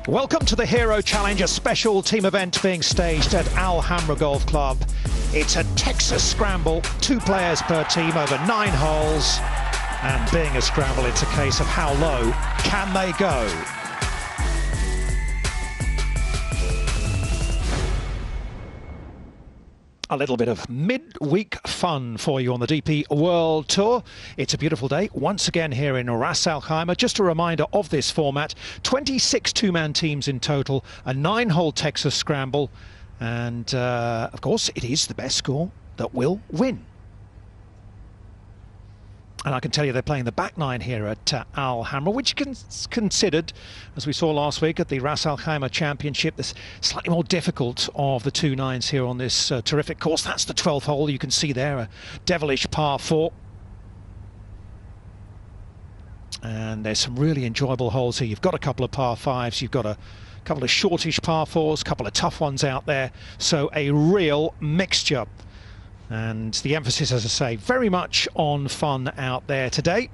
Welcome to the Hero Challenge, a special team event being staged at Al Khaimah Golf Club. It's a Texas Scramble, 2 players per team over 9 holes. And being a scramble, it's a case of how low can they go? A little bit of mid-week fun for you on the DP World Tour. It's a beautiful day once again here in Ras Al Khaimah. Just a reminder of this format: 26 two-man teams in total, a 9-hole Texas Scramble, and of course it is the best score that will win. And I can tell you they're playing the back 9 here at Al Khaimah, which is considered, as we saw last week at the Ras Al Khaimah Championship, the slightly more difficult of the 2 9s here on this terrific course. That's the 12th hole. You can see there a devilish par 4. And there's some really enjoyable holes here. You've got a couple of par 5s. You've got a couple of shortish par 4s, a couple of tough ones out there. So a real mixture. And the emphasis, as I say, very much on fun out there today.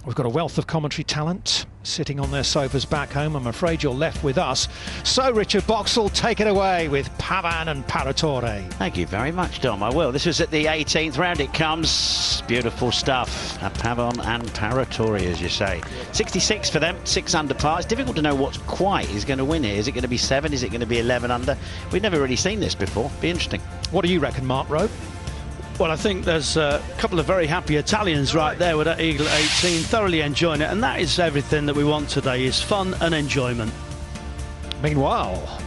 We've got a wealth of commentary talent sitting on their sofas back home. I'm afraid you're left with us. So, Richard Boxall, take it away with Pavan and Paratore. Thank you very much, Dom. I will. This is at the 18th round. It comes. Beautiful stuff. Pavan and Paratore, as you say. 66 for them, 6 under par. It's difficult to know what's quite is going to win here. Is it going to be 7? Is it going to be 11 under? We've never really seen this before. Be interesting. What do you reckon, Mark Rowe? Well, I think there's a couple of very happy Italians right there with that eagle at 18, thoroughly enjoying it, and that is everything that we want today, is fun and enjoyment. Meanwhile,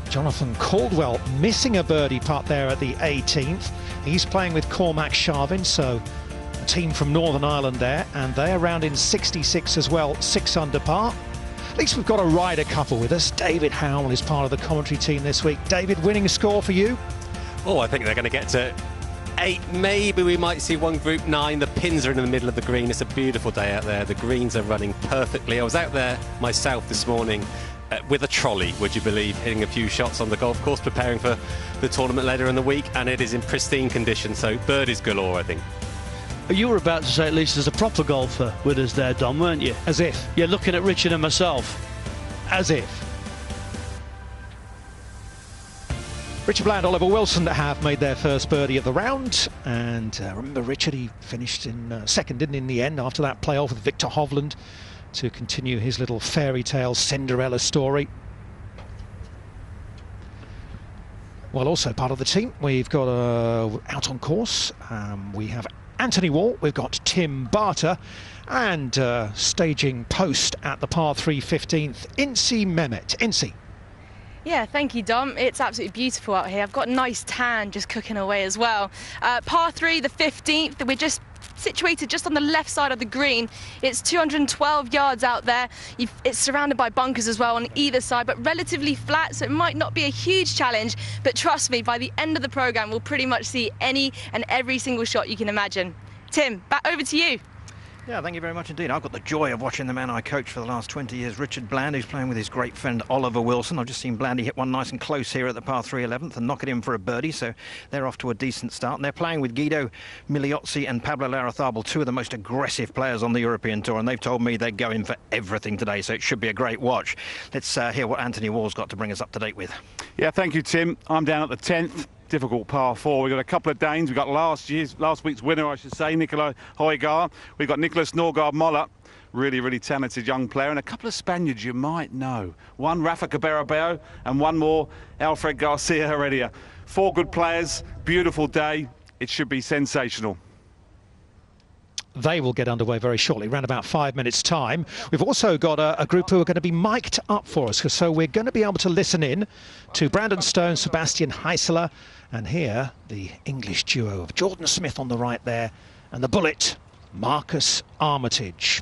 Jonathan Caldwell missing a birdie putt there at the 18th. He's playing with Cormac Sharvin, so a team from Northern Ireland there, and they're around in 66 as well, 6 under par. At least we've got a Ryder couple with us. David Howell is part of the commentary team this week. David, winning score for you? Oh, I think they're going to get to 8, maybe we might see one group 9. The pins are in the middle of the green. It's a beautiful day out there. The greens are running perfectly. I was out there myself this morning with a trolley, would you believe, hitting a few shots on the golf course, preparing for the tournament later in the week, and it is in pristine condition, so birdies galore, I think. You were about to say, at least as a proper golfer with us there, Dom, weren't you? As if. You're looking at Richard and myself. As if. Richard Bland, Ollie Wilson have made their first birdie of the round, and remember Richard, he finished in second, didn't he, in the end, after that playoff with Victor Hovland to continue his little fairy tale Cinderella story. Well, also part of the team, we've got out on course, we have Anthony Wall, we've got Tim Barter, and staging post at the par 3 15th, Incy Mehmet. Incy. Yeah, thank you, Dom. It's absolutely beautiful out here. I've got a nice tan just cooking away as well. Par 3, the 15th, we're just situated just on the left side of the green. It's 212 yards out there. It's surrounded by bunkers as well on either side, but relatively flat, so it might not be a huge challenge. But trust me, by the end of the programme, we'll pretty much see any and every single shot you can imagine. Tim, back over to you. Yeah, thank you very much indeed. I've got the joy of watching the man I coached for the last 20 years, Richard Bland, who's playing with his great friend Ollie Wilson. I've just seen Blandy hit one nice and close here at the par 3 11th and knock it in for a birdie, so they're off to a decent start. And they're playing with Guido Migliozzi and Pablo Larrazabal, 2 of the most aggressive players on the European Tour, and they've told me they're going for everything today, so it should be a great watch. Let's hear what Anthony Wall's got to bring us up to date with. Yeah, thank you, Tim. I'm down at the 10th. Difficult par 4. We've got a couple of Danes. We've got last week's winner, I should say, Nicola Højgaard. We've got Nicholas Norgard-Moller, really talented young player, and a couple of Spaniards you might know. One, Rafa Cabarrabao, and one more, Alfred Garcia Heredia. 4 good players, beautiful day. It should be sensational. They will get underway very shortly, around about 5 minutes' time. We've also got a group who are going to be mic'd up for us, so we're going to be able to listen in to Brandon Stone, Sebastian Heisler, and hear the English duo of Jordan Smith on the right there, and the bullet, Marcus Armitage.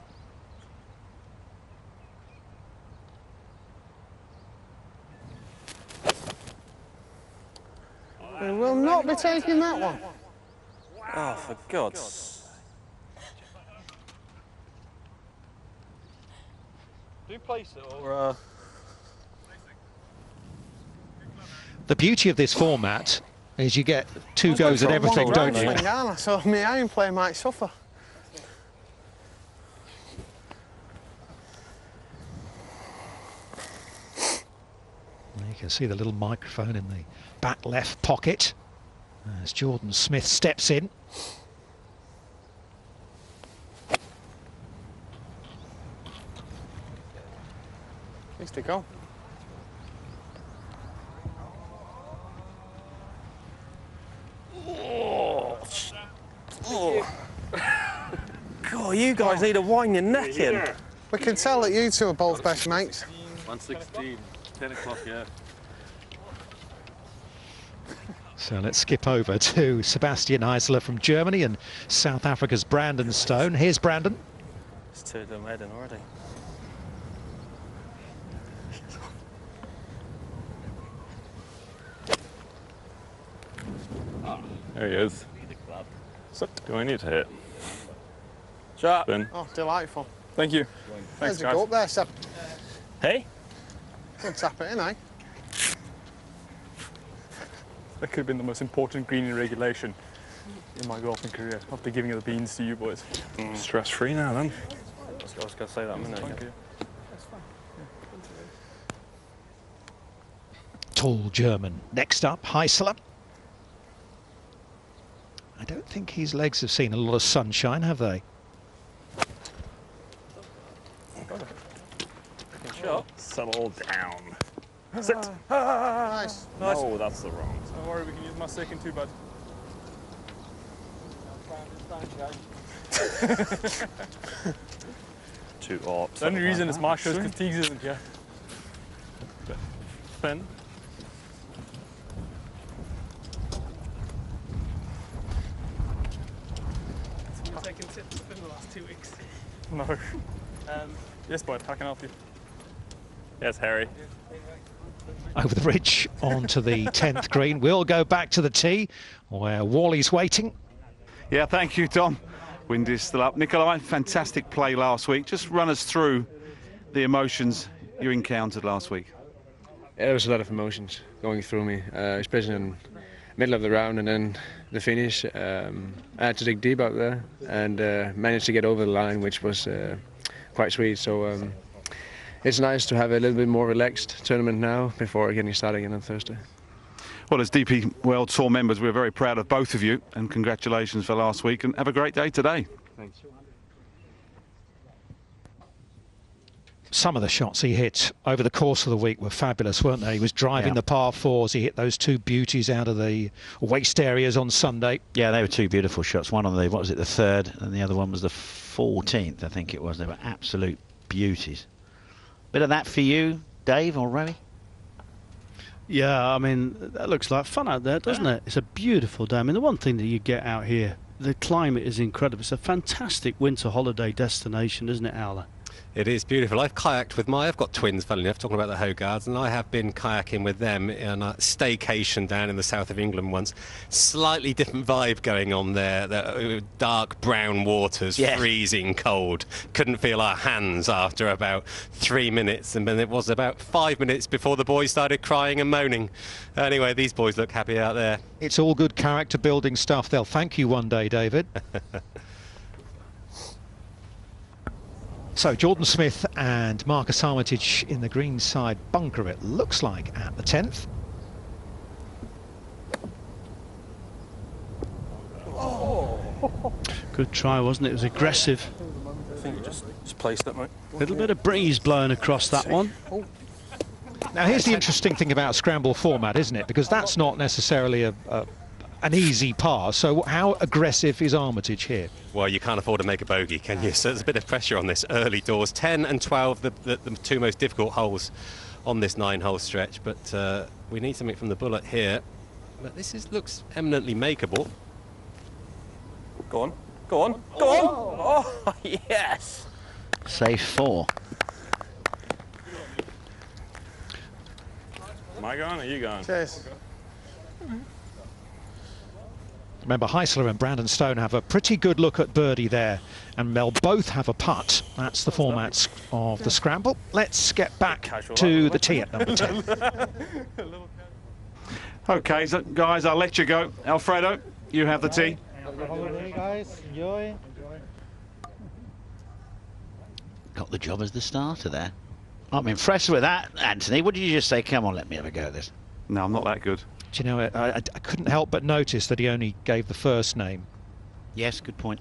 We will not be taking that one. Oh, for God's sake. Do you place it or... The beauty of this format is you get 2 goes at everything, don't you? So my iron play might suffer. can see the little microphone in the back left pocket as Jordan Smith steps in. Needs to go. God, you guys need to wind your neck in. We can tell that you two are both best mates. 116, 10 o'clock, yeah. So let's skip over to Sebastian Heisler from Germany and South Africa's Brandon Stone. Here's Brandon. It's two of them heading already. There he is. Do I need to hit? Shut Spin. Oh, delightful. Thank you. There's Thanks, a go up there, Seb. Hey? Don't tap it in, eh? That could have been the most important green in regulation in my golfing career, after giving the beans to you boys. Stress-free now, then. I was going to say that a minute ago. Thank you. Tall German. Next up, Heisler. I don't think his legs have seen a lot of sunshine, have they? Shot. Settle down. Sit. Nice. No, that's the wrong. Don't worry, we can use my second too, bud. Two ops. The only reason it's my show is because Teagues isn't here. Spin. Taking tips in the last 2 weeks. No. Yes, bud, I can help you. Yes, Harry. Over the ridge onto the 10th green. We'll go back to the tee where Wally's waiting. Yeah, thank you, Tom. Wind is still up. Nikolai, fantastic play last week. Just run us through the emotions you encountered last week. Yeah, there was a lot of emotions going through me, especially in the middle of the round and then the finish. I had to dig deep out there and managed to get over the line, which was quite sweet. So it's nice to have a little bit more relaxed tournament now before getting started again on Thursday. Well, as DP World Tour members, we're very proud of both of you, and congratulations for last week, and have a great day today. Thanks. Some of the shots he hit over the course of the week were fabulous, weren't they? He was driving the par fours. He hit those two beauties out of the waist areas on Sunday. Yeah, they were two beautiful shots. One on the, what was it, the 3rd, and the other one was the 14th, I think it was. They were absolute beauties. Bit of that for you, Dave or Rowie? Yeah, I mean, that looks like fun out there, doesn't it? It's a beautiful day. I mean, the one thing that you get out here, the climate is incredible. It's a fantastic winter holiday destination, isn't it, Aula? It is beautiful. I've kayaked with I've got twins, funnily enough, talking about the Hogarths, and I have been kayaking with them in a staycation down in the south of England once. Slightly different vibe going on there. The dark brown waters, freezing cold. Couldn't feel our hands after about 3 minutes, and then it was about 5 minutes before the boys started crying and moaning. Anyway, these boys look happy out there. It's all good character building stuff. They'll thank you one day, David. So Jordan Smith and Marcus Armitage in the greenside bunker, it looks like, at the 10th. Good try, wasn't it? It was aggressive. I think you just placed it, mate. A little bit of breeze blowing across that one. Now here's the interesting thing about Scramble format, isn't it? Because that's not necessarily an easy par. So how aggressive is Armitage here? Well, you can't afford to make a bogey, can you? So there's a bit of pressure on this early doors. 10 and 12, the two most difficult holes on this 9-hole stretch. But we need something from the bullet here. But this looks eminently makeable. Go on. Go on. Go on. Oh, yes. Save 4. Am I gone or are you gone? Cheers. Remember, Heisler and Brandon Stone have a pretty good look at birdie there, and they'll both have a putt. That's the format of the Scramble. Let's get back to the tee at number 10. Okay, so guys, I'll let you go. Alfredo, you have the tee. Happy holiday, guys. Enjoy. Got the job as the starter there. I'm impressed with that, Anthony. What did you just say? Come on, let me have a go at this. No, I'm not that good. Do you know, I couldn't help but notice that he only gave the first name. Yes, good point.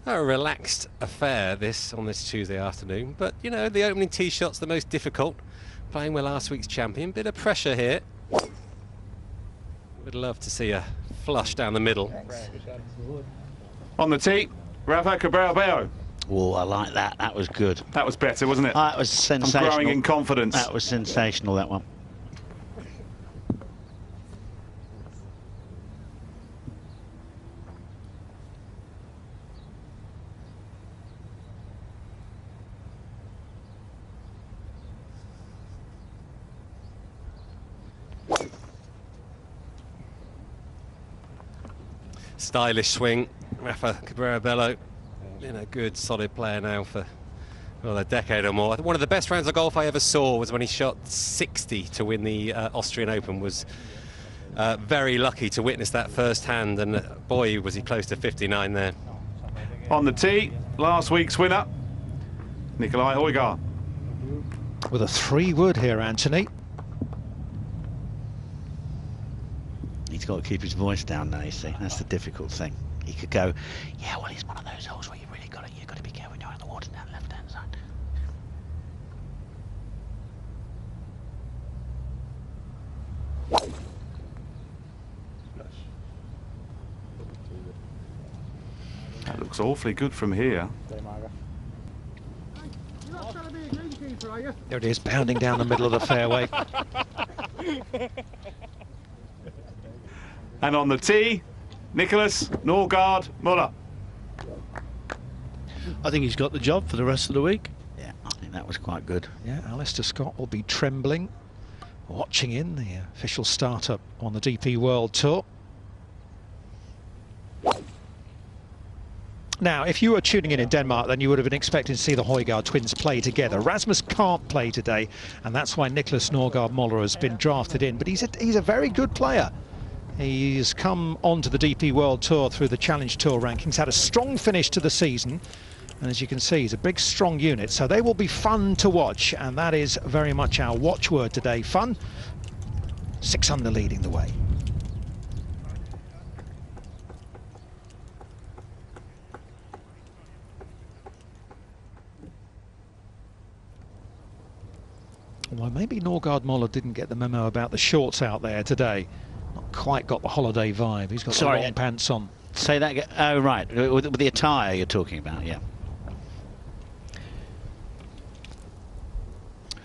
A relaxed affair this on this Tuesday afternoon, but you know, the opening tee shot's the most difficult. Playing with last week's champion, bit of pressure here. Would love to see a flush down the middle. On the tee, Raphael Cabrera. Oh, I like that. That was good. That was better, wasn't it? That was sensational. I'm growing in confidence. That was sensational, that one. Stylish swing. Rafa Cabrera-Bello, a good solid player now for a decade or more. One of the best rounds of golf I ever saw was when he shot 60 to win the Austrian Open. Was very lucky to witness that firsthand, and boy was he close to 59 there. On the tee, last week's winner, Nicolai Højgaard. With a 3-wood here, Anthony. He's got to keep his voice down now, you see. That's the difficult thing. He could go, yeah, well, it's one of those holes where you've got to be careful when you're in the water down the left-hand side. That looks awfully good from here. There it is, pounding down the middle of the fairway. And on the tee, Nicholas Norgard Muller. I think he's got the job for the rest of the week. Yeah, I think that was quite good. Yeah, Alistair Scott will be trembling, watching in the official startup on the DP World Tour. Now, if you were tuning in Denmark, then you would have been expecting to see the Højgaard twins play together. Rasmus can't play today, and that's why Nicholas Norgard Muller has been drafted in. But he's a very good player. He's come onto the DP World Tour through the Challenge Tour rankings, had a strong finish to the season, and as you can see, he's a big, strong unit. So they will be fun to watch, and that is very much our watchword today, fun. 6 under leading the way. Well, maybe Norgard Muller didn't get the memo about the shorts out there today. Not quite got the holiday vibe. He's got the long pants on. Say that again. Oh, right. With the attire you're talking about, yeah.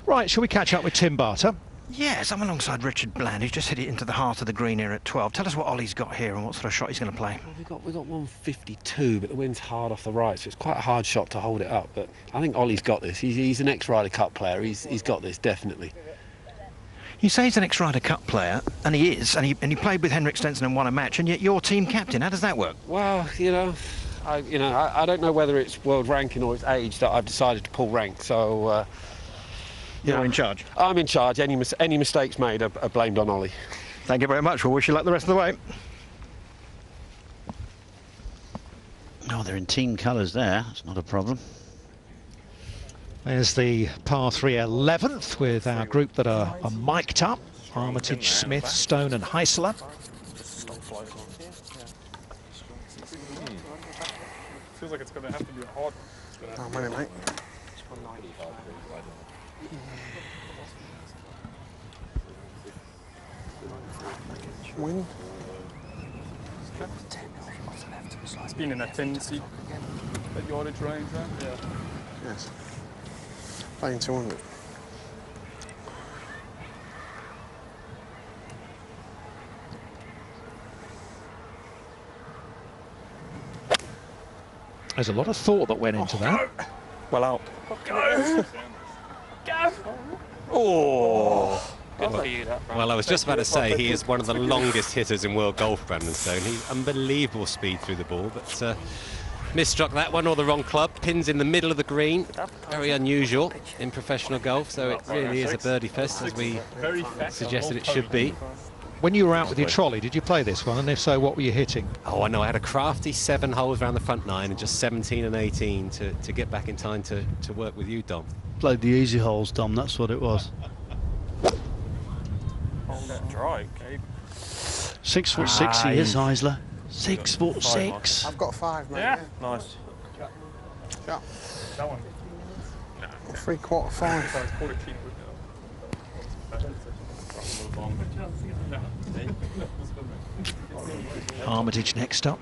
Right, shall we catch up with Tim Barter? Yes, I'm alongside Richard Bland. He's just hit it into the heart of the green here at 12. Tell us what Ollie's got here and what sort of shot he's going to play. Well, we got 152, but the wind's hard off the right, so it's quite a hard shot to hold it up. But I think Ollie's got this. He's an ex-Ryder Cup player. He's got this, definitely. You say he's an ex-Ryder Cup player, and he is, and he played with Henrik Stenson and won a match, and yet you're team captain. How does that work? Well, I don't know whether it's world ranking or it's age that I've decided to pull rank. So. You're in charge? I'm in charge. Any mistakes made are blamed on Ollie. Thank you very much. We'll wish you luck the rest of the way. Oh, they're in team colours there. That's not a problem. There's the par 3 11th with our group that are mic'd up. Armitage, Smith, Stone and Heisler. Feels like it's going to have to be hard. Oh, minute, mate. Win. It's been in a tendency at yardage range, right? Yeah. Yes. Playing 200. There's a lot of thought that went into that. Well out. Go! Go! Oh! Well, I was just about to say he is one of the longest hitters in world golf, Brandon Stone. He's unbelievable speed through the ball, but misstruck that one, or the wrong club. Pins in the middle of the green. Very unusual in professional golf, so it really is a birdie fest, as we suggested it should be. When you were out with your trolley, did you play this one? And if so, what were you hitting? Oh, I know. I had a crafty 7 holes around the front 9 and just 17 and 18 to get back in time to work with you, Dom. Played the easy holes, Dom, that's what it was. Hold that dry, Gabe. 6'6" he is, Isla. 6'6". I've got 5, mate. Yeah? Nice. Sharp. That one. 3/4 5. Armitage next up.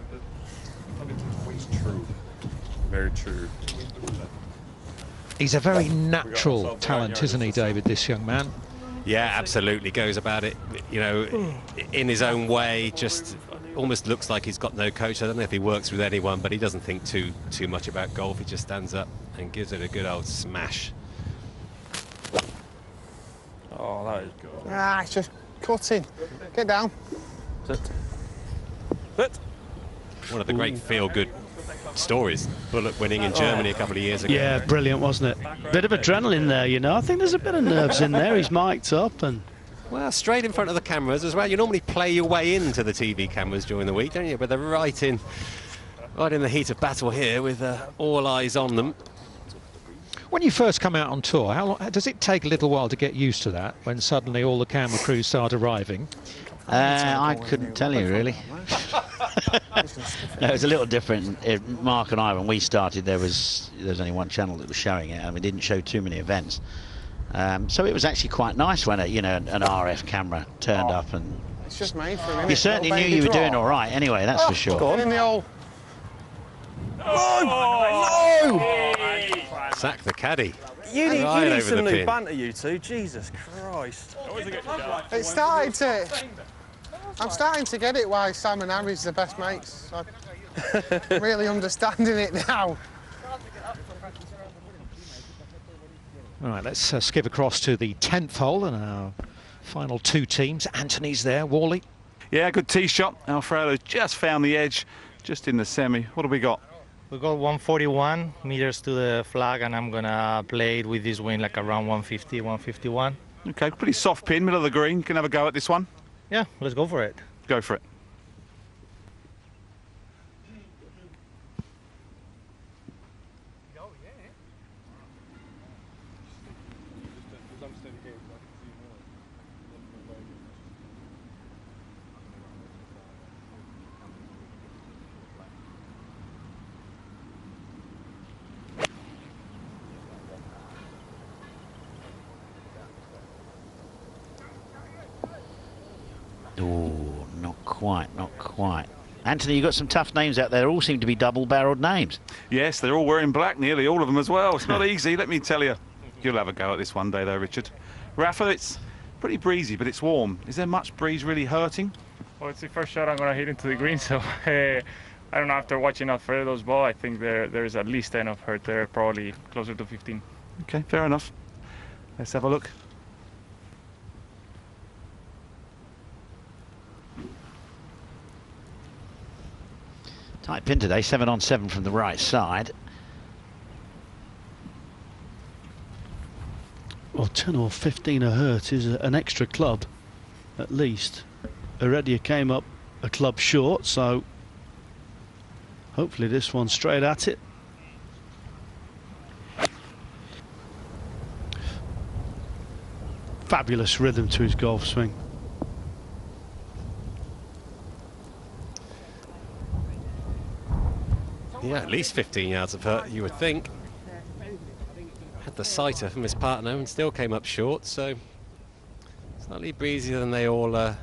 It's true. Very true. He's a very natural talent, isn't he, David, this young man? Yeah, absolutely. Goes about it, you know, in his own way. Just almost looks like he's got no coach. I don't know if he works with anyone, but he doesn't think too much about golf. He just stands up and gives it a good old smash. Oh, that is good. Ah, it's just cutting. Get down. Sit. Sit. One of the great feel-good stories. Bullock winning in Germany a couple of years ago. Yeah, brilliant, wasn't it? Bit of adrenaline there, you know. I think there's a bit of nerves in there. He's mic'd up and... Well, straight in front of the cameras as well. You normally play your way into the TV cameras during the week, don't you? But they're right in the heat of battle here with all eyes on them. When you first come out on tour, how long, does it take a little while to get used to that, when suddenly all the camera crews start arriving? I couldn't tell you, really. No, it was a little different. Mark and I, when we started, there was only one channel that was showing it, and we didn't show too many events. So it was actually quite nice when an RF camera turned up, and It's just made for a minute. you certainly knew you were doing all right. Anyway, that's for sure. Go on in the hole. No! Sack the caddy. You need over some the new pin. banter, you two. Jesus Christ. It started to... I'm starting to get it why Sam and Harry's the best mates. I'm really understanding it now. All right, let's skip across to the 10th hole and our final two teams. Anthony's there, Worley. Yeah, good tee shot. Raphael has just found the edge, just in the semi. What have we got? We got 141 meters to the flag, and I'm gonna play it with this wind like around 150, 151. Okay, pretty soft pin, middle of the green. Can have a go at this one. Yeah, let's go for it. Go for it. Oh, not quite, not quite. Anthony, you've got some tough names out there. They all seem to be double-barreled names. Yes, they're all wearing black, nearly all of them as well. It's not easy, let me tell you. You'll have a go at this one day, though, Richard. Rafa, it's pretty breezy, but it's warm. Is there much breeze really hurting? Well, it's the first shot I'm going to hit into the green, so I don't know, after watching Alfredo's ball, I think there's at least 10 of hurt there, probably closer to 15. Okay, fair enough. Let's have a look. Tight pin today, 7 on 7 from the right side. Well, 10 or 15 a hurt is an extra club, at least. Heredia came up a club short, so hopefully this one's straight at it. Fabulous rhythm to his golf swing. Yeah, at least 15 yards of hurt, you would think. Had the sighter from his partner and still came up short, so slightly breezier than they all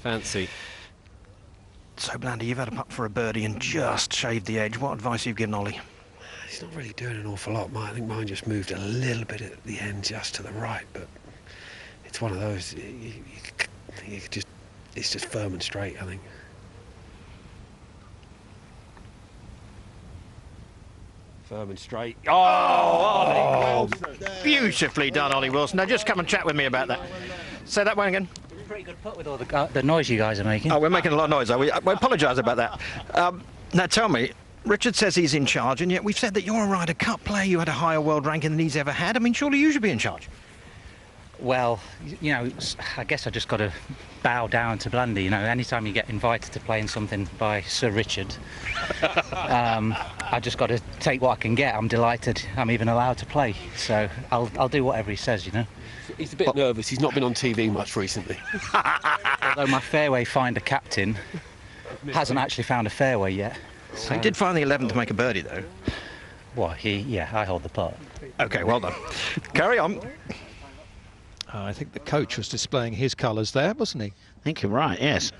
fancy. So, Blandy, you've had a putt for a birdie and just shaved the edge. What advice you've given Ollie? He's not really doing an awful lot. I think mine just moved a little bit at the end, just to the right, but it's one of those, it's just firm and straight, I think. Firm and straight. Oh, beautifully done, Ollie Wilson. Now, just come and chat with me about that. Say that one again. Pretty good putt with all the noise you guys are making. Oh, we're making a lot of noise, are we? We apologise about that. Now, tell me, Richard says he's in charge, and yet we've said that you're a Ryder Cup player. You had a higher world ranking than he's ever had. I mean, surely you should be in charge. Well, you know, I guess I just got to bow down to Blandy. You know, anytime you get invited to play in something by Sir Richard, I just got to take what I can get. I'm delighted I'm even allowed to play, so I'll do whatever he says, you know. He's a bit nervous. He's not been on TV much recently. Although my fairway finder captain hasn't actually found a fairway yet. So he did find the 11 to make a birdie, though. What? Yeah, I hold the putt. OK, well done. Carry on. I think the coach was displaying his colours there, wasn't he? I think you're right, yes.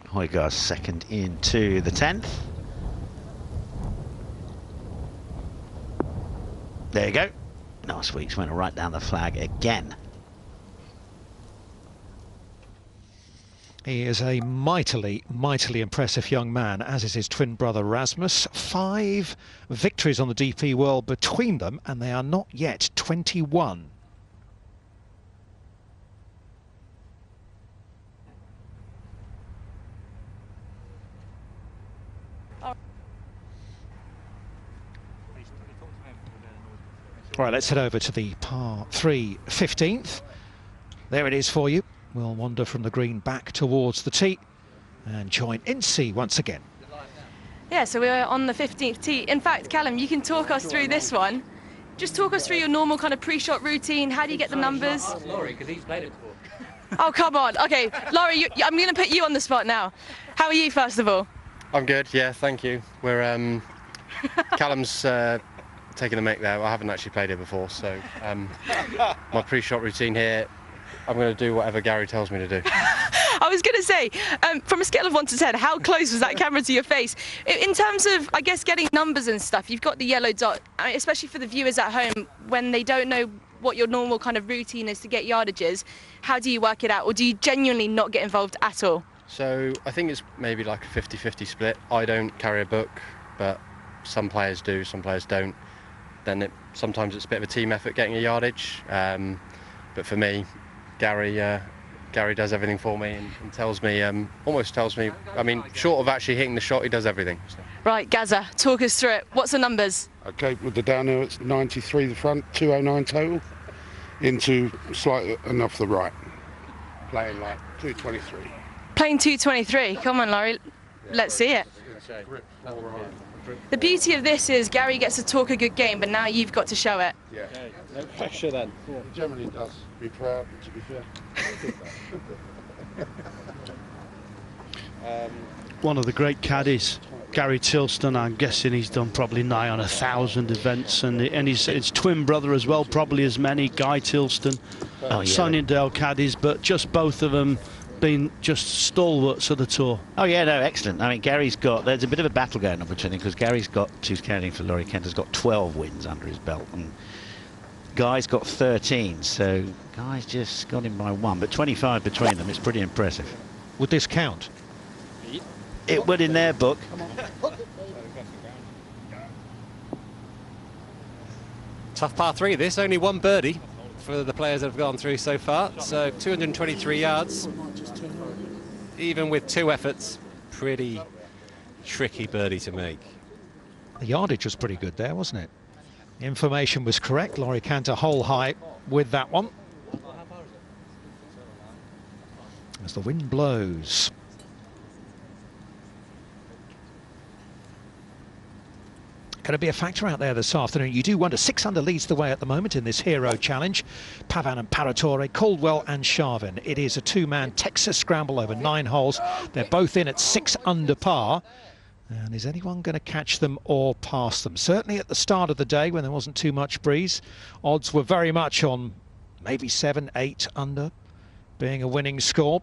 Højgaard's second into the 10th. There you go. Last week's went right down the flag again. He is a mightily impressive young man, as is his twin brother Rasmus. 5 victories on the DP World between them, and they are not yet 21. All right, let's head over to the par 3 15th. There it is for you. We'll wander from the green back towards the tee and join Incy once again. Yeah, so we're on the 15th tee. In fact, Callum, you can talk us through this one. Just talk us through your normal kind of pre-shot routine. How do you get the numbers? Laurie, because he's played it before. Oh, come on. OK, Laurie, I'm going to put you on the spot now. How are you, first of all? I'm good, yeah, thank you. We're Callum's taking the mic there. I haven't actually played it before, so my pre-shot routine here, I'm going to do whatever Gary tells me to do. I was going to say, from a scale of 1 to 10, how close was that camera to your face? In terms of, I guess, getting numbers and stuff, you've got the yellow dot, I mean, especially for the viewers at home, when they don't know what your normal kind of routine is to get yardages, how do you work it out? Or do you genuinely not get involved at all? So I think it's maybe like a 50-50 split. I don't carry a book, but some players do, some players don't. Then sometimes it's a bit of a team effort getting a yardage. But for me, Gary does everything for me and tells me, almost tells me, I mean, short of actually hitting the shot, he does everything. So. Right, Gazza, talk us through it. What's the numbers? Okay, with the downhill, it's 93 the front, 209 total, into slightly and off the right, playing like 223. Playing 223, come on, Laurie, let's see it. The beauty of this is Gary gets to talk a good game, but now you've got to show it. Yeah. No pressure then. Yeah, he generally does. Be proud, to be fair. One of the great caddies, Gary Tilston, I'm guessing he's done probably nigh on 1,000 events, and his twin brother as well, probably as many, Guy Tilston. Sunningdale caddies, but just both of them been just stalwarts of the tour. Oh yeah, no, excellent. I mean, there's a bit of a battle going on between them, because Gary's got, who's counting for Laurie Kent, has got 12 wins under his belt, and Guy's got 13, so Guy's just got him by 1, but 25 between them. It's pretty impressive. Would this count? It would in their book. Tough par 3 this, only 1 birdie for the players that have gone through so far, so 223 yards, even with 2 efforts, pretty tricky birdie to make. The yardage was pretty good there, wasn't it? The information was correct. Laurie Cantor hole high with that one. As the wind blows. Going to be a factor out there this afternoon. You do wonder, 6 under leads the way at the moment in this Hero Challenge. Pavan and Paratore, Caldwell and Sharvin. It is a 2-man Texas Scramble over 9 holes. They're both in at 6 under par. And is anyone going to catch them or pass them? Certainly at the start of the day, when there wasn't too much breeze, odds were very much on maybe 7, 8 under being a winning score.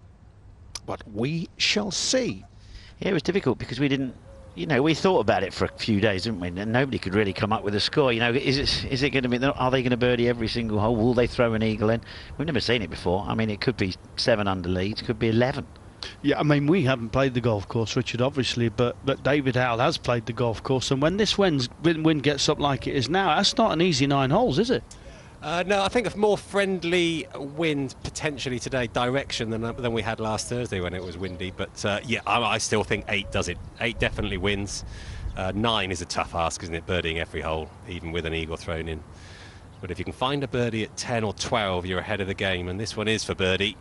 But we shall see. Yeah, it was difficult because we didn't, you know, we thought about it for a few days, didn't we? And nobody could really come up with a score. You know, is it going to be, are they going to birdie every single hole? Will they throw an eagle in? We've never seen it before. I mean, it could be 7 under leads, could be 11. Yeah, I mean, we haven't played the golf course, Richard, obviously, but David Howell has played the golf course, and when this wind gets up like it is now, that's not an easy 9 holes, is it? No, I think a more friendly wind potentially today, direction, than we had last Thursday when it was windy. But yeah, I still think 8 does it. 8 definitely wins. 9 is a tough ask, isn't it? Birdieing every hole, even with an eagle thrown in. But if you can find a birdie at 10 or 12, you're ahead of the game, and this one is for birdie.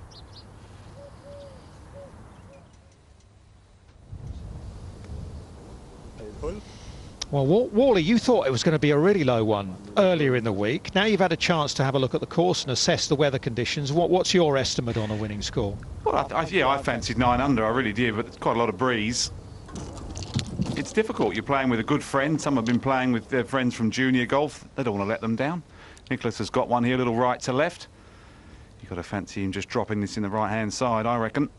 Well, Wally, you thought it was going to be a really low one earlier in the week. Now you've had a chance to have a look at the course and assess the weather conditions. What's your estimate on a winning score? Well, I fancied 9 under, I really did, but it's quite a lot of breeze. It's difficult. You're playing with a good friend. Some have been playing with their friends from junior golf. They don't want to let them down. Nicholas has got one here, a little right to left. You've got to fancy him just dropping this in the right-hand side, I reckon.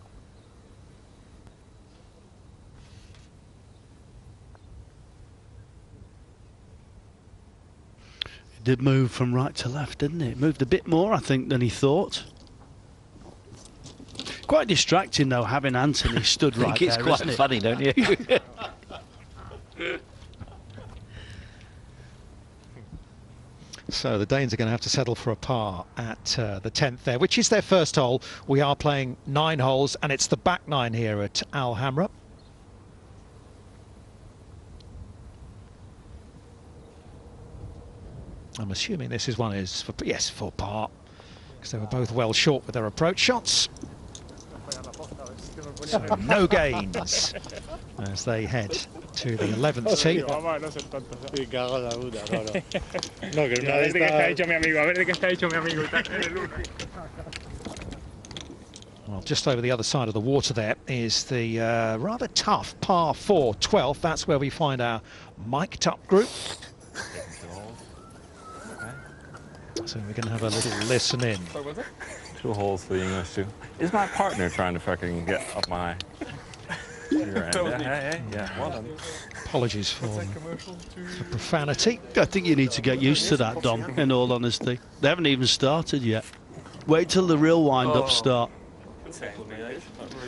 It did move from right to left, didn't it? It moved a bit more, I think, than he thought. Quite distracting, though, having Anthony stood right there, I think it's quite funny, don't you? So the Danes are going to have to settle for a par at the 10th there, which is their first hole. We are playing 9 holes, and it's the back 9 here at Al Khaimah. I'm assuming this is one is for, yes, for par, because they were both well short with their approach shots. So no gains as they head to the 11th tee. Well, just over the other side of the water there is the rather tough par 4 12th. That's where we find our mic'd up group. So we're going to have a little listen in. 2 holes for the English too. Is my partner trying to fucking get up my rear end? Yeah. Well done. Apologies for the profanity. I think you need to get used to that, Dom, in all honesty. They haven't even started yet. Wait till the real wind-up start.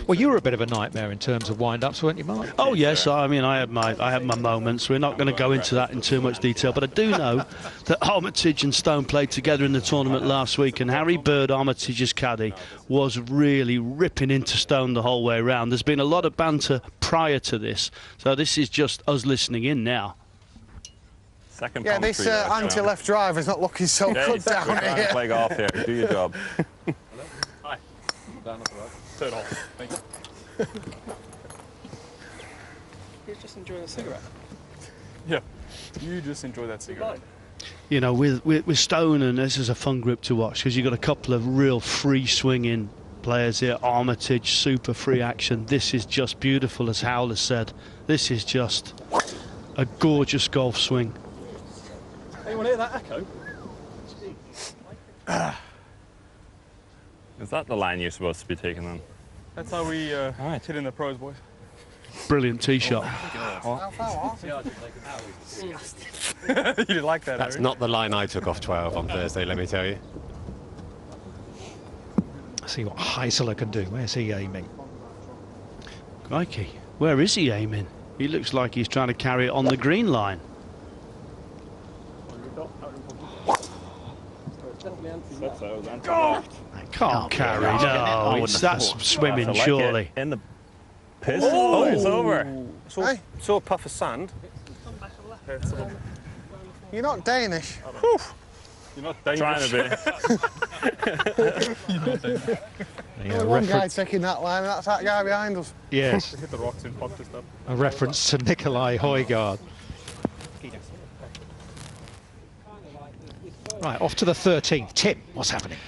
Well, you were a bit of a nightmare in terms of wind-ups, weren't you, Mark? Oh yes, I mean I had my moments. We're not going to go into that in too much detail, but I do know that Armitage and Stone played together in the tournament last week, and Harry Bird, Armitage's caddy, was really ripping into Stone the whole way around. There's been a lot of banter prior to this, so this is just us listening in now. Second yeah, this anti-left drive is not looking so good down here. Play golf here. Do your job. Hi. Third hole. Thank you. He's just enjoying a cigarette. Yeah. You just enjoy that cigarette. You know, with Stone, and this is a fun group to watch because you've got a couple of real free swinging players here. Armitage, super free action. This is just beautiful, as Howler said. This is just a gorgeous golf swing. Hey, you want to hear that echo? Is that the line you're supposed to be taking then? That's how we hit in the pros, boys. Brilliant tee shot. You didn't like that, That's not the line I took off 12 on Thursday, let me tell you. See what Heisler can do. Where's he aiming? Crikey, where is he aiming? He looks like he's trying to carry it on the green line. Can't carry, no, that's swimming, surely. In the piss. Oh, it's over. Saw a puff of sand. You're not Danish. You're not Danish. Trying a bit. One guy taking that line, and that's that guy behind us. Yes. Hit the rocks in pocket stuff. A reference to Nikolai Højgaard. Right, off to the 13th. Tim, what's happening?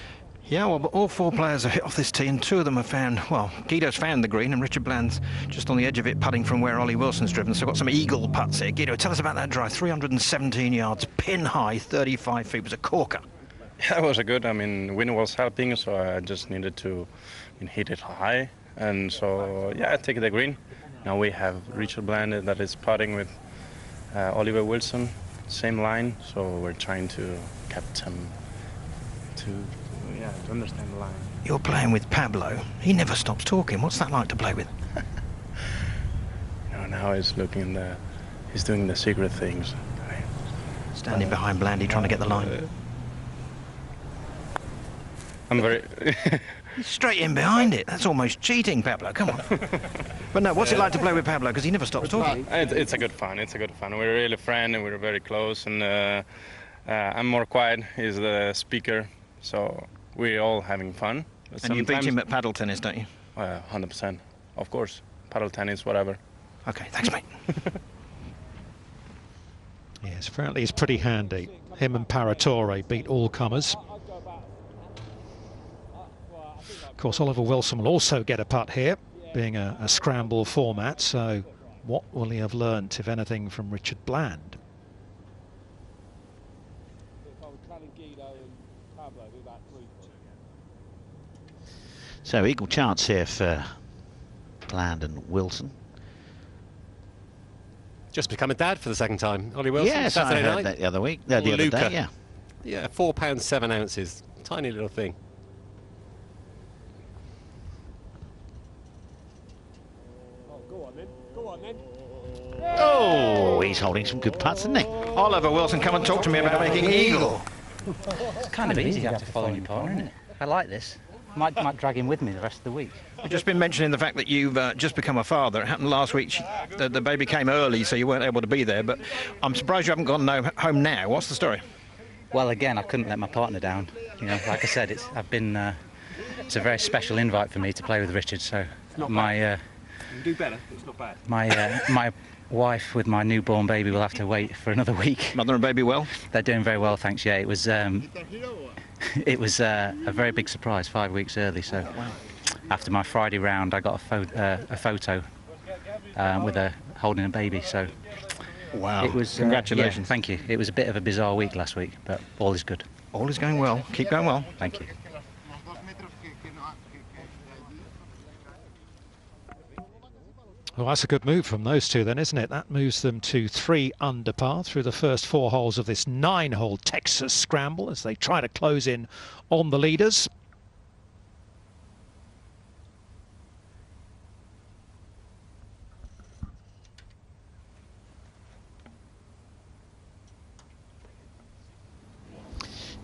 Yeah, well, all 4 players have hit off this tee, and 2 of them have found, well, Guido's found the green, and Richard Bland's just on the edge of it, putting from where Ollie Wilson's driven. So got some eagle putts here. Guido, tell us about that drive. 317 yards, pin high, 35 feet. It was a corker. Yeah, it was a good. I mean, wind was helping, so I just needed to hit it high. And so, yeah, I take the green. Now we have Richard Bland that is putting with Oliver Wilson, same line. So we're trying to get him to understand the line. You're playing with Pablo. He never stops talking. What's that like to play with? Now he's looking he's doing the secret things. Standing behind Blandy, trying to get the line. I'm very... He's straight in behind it. That's almost cheating, Pablo. Come on. But no, what's it like to play with Pablo? Because he never stops talking. It's a good fun. It's a good fun. We're really friends and we're very close. And I'm more quiet. He's the speaker, so we're all having fun. And you beat him at paddle tennis, don't you? 100%, of course. Paddle tennis, whatever. Okay, thanks, mate. Yes, apparently he's pretty handy. Him and Paratore beat all comers. Of course, Oliver Wilson will also get a putt here, being a scramble format, so what will he have learnt, if anything, from Richard Bland? So equal chance here for Bland and Wilson. Just become a dad for the second time, Ollie Wilson. Yes, Saturday I heard night. that the other week. No, the other day, yeah. Yeah, £4 7 ounces. Tiny little thing. Oh, he's holding some good putts, isn't he? Oliver Wilson, come and talk to me about making eagle. It's kind of easy after following your partner, isn't it? I like this. Might drag him with me the rest of the week. You've just been mentioning the fact that you've just become a father. It happened last week. The baby came early, so you weren't able to be there. But I'm surprised you haven't gone home now. What's the story? Well, again, I couldn't let my partner down. You know, like I said, it's a very special invite for me to play with Richard. So my you do better. It's not bad. my wife with my newborn baby will have to wait for another week. Mother and baby well? They're doing very well, thanks. Yeah, it was a very big surprise 5 weeks early. So after my Friday round, I got a photo with her holding a baby. So wow, it was congratulations. Yeah, thank you. It was a bit of a bizarre week last week, but all is good. All is going well. Keep going well. Thank you. Well, that's a good move from those two then, isn't it? That moves them to 3 under par through the first 4 holes of this 9-hole Texas Scramble as they try to close in on the leaders.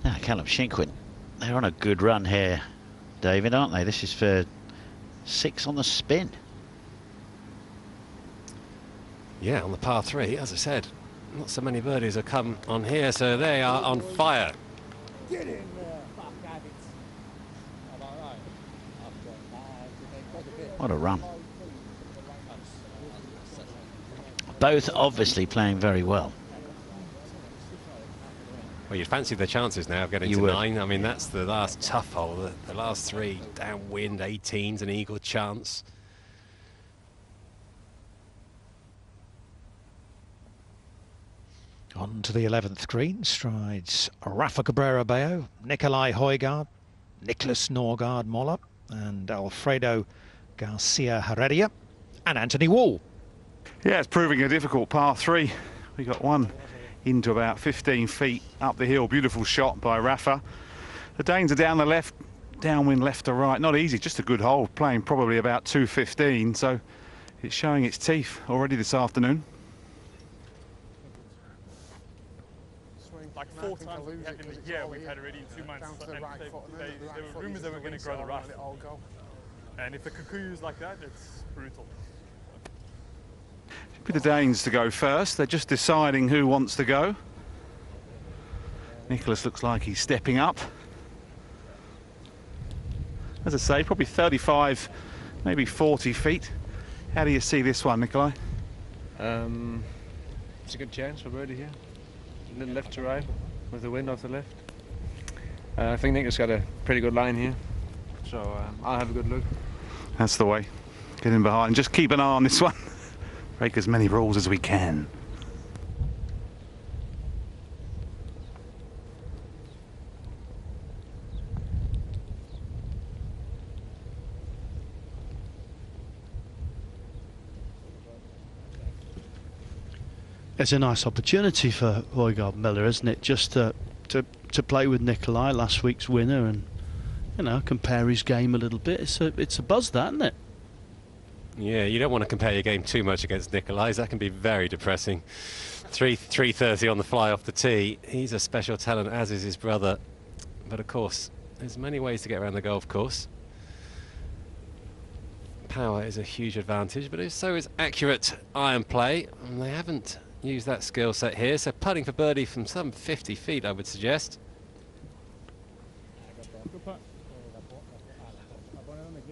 Now, Callum Shinkwin, they're on a good run here, David, aren't they? This is for 6 on the spin. Yeah, on the par 3, as I said, not so many birdies have come on here, so they are on fire. Get in there. What a run. Both obviously playing very well. Well, you'd fancy their chances now of getting to 9. I mean, that's the last tough hole. The last 3 downwind, 18's an eagle chance. On to the 11th green strides Rafa Cabrera-Bello, Nicolai Højgaard, Nicholas Norgard Moller, and Alfredo Garcia Heredia, and Anthony Wall. Yeah, it's proving a difficult par 3. We got one into about 15 feet up the hill. Beautiful shot by Rafa. The Danes are down the left, downwind left to right. Not easy, just a good hole, playing probably about 215, so it's showing its teeth already this afternoon. Like 4 times in the year we've had already in 2 months, and there were rumours that we're going to grow the rough. And if the Kikuyu's like that, it's brutal. Should be the Danes to go first. They're just deciding who wants to go. Nicholas looks like he's stepping up. As I say, probably 35, maybe 40 feet. How do you see this one, Nikolai? It's a good chance for birdie here. A little left to right with the wind off the left. I think Nick's got a pretty good line here, so I'll have a good look. That's the way. Get in behind. Just keep an eye on this one. Break as many rules as we can. It's a nice opportunity for Højgaard Miller, isn't it? Just to play with Nicolai, last week's winner, and you know, compare his game a little bit. It's a buzz, that, isn't it? Yeah, you don't want to compare your game too much against Nicolai's. That can be very depressing. 330 on the fly off the tee. He's a special talent, as is his brother. But of course, there's many ways to get around the golf course. Power is a huge advantage, but so is accurate iron play, and they haven't use that skill set here. So putting for birdie from some 50 feet, I would suggest.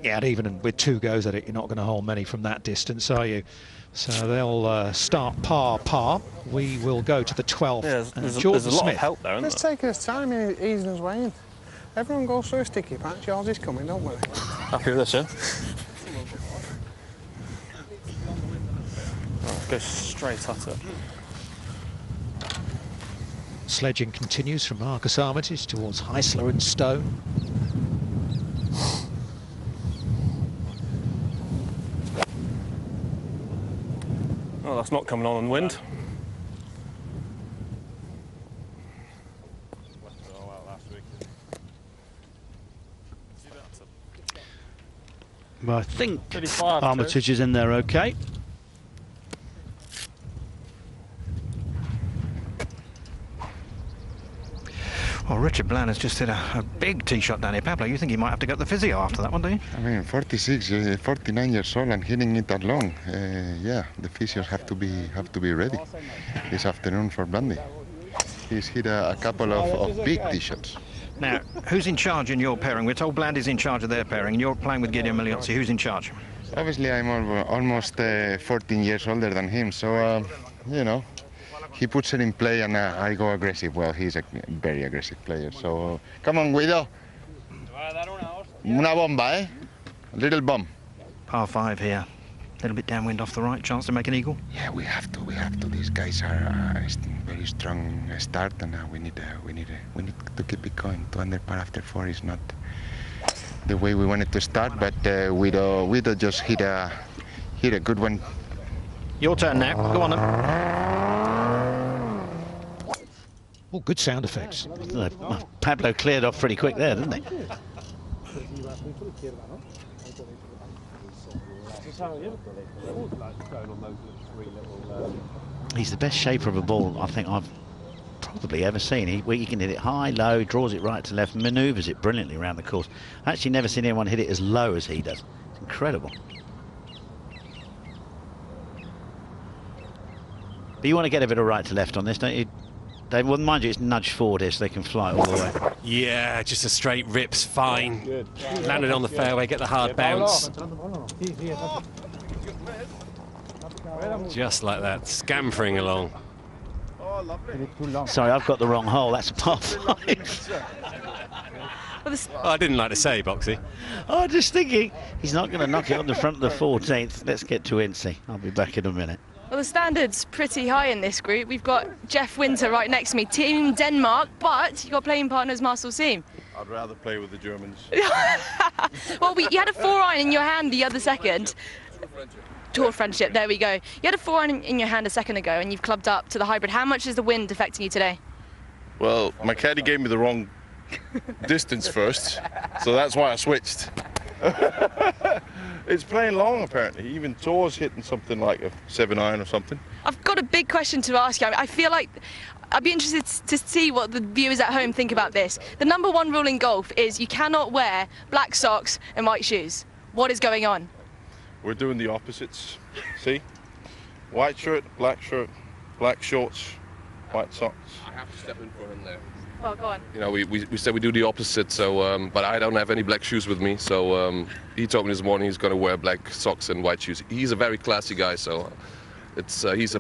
Yeah, and even with 2 goes at it, you're not going to hold many from that distance, are you? So they'll start par. We will go to the 12th. Yeah, there's a lot of help there, isn't Let's take his time, easing his way in. Everyone goes through a sticky patch. Yours is coming, don't worry. Happy with this, yeah? Right, go straight at it. Sledging continues from Marcus Armitage towards Heisler and Stone. Oh, that's not coming on wind. But I think Armitage is in there okay. Well, Richard Bland has just hit a big tee shot down here. Pablo, you think he might have to go to the physio after that one, do you? I mean, 49 years old and hitting it that long. Yeah, the physios have to be ready this afternoon for Blandy. He's hit a couple of big tee shots. Now, who's in charge in your pairing? We're told Blandy's in charge of their pairing, and you're playing with Gideon Miliozzi. Who's in charge? Obviously, I'm almost 14 years older than him, so, you know, he puts it in play and I go aggressive. Well, he's a very aggressive player, so come on, Guido. Una bomba, eh? A little bomb. Par 5 here. A little bit downwind off the right, chance to make an eagle? Yeah, we have to. These guys are very strong start, and we need to keep it going. 2 under par after 4 is not the way we wanted to start, but Guido just hit a good one. Your turn now. Go on then. Oh, good sound effects. Pablo cleared off pretty quick there, didn't he? He's the best shaper of a ball I think I've probably ever seen. He can hit it high, low, draws it right to left, manoeuvres it brilliantly around the course. I've actually never seen anyone hit it as low as he does. It's incredible. But you want to get a bit of right to left on this, don't you? They, well, mind you, it's nudged forward here so they can fly it all the way. Yeah, just a straight rip's fine. Landed on the fairway, get the hard bounce. Just like that, scampering along. Sorry, I've got the wrong hole. That's a par 5. I didn't like to say, Boxy. Oh, just thinking, he's not going to knock it on the front of the 14th. Let's get to Incy. I'll be back in a minute. Well, the standard's pretty high in this group. We've got Jeff Winter right next to me, Team Denmark, but you've got playing partners Marcel Siem. I'd rather play with the Germans. Well, you had a 4-iron in your hand the other second. Tour friendship, there we go. You had a 4-iron in your hand a second ago and you've clubbed up to the hybrid. How much is the wind affecting you today? Well, my caddy gave me the wrong distance first, so that's why I switched. It's playing long, apparently. Even Tor's hitting something like a 7-iron or something. I've got a big question to ask you. I feel like I'd be interested to see what the viewers at home think about this. The #1 rule in golf is you cannot wear black socks and white shoes. What is going on? We're doing the opposites. See? White shirt, black shorts, white socks. I have to step in for him there. Well, go on. You know, we said we do the opposite, so but I don't have any black shoes with me, so he told me this morning he's going to wear black socks and white shoes. He's a very classy guy, so it's he's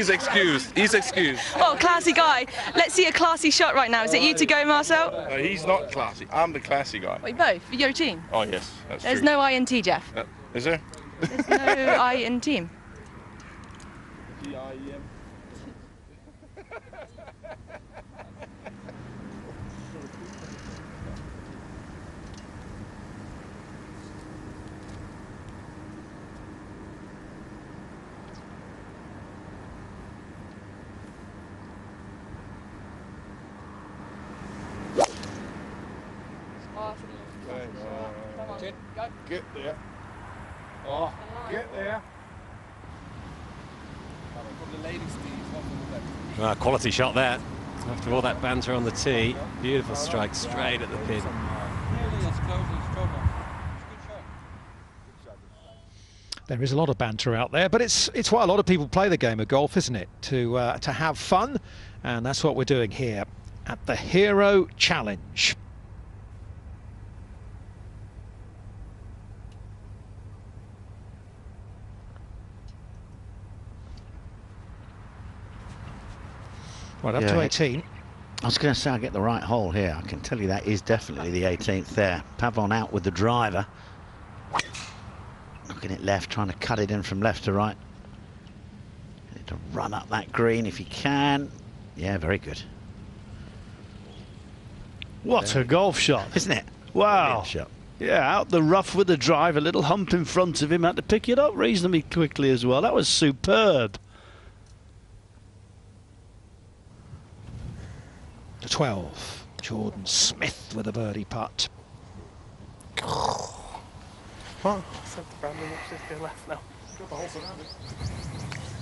excused. He's excused. Oh, classy guy. Let's see a classy shot right now. Is it you to go, Marcel? He's not classy. I'm the classy guy. Wait, both? You're a team? Oh yes, that's There's true. no I in T, Jeff. Is there? There's no I in team. Get there. Oh, get there. Quality shot there. After all that banter on the tee, beautiful strike straight at the pin. There is a lot of banter out there, but it's why a lot of people play the game of golf, isn't it? To have fun, and that's what we're doing here at the Hero Challenge. Right, up to 18. I was going to say I get the right hole here. I can tell you that is definitely the 18th there. Pavon out with the driver. Looking at left, trying to cut it in from left to right. Need to run up that green if he can. Yeah, very good. What a golf shot. Isn't it? Wow. Shot. Yeah, out the rough with the drive, a little hump in front of him, had to pick it up reasonably quickly as well. That was superb. To 12, Jordan Smith with a birdie putt. What?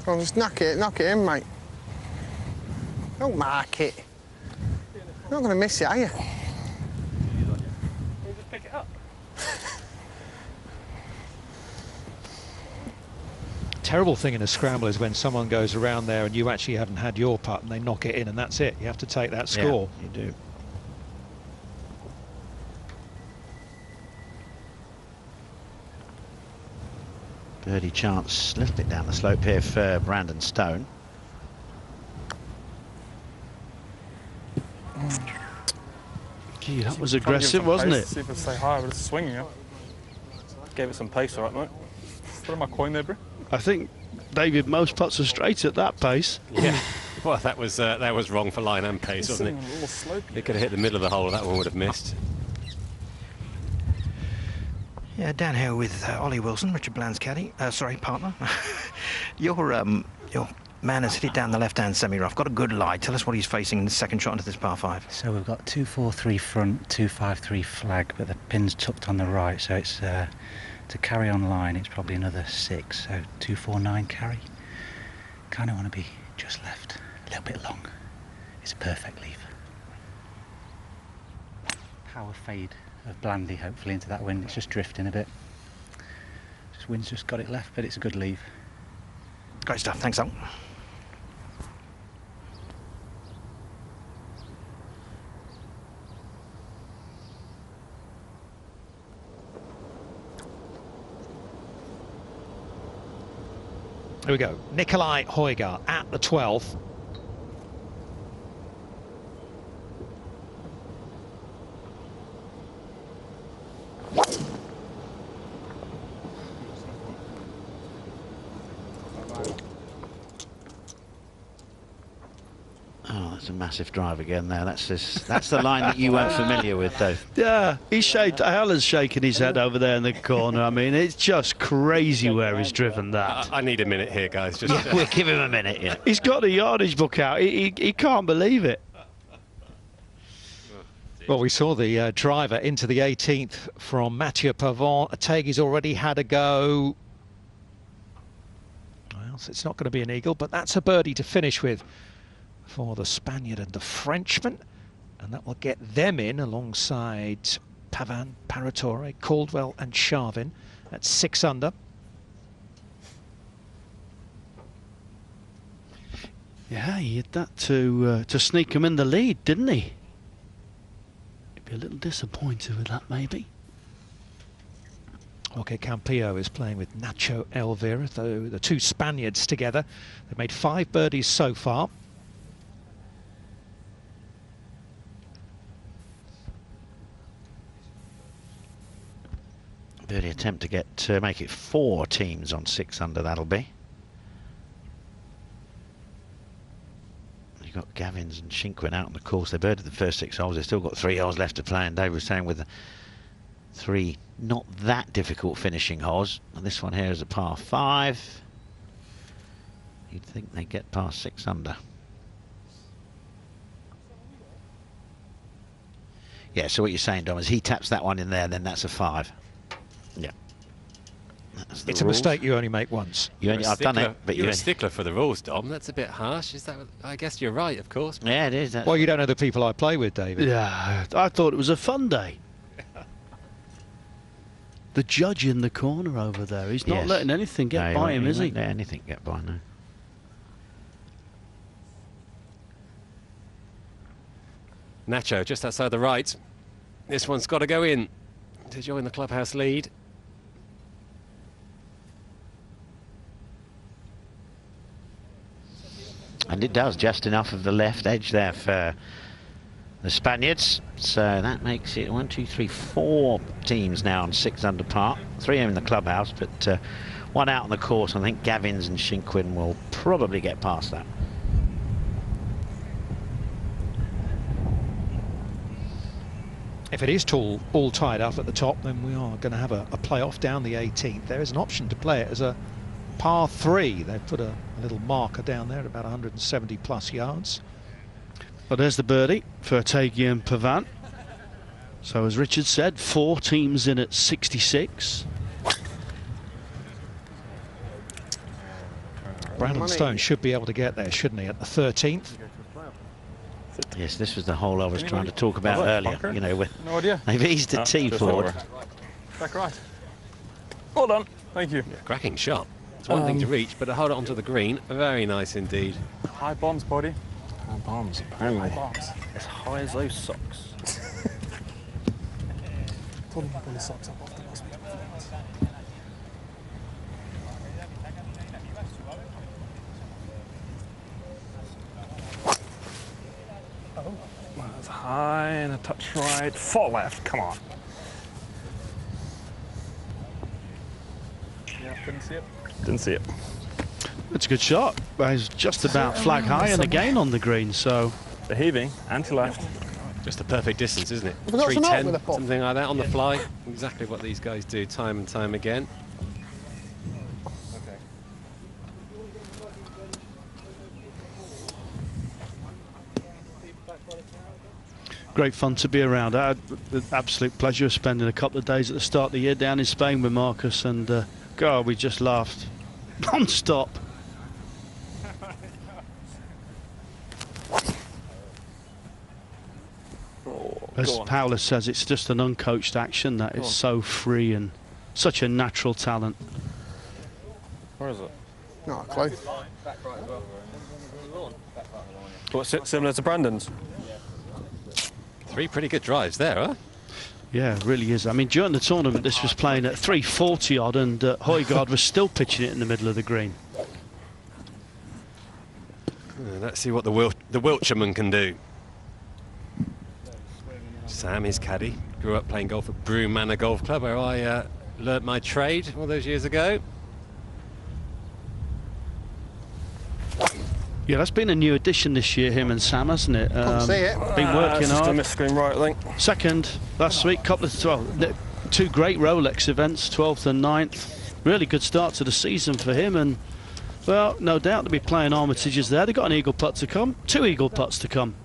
Oh, just knock it in, mate. Don't mark it. You're not going to miss it, are you? Can you just pick it up? Terrible thing in a scramble is when someone goes around there and you actually haven't had your putt and they knock it in, and that's it. You have to take that score. Yeah, you do. Birdie chance a little bit down the slope here for Brandon Stone. Gee, that was aggressive, wasn't it? See if it stay high, but it's swinging. Yeah. Gave it some pace, all right, mate. Put in my coin there, bro. I think, David, most putts are straight at that pace. Yeah. Well, that was wrong for line and pace, wasn't it? A little slope. It could have hit the middle of the hole. That one would have missed. Yeah, down here with Ollie Wilson, Richard Bland's caddy. Sorry, partner. Your man has hit it down the left-hand semi-rough. Got a good lie. Tell us what he's facing in the second shot into this par 5. So we've got 2-4-3 front, 2-5-3 flag, but the pin's tucked on the right, so it's to carry on line. It's probably another 6, so 2-4-9 carry. Kind of want to be just left, a little bit long. It's a perfect leave. Power fade of Blandy, hopefully into that wind. It's just drifting a bit. Just wind's just got it left, but it's a good leave. Great stuff. Thanks, Al. Here we go. Nikolai Højgaard at the 12th. Oh, that's a massive drive again there. That's the line that you weren't familiar with, Dave. Yeah, Alan's shaking his head over there in the corner. I mean, it's just crazy where he's driven that. I need a minute here, guys. Just yeah, we'll give him a minute, yeah. He's got the yardage book out. He can't believe it. Well, we saw the driver into the 18th from Mathieu Pavon. Ategi's already had a go. Well, so it's not going to be an eagle, but that's a birdie to finish with for the Spaniard and the Frenchman, and that will get them in alongside Pavon, Paratore, Caldwell and Sharvin at 6 under. Yeah, he had that to sneak him in the lead, didn't he? He'd be a little disappointed with that, maybe. Jorge Campillo is playing with Nacho Elvira, though the two Spaniards together. They've made 5 birdies so far. Birdie attempt to get to make it 4 teams on 6 under, that'll be. You've got Gavins and Shinkwin out on the course. They birded the first 6 holes. They've still got 3 holes left to play, and Dave was saying with the 3 not that difficult finishing holes, and this one here is a par 5. You'd think they'd get past 6 under. Yeah, so what you're saying, Dom, is he taps that one in there, then that's a 5. Yeah. It's a mistake you only make once. I've done it, but you're a stickler for the rules, Dom. That's a bit harsh. Is that? I guess you're right, of course. Yeah, it is. Well, you don't know the people I play with, David. Yeah, I thought it was a fun day. the judge in the corner over there. He's not letting anything get by him, is he? He won't let anything get by, no. Nacho just outside the right. This one's got to go in to join the clubhouse lead. And it does just enough of the left edge there for the Spaniards. So that makes it 1, 2, 3, 4 teams now on 6 under par. 3 in the clubhouse, but 1 out on the course. I think Gavins and Shinkwin will probably get past that. If it is all tied up at the top, then we are going to have a playoff down the 18th. There is an option to play it as a par 3. They've put a little marker down there at about 170 plus yards. Well, there's the birdie for Tagui and Pavant. So as Richard said, 4 teams in at 66. Brandon Stone should be able to get there, shouldn't he, at the 13th? Yes, this was the hole I was trying to talk about earlier. You know, with no idea. They've eased the tee forward. Back right. Well done. Thank you. Yeah, cracking shot. It's one thing to reach, but to hold it onto the green, very nice indeed. High bombs, buddy. High bombs, apparently. High bombs. As high as those socks. Told him to pull his socks up after last week's performance. That's high and a touch right, 4 left. Come on. Yeah, couldn't see it. Didn't see it. It's a good shot. He's just about flag high and again on the green, so... The heaving, anti-left. Just a perfect distance, isn't it? Have we got some out with a 310, pop? something like that on the fly. Exactly what these guys do time and time again. Great fun to be around. I had the absolute pleasure of spending a couple of days at the start of the year down in Spain with Marcus, and God, we just laughed non-stop. As Paulus says, it's just an uncoached action that is so free and such a natural talent. Where is it? Not a clue. What's it, similar to Brandon's? 3 pretty good drives there, huh? Yeah, it really is. I mean, during the tournament, this was playing at 340 odd, and Højgaard was still pitching it in the middle of the green. Let's see what the Wiltshireman can do. Sam, his caddy, grew up playing golf at Broome Manor Golf Club, where I learnt my trade all those years ago. Yeah, that's been a new addition this year, him and Sam, hasn't it? Can't see it. Been working hard. Just a miss screen right, I think. Second last week, couple of 2 great Rolex events, 12th and 9th. Really good start to the season for him, and well, no doubt to be playing Armitages there. They've got an eagle putt to come, 2 eagle putts to come.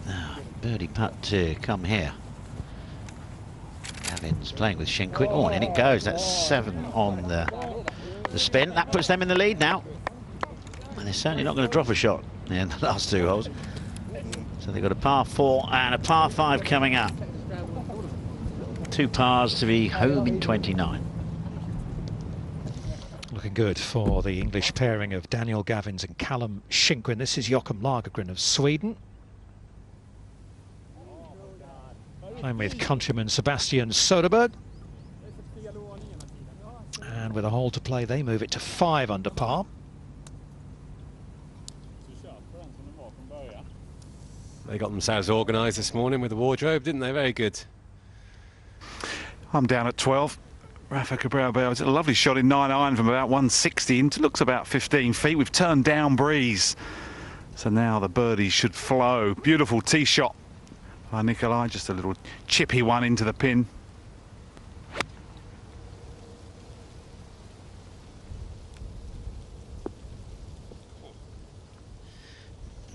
Now, birdie putt to come here. Gavin's playing with Shinkwin. Oh, and in it goes. That's 7 on the spin. That puts them in the lead now. And they're certainly not going to drop a shot in the last 2 holes. So they've got a par 4 and a par 5 coming up. 2 pars to be home in 29. Looking good for the English pairing of Daniel Gavins and Callum Shinkwin. This is Joachim Lagergren of Sweden. Playing with countryman Sebastian Soderberg. And with a hole to play, they move it to 5 under par. They got themselves organised this morning with the wardrobe, didn't they? Very good. I'm down at 12. Rafa Cabrera, it's a lovely shot in 9-iron from about 160 into looks about 15 feet. We've turned down breeze. So now the birdie should flow. Beautiful tee shot by Nicolai, just a little chippy one into the pin.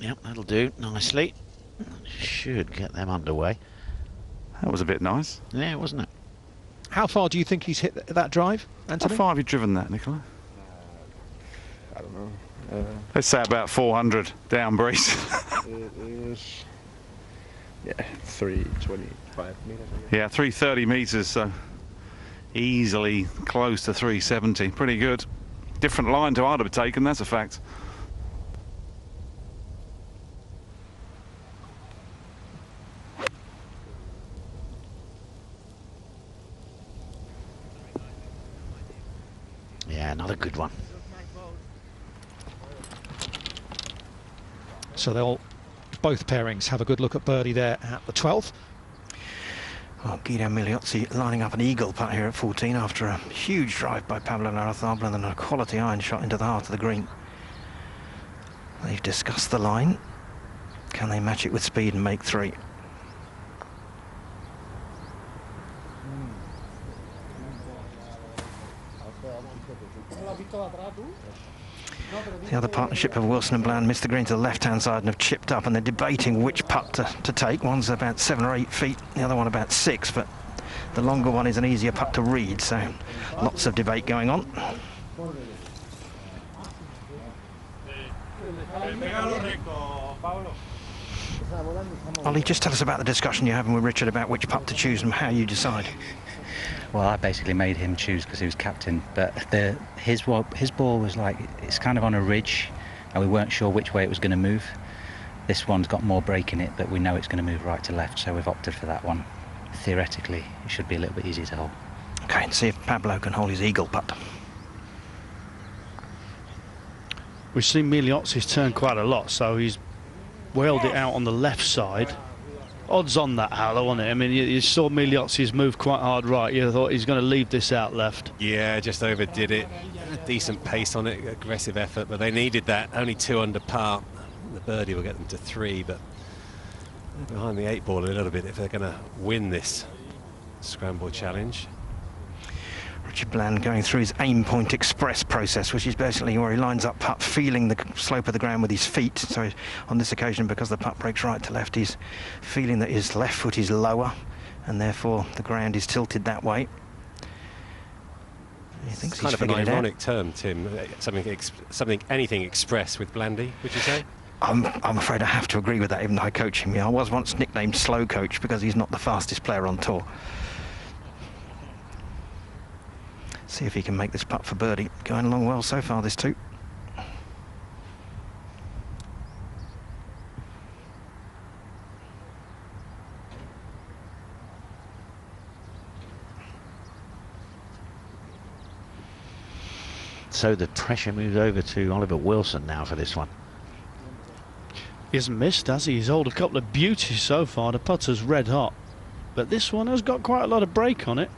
Yep, that'll do nicely. Should get them underway. That was a bit nice. Yeah, wasn't it? How far do you think he's hit that drive, Anthony? How far have you driven that, Nicolai? I don't know. Let's say about 400 down breeze. It is Yeah, 325 metres. Yeah, 330 metres, so easily close to 370. Pretty good. Different line to I'd have taken, that's a fact. Yeah, another good one. So they'll both pairings have a good look at birdie there at the 12th. Well, Guido Migliozzi lining up an eagle putt here at 14 after a huge drive by Pablo Larrazábal and then a quality iron shot into the heart of the green. They've discussed the line. Can they match it with speed and make 3? The other partnership of Wilson and Bland missed the green to the left-hand side and have chipped up, and they're debating which putt to take. One's about 7 or 8 feet, the other one about 6, but the longer one is an easier putt to read, so lots of debate going on. Ollie, just tell us about the discussion you're having with Richard about which putt to choose and how you decide. Well, I basically made him choose because he was captain, but his ball was like, it's kind of on a ridge, and we weren't sure which way it was going to move. This one's got more break in it, but we know it's going to move right to left, so we've opted for that one. Theoretically, it should be a little bit easier to hold. Okay, and see if Pablo can hold his eagle putt. We've seen Migliozzi's turn quite a lot, so he's whaled it out on the left side. Odds on that, Howler, wasn't it? I mean, you saw Migliozzi's move quite hard right. You thought he's going to leave this out left. Yeah, just overdid it. A decent pace on it, aggressive effort, but they needed that. Only 2 under par. The birdie will get them to 3, but they're behind the 8 ball a little bit if they're going to win this Scramble challenge. Richard Bland going through his aim point express process, which is basically where he lines up putt, feeling the slope of the ground with his feet. So on this occasion, because the putt breaks right to left, he's feeling that his left foot is lower, and therefore the ground is tilted that way. He thinks It's kind he's of an figured it out. ironic term, Tim. Anything express with Blandy, would you say? I'm afraid I have to agree with that, even though I coach him. Yeah, I was once nicknamed Slow Coach because he's not the fastest player on tour. See if he can make this putt for birdie. Going along well so far, this 2. So the pressure moves over to Oliver Wilson now for this one. He hasn't missed, has he? He's held a couple of beauties so far. The putter's red hot, but this one has got quite a lot of break on it.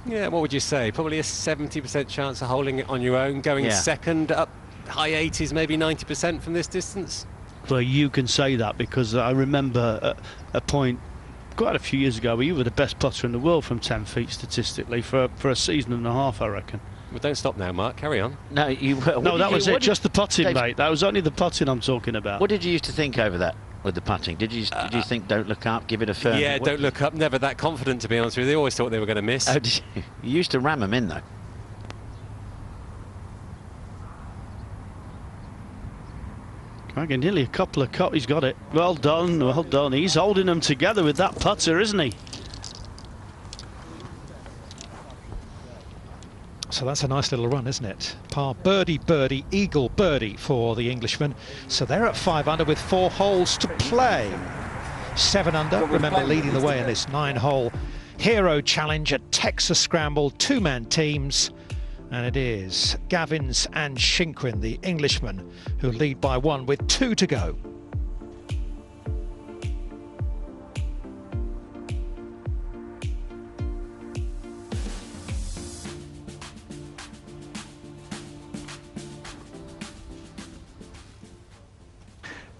Yeah, what would you say? Probably a 70% chance of holding it on your own, going second, up high 80s, maybe 90% from this distance? Well, you can say that because I remember a point quite a few years ago where you were the best putter in the world from 10 feet statistically for a season and a half, I reckon. Well, don't stop now, Mark. Carry on. No, no, that was it. Just the putting, mate. That was only the putting I'm talking about. What did you used to think over that with the putting? Did you think don't look up, give it a firm? Yeah, don't look up. Never that confident, to be honest with you. They always thought they were going to miss. Oh, did you? You used to ram them in, though. Cracking nearly a couple of cuts. He's got it. Well done, well done. He's holding them together with that putter, isn't he? So that's a nice little run, isn't it? Par birdie, birdie, eagle, birdie for the Englishman. So they're at 5 under with 4 holes to play. 7 under, remember, leading the way in this 9-hole Hero Challenge at Texas Scramble, 2-man teams. And it is Gavins and Shinkwin, the Englishmen, who lead by 1 with 2 to go.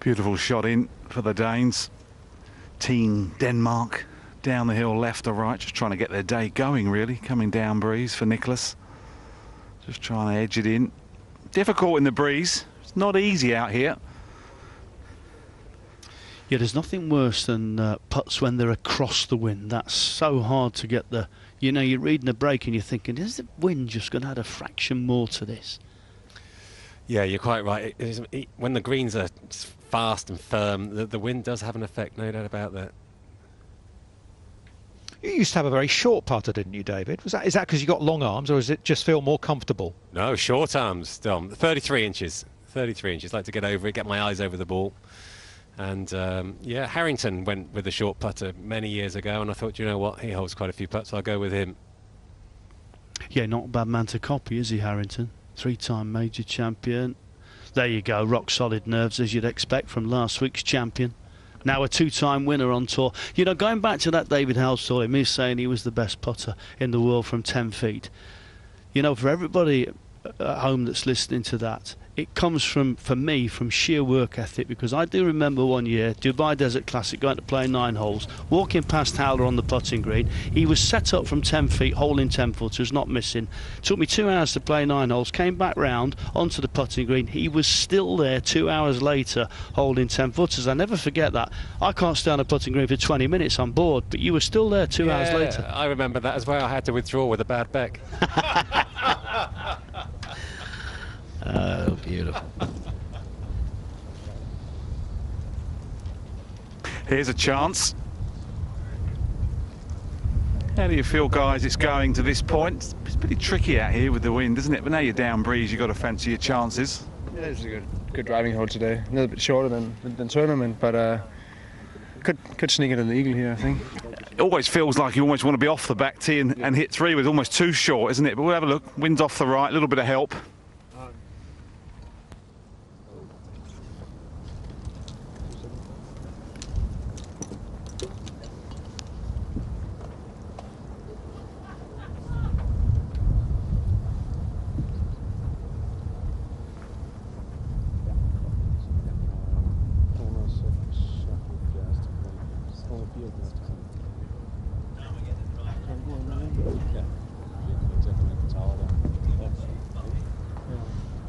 Beautiful shot in for the Danes. Team Denmark down the hill left or right, just trying to get their day going really. Coming down breeze for Nicholas. Just trying to edge it in. Difficult in the breeze. It's not easy out here. Yeah, there's nothing worse than putts when they're across the wind. That's so hard to get the... You know, you're reading the break and you're thinking, is the wind just going to add a fraction more to this? Yeah, you're quite right. When the greens are fast and firm. The wind does have an effect, no doubt about that. You used to have a very short putter, didn't you, David? Is that because you got long arms, or does it just feel more comfortable? No, short arms, Dom. 33 inches. 33 inches. Like to get over it, get my eyes over the ball. And yeah, Harrington went with a short putter many years ago, and I thought, you know what, he holds quite a few putts, I'll go with him. Yeah, not a bad man to copy, is he, Harrington? 3-time major champion. There you go, rock solid nerves as you'd expect from last week's champion. Now a 2-time winner on tour. You know, going back to that David Howell story, me saying he was the best putter in the world from 10 feet. You know, for everybody at home that's listening to that, it comes from, for me, from sheer work ethic, because I do remember one year, Dubai Desert Classic, going to play 9 holes, walking past Howler on the putting green. He was set up from 10 feet, holding 10 footers, not missing. Took me 2 hours to play 9 holes, came back round onto the putting green. He was still there 2 hours later, holding 10 footers. I never forget that. I can't stay on a putting green for 20 minutes, I'm bored, but you were still there 2 hours later. I remember that as well. I had to withdraw with a bad back. Oh, beautiful. Here's a chance. How do you feel, guys, it's going to this point? It's pretty tricky out here with the wind, isn't it? But now you're down breeze, you've got to fancy your chances. Yeah, it's a good driving hole today. A little bit shorter than tournament, but could sneak it in the eagle here, I think. It always feels like you almost want to be off the back tee and hit 3 with almost too short, isn't it? But we'll have a look. Wind's off the right, a little bit of help.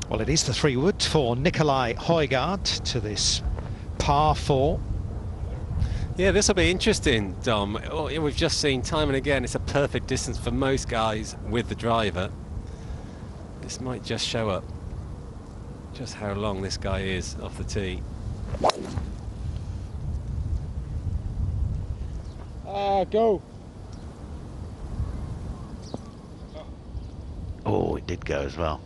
Well, it is the 3-wood for Nikolai Højgaard to this par 4. Yeah, this will be interesting, Dom. We've just seen time and again, it's a perfect distance for most guys with the driver. This might just show up just how long this guy is off the tee. Go. Oh, it did go as well.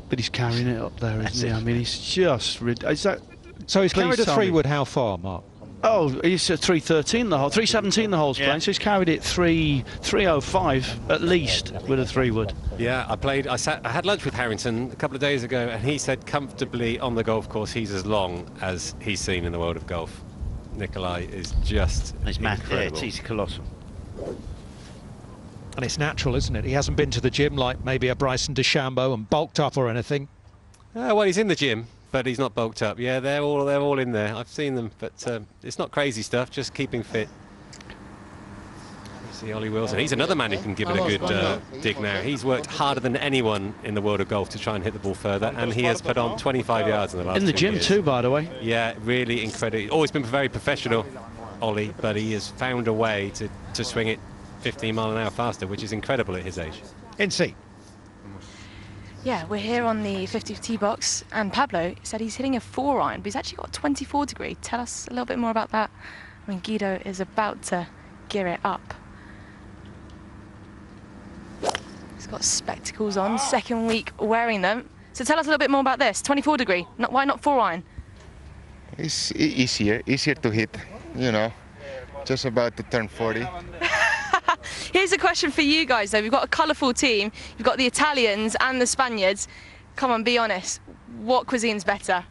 But he's carrying it up there, isn't he? I mean, he's just... Is that, so he's carried a 3-wood how far, Mark? Oh, he's at 313 the hole, 317 the hole's playing, so he's carried it 305 at least with a 3-wood. Yeah, I had lunch with Harrington a couple of days ago, and he said comfortably on the golf course he's as long as he's seen in the world of golf. Nikolai is just incredible. Yeah, he's colossal. And it's natural, isn't it? He hasn't been to the gym like maybe a Bryson DeChambeau and bulked up or anything. Well, he's in the gym, but he's not bulked up. Yeah, they're all in there. I've seen them, but it's not crazy stuff, just keeping fit. You see Ollie Wilson. He's another man who can give it a good dig now. He's worked harder than anyone in the world of golf to try and hit the ball further, and he has put on 25 yards in the last 2 years. In the gym too, by the way. Yeah, really incredible. Always been very professional, Ollie, but he has found a way to swing it 15 mile an hour faster, which is incredible at his age. In C. Yeah, we're here on the 50 tee box, and Pablo said he's hitting a 4-iron, but he's actually got a 24 degree. Tell us a little bit more about that. I mean, Guido is about to gear it up. He's got spectacles on, second week wearing them. So tell us a little bit more about this. 24 degree, why not 4-iron? It's easier to hit, you know, just about to turn 40. Here's a question for you guys, though. We've got a colourful team. You've got the Italians and the Spaniards. Come on, be honest. What cuisine's better?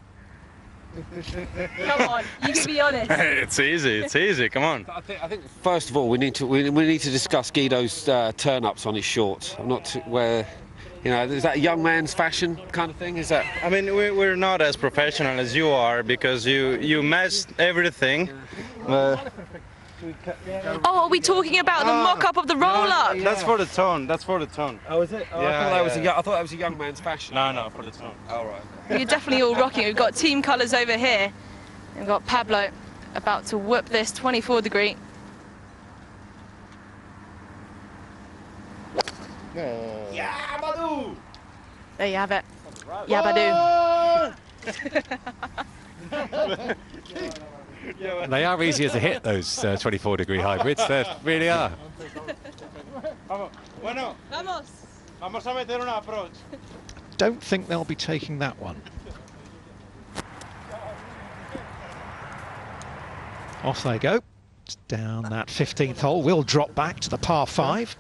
Come on, you can be honest. It's easy. Come on. I think first of all we need to discuss Guido's turn-ups on his shorts. I'm not where, you know, is that a young man's fashion kind of thing? Is that? I mean, we're not as professional as you are because you messed everything. Oh, are we talking about the mock-up of the roll-up? No, that's for the tone. Oh, is it? Oh, Yeah, I thought that was a young man's fashion. No, for the tone. All right. You're definitely all rocking. We've got team colours over here. We've got Pablo about to whoop this 24 degree. Yabadoo! There you have it. Yabadoo. They are easier to hit, those 24-degree hybrids. They really are. Don't think they'll be taking that one. Off they go. It's down that 15th hole. We'll drop back to the par 5.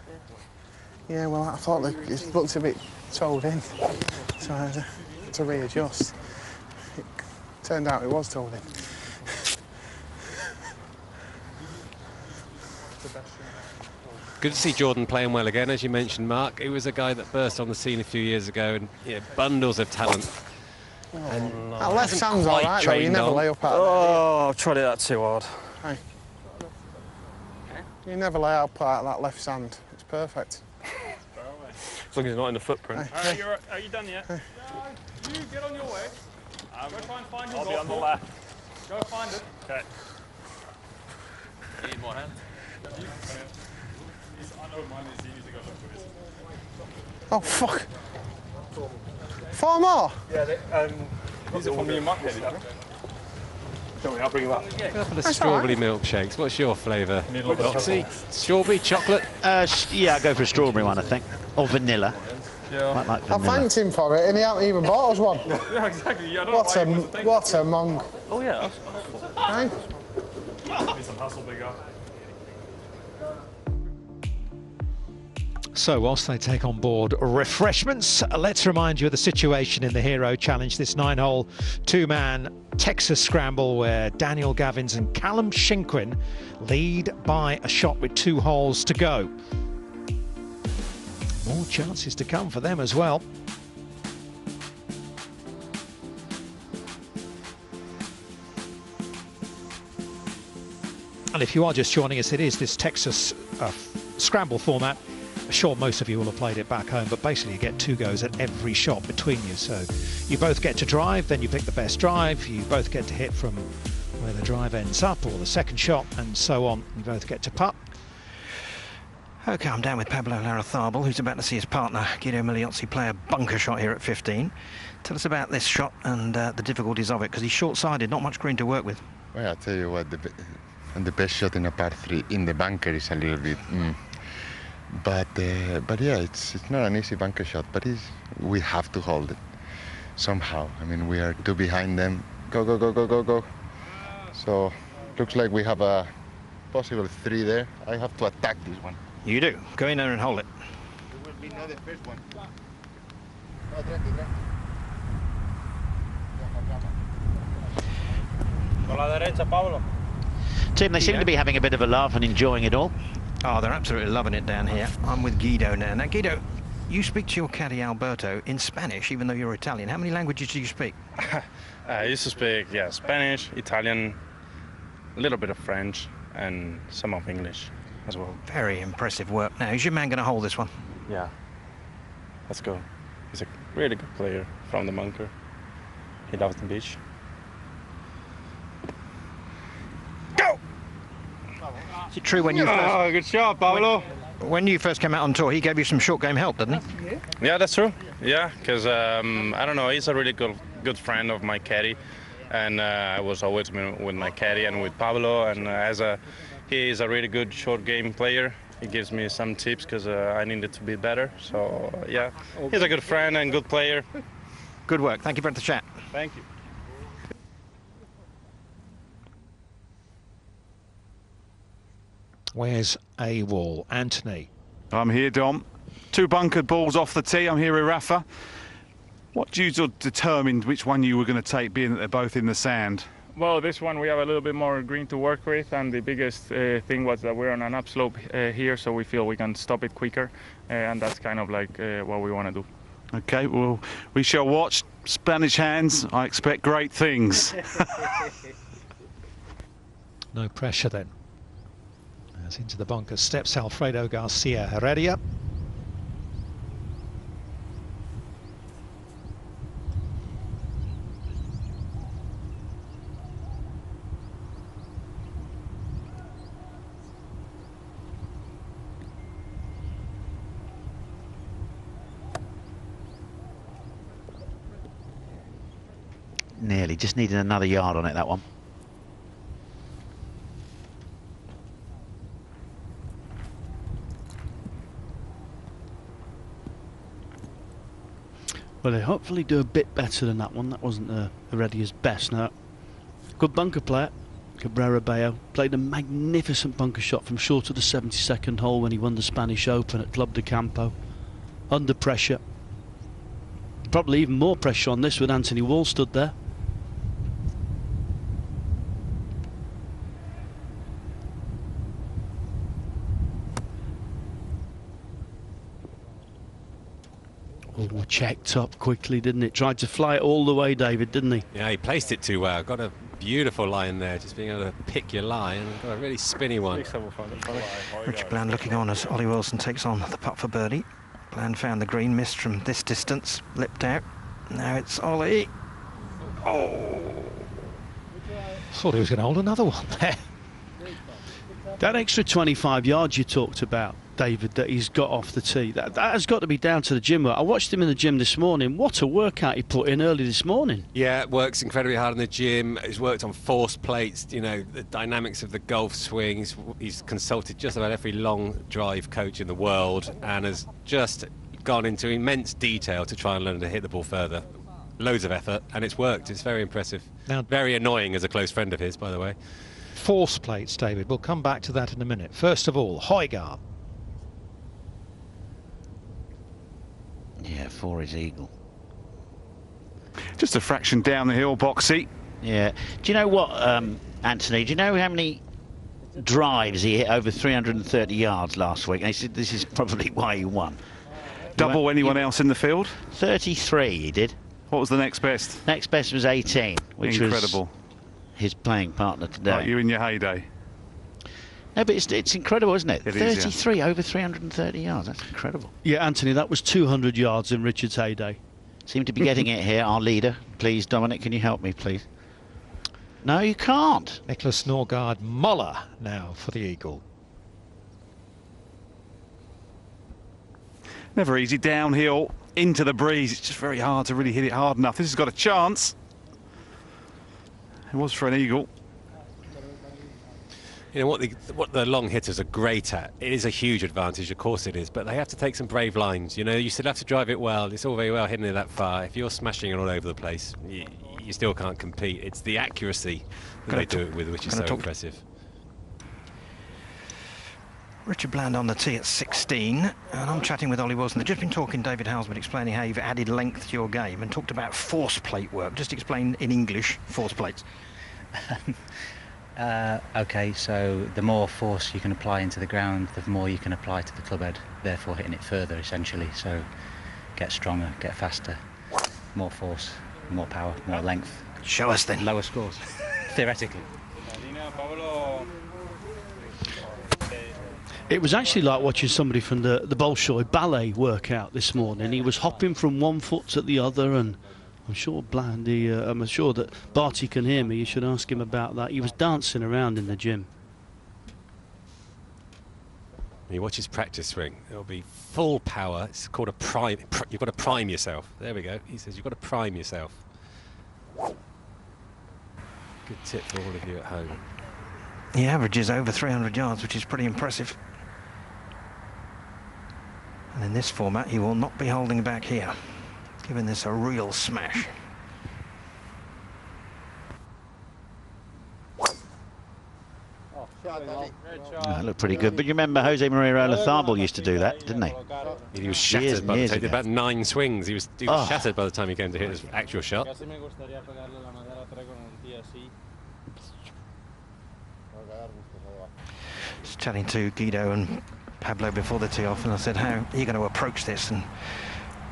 Yeah, well, I thought it looked a bit toed in, so I had to readjust. It turned out it was toed in. Good to see Jordan playing well again, as you mentioned, Mark. He was a guy that burst on the scene a few years ago, and bundles of talent. And that left hand's all right, though. You never lay up at I've tried it that too hard. Hey. You never lay up at that left sand. It's perfect. As long as it's not in the footprint. Hey. Are you done yet? Hey. You get on your way. Go try and find your I'll be on the left. Go find it. Okay. You need more hands? I know mine is easy to go look for this. Oh, fuck. 4 more? Yeah, these are for me and Mark. Don't worry, I'll bring you up. Go for the strawberry milkshakes. What's your flavour? Strawberry, chocolate? Yeah, I'll go for a strawberry one, I think. Or vanilla. Yeah. Like I thanked him for it, and he hasn't even bought us one. Yeah, exactly. Yeah, I don't know what a monk. Oh, yeah. Hey? Need some hustle, big guy. So whilst they take on board refreshments, let's remind you of the situation in the Hero Challenge, this 9-hole, 2-man Texas Scramble where Daniel Gavins and Callum Shinkwin lead by a shot with 2 holes to go. More chances to come for them as well. And if you are just joining us, it is this Texas Scramble format. I'm sure most of you will have played it back home, but basically you get 2 goes at every shot between you. So you both get to drive, then you pick the best drive, you both get to hit from where the drive ends up, or the second shot, and so on. You both get to putt. OK, I'm down with Pablo Larrazabal, who's about to see his partner, Guido Migliozzi, play a bunker shot here at 15. Tell us about this shot and the difficulties of it, because he's short-sided, not much green to work with. Well, I'll tell you what, the best shot in a par 3 in the bunker is a little bit... But yeah, it's not an easy bunker shot, but we have to hold it somehow. I mean, we are 2 behind them. Go, go, go, go, go, go. So looks like we have a possible 3 there. I have to attack this one. You do. Go in there and hold it. It will be not the first one. Por la derecha, Pablo. Tim, they seem to be having a bit of a laugh and enjoying it all. Oh, they're absolutely loving it down here. I'm with Guido now. Now, Guido, you speak to your caddy Alberto in Spanish, even though you're Italian. How many languages do you speak? I used to speak, Spanish, Italian, a little bit of French, and some of English as well. Very impressive work. Now, is your man going to hold this one? Yeah. Let's go. He's a really good player from the bunker. He loves the beach. Go! Is it true when you first... good shot, Pablo. When you first came out on tour, he gave you some short game help, didn't he? Yeah, that's true. Yeah, because, I don't know, he's a really good friend of my caddy. And I was always with my caddy and with Pablo. And he is a really good short game player. He gives me some tips because I needed to be better. So, yeah, he's a good friend and good player. Good work. Thank you for the chat. Thank you. Where's A-Wall? Anthony. I'm here, Dom. 2 bunkered balls off the tee. I'm here with Rafa. What do you determine which one you were going to take, being that they're both in the sand? Well, this one we have a little bit more green to work with, and the biggest thing was that we're on an upslope here, so we feel we can stop it quicker, and that's kind of like what we want to do. Okay, well, we shall watch. Spanish hands, I expect great things. No pressure then. As into the bunker steps Alfredo Garcia Heredia. Nearly, just needed another yard on it, that one. Well, they hopefully do a bit better than that one. That wasn't Heredia's best. No. Good bunker player, Cabrera Bello. Played a magnificent bunker shot from short of the 72nd hole when he won the Spanish Open at Club de Campo. Under pressure. Probably even more pressure on this with Anthony Wall stood there. Oh, checked up quickly, didn't it? Tried to fly it all the way, David, didn't he? Yeah, he placed it too well. Got a beautiful line there, just being able to pick your line, and got a really spinny one. Richard Bland looking on as Ollie Wilson takes on the putt for birdie. Bland found the green, missed from this distance, lipped out. Now it's Ollie. Oh! Thought he was going to hold another one there. That extra 25 yards you talked about, David, that he's got off the tee, that has got to be down to the gym work. I watched him in the gym this morning. What a workout he put in early this morning. Yeah, works incredibly hard in the gym. He's worked on force plates, you know, the dynamics of the golf swing. He's consulted just about every long drive coach in the world and has just gone into immense detail to try and learn to hit the ball further. Loads of effort, and it's worked. It's very impressive. Now, very annoying as a close friend of his, by the way. Force plates, David. We'll come back to that in a minute. First of all, Højgaard. Yeah, for his eagle. Just a fraction down the hill, Boxy. Yeah. Do you know what, Anthony? Do you know how many drives he hit over 330 yards last week? And he said this is probably why he won. Double anyone else in the field? 33 he did. What was the next best? Next best was 18, which incredible. Was his playing partner today. Like you in your heyday. No, but it's incredible, isn't it? It 33 is, yeah. over 330 yards. That's incredible. Yeah, Anthony, that was 200 yards in Richard's heyday. Seem to be getting it here, our leader. Please, Dominic, can you help me, please? No, you can't. Nicholas Norgard Muller now for the eagle. Never easy downhill into the breeze. It's just very hard to really hit it hard enough. This has got a chance. It was for an eagle. You know what the long hitters are great at. It is a huge advantage, of course it is, but they have to take some brave lines. You know, you still have to drive it well. It's all very well hitting it that far. If you're smashing it all over the place, you still can't compete. It's the accuracy that they do it with, which is so impressive. Richard Bland on the tee at 16, and I'm chatting with Ollie Wilson. They've just been talking, David Howsman, explaining how you've added length to your game and talked about force plate work. Just explain in English, force plates. Okay, so the more force you can apply into the ground, the more you can apply to the club head, therefore hitting it further, essentially. So get stronger, get faster, more force, more power, more length. Show us then. Lower scores, theoretically. It was actually like watching somebody from the Bolshoi ballet work out this morning. He was hopping from one foot to the other, and I'm sure Blandy, I'm sure that Barty can hear me. You should ask him about that. He was dancing around in the gym. You watch his practice swing. It'll be full power. It's called a prime. You've got to prime yourself. There we go. He says you've got to prime yourself. Good tip for all of you at home. He averages over 300 yards, which is pretty impressive. And in this format, he will not be holding back here, giving this a real smash. That looked pretty good, but you remember Jose Maria Olazabal used to do that, didn't he? He was shattered by the time, about 9 swings. He was shattered by the time he came to hit his actual shot. Just chatting to Guido and Pablo before the tee off, and I said, how are you going to approach this? And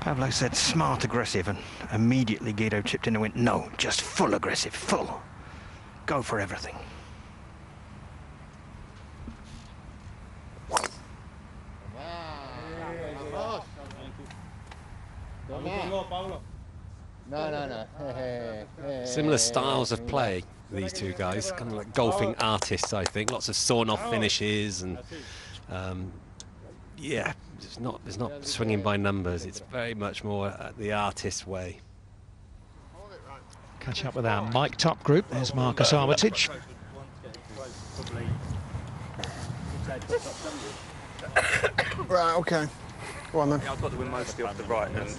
Pablo said, smart, aggressive, and immediately Guido chipped in and went, no, just full aggressive, full. Go for everything. Similar styles of play, these two guys, kind of like golfing artists, I think. Lots of sawn-off finishes, and yeah, it's not swinging by numbers. It's very much more the artist way. Catch up with our mic'd up group. There's Marcus Armitage. Right, okay. Go on then. Yeah, I've got the wind mostly off the right. And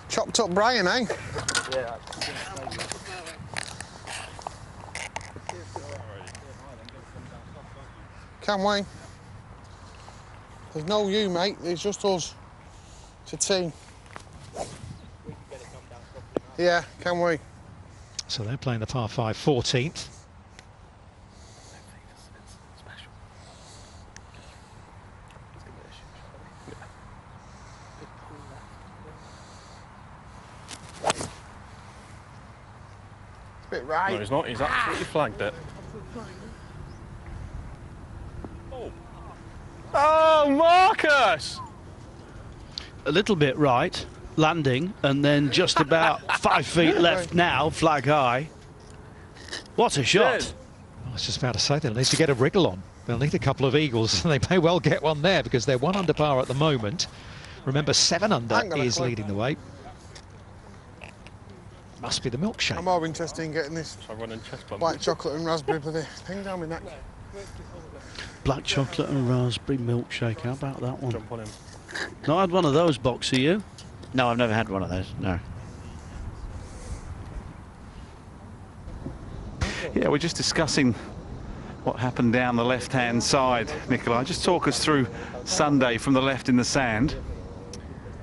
Chopped up Brian, eh? yeah. Can we? There's no you, mate. It's just us. It's a team. Yeah, can we? So they're playing the par 5 14th. It's a bit right. No, he's not. He's absolutely flagged it. Oh, Marcus! A little bit right, landing, and then just about 5 feet left now, flag high. What a shot. I was just about to say they'll need to get a wriggle on. They'll need a couple of eagles, and they may well get one there because they're 1 under par at the moment. Remember, 7 under is leading the way. Must be the milkshake. I'm more interested in getting this white chocolate and raspberry bloody thing down my neck. Black chocolate and raspberry milkshake. How about that one? Jump on him. Not had one of those, Boxer, you? No, I've never had one of those, no. Yeah, we're just discussing what happened down the left-hand side, Nikolai. Just talk us through Sunday from the left in the sand.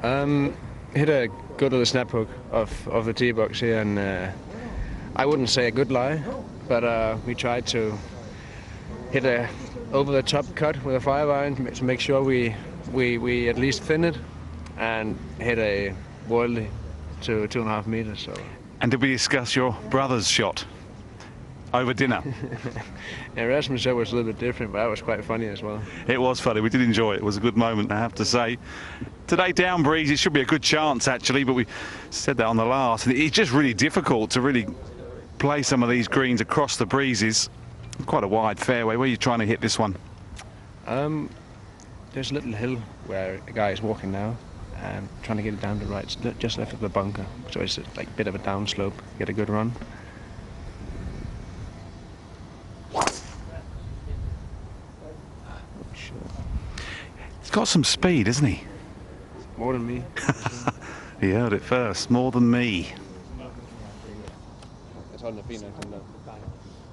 Hit a good little snap hook of the tee box here, and I wouldn't say a good lie, but we tried to hit a over-the-top cut with a 5-iron to make sure we at least thin it, and hit a worldly to 2.5 meters. So. And did we discuss your brother's shot over dinner? Yeah, Rasmus' shot was a little bit different, but that was quite funny as well. It was funny. We did enjoy it. It was a good moment, I have to say. Today, down breeze, it should be a good chance, actually, but we said that on the last. And it's just really difficult to really play some of these greens across the breezes. Quite a wide fairway. Where are you trying to hit this one? There's a little hill where a guy is walking now, and trying to get it down the right, just left of the bunker. So it's like a bit of a downslope. Get a good run. He's got some speed, isn't he? More than me. He heard it first. More than me.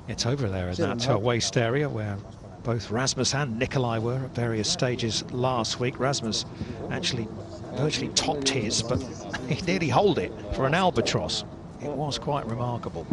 It's over there in that waist area where both Rasmus and Nikolai were at various stages last week. Rasmus actually virtually topped his, but he nearly holed it for an albatross. It was quite remarkable.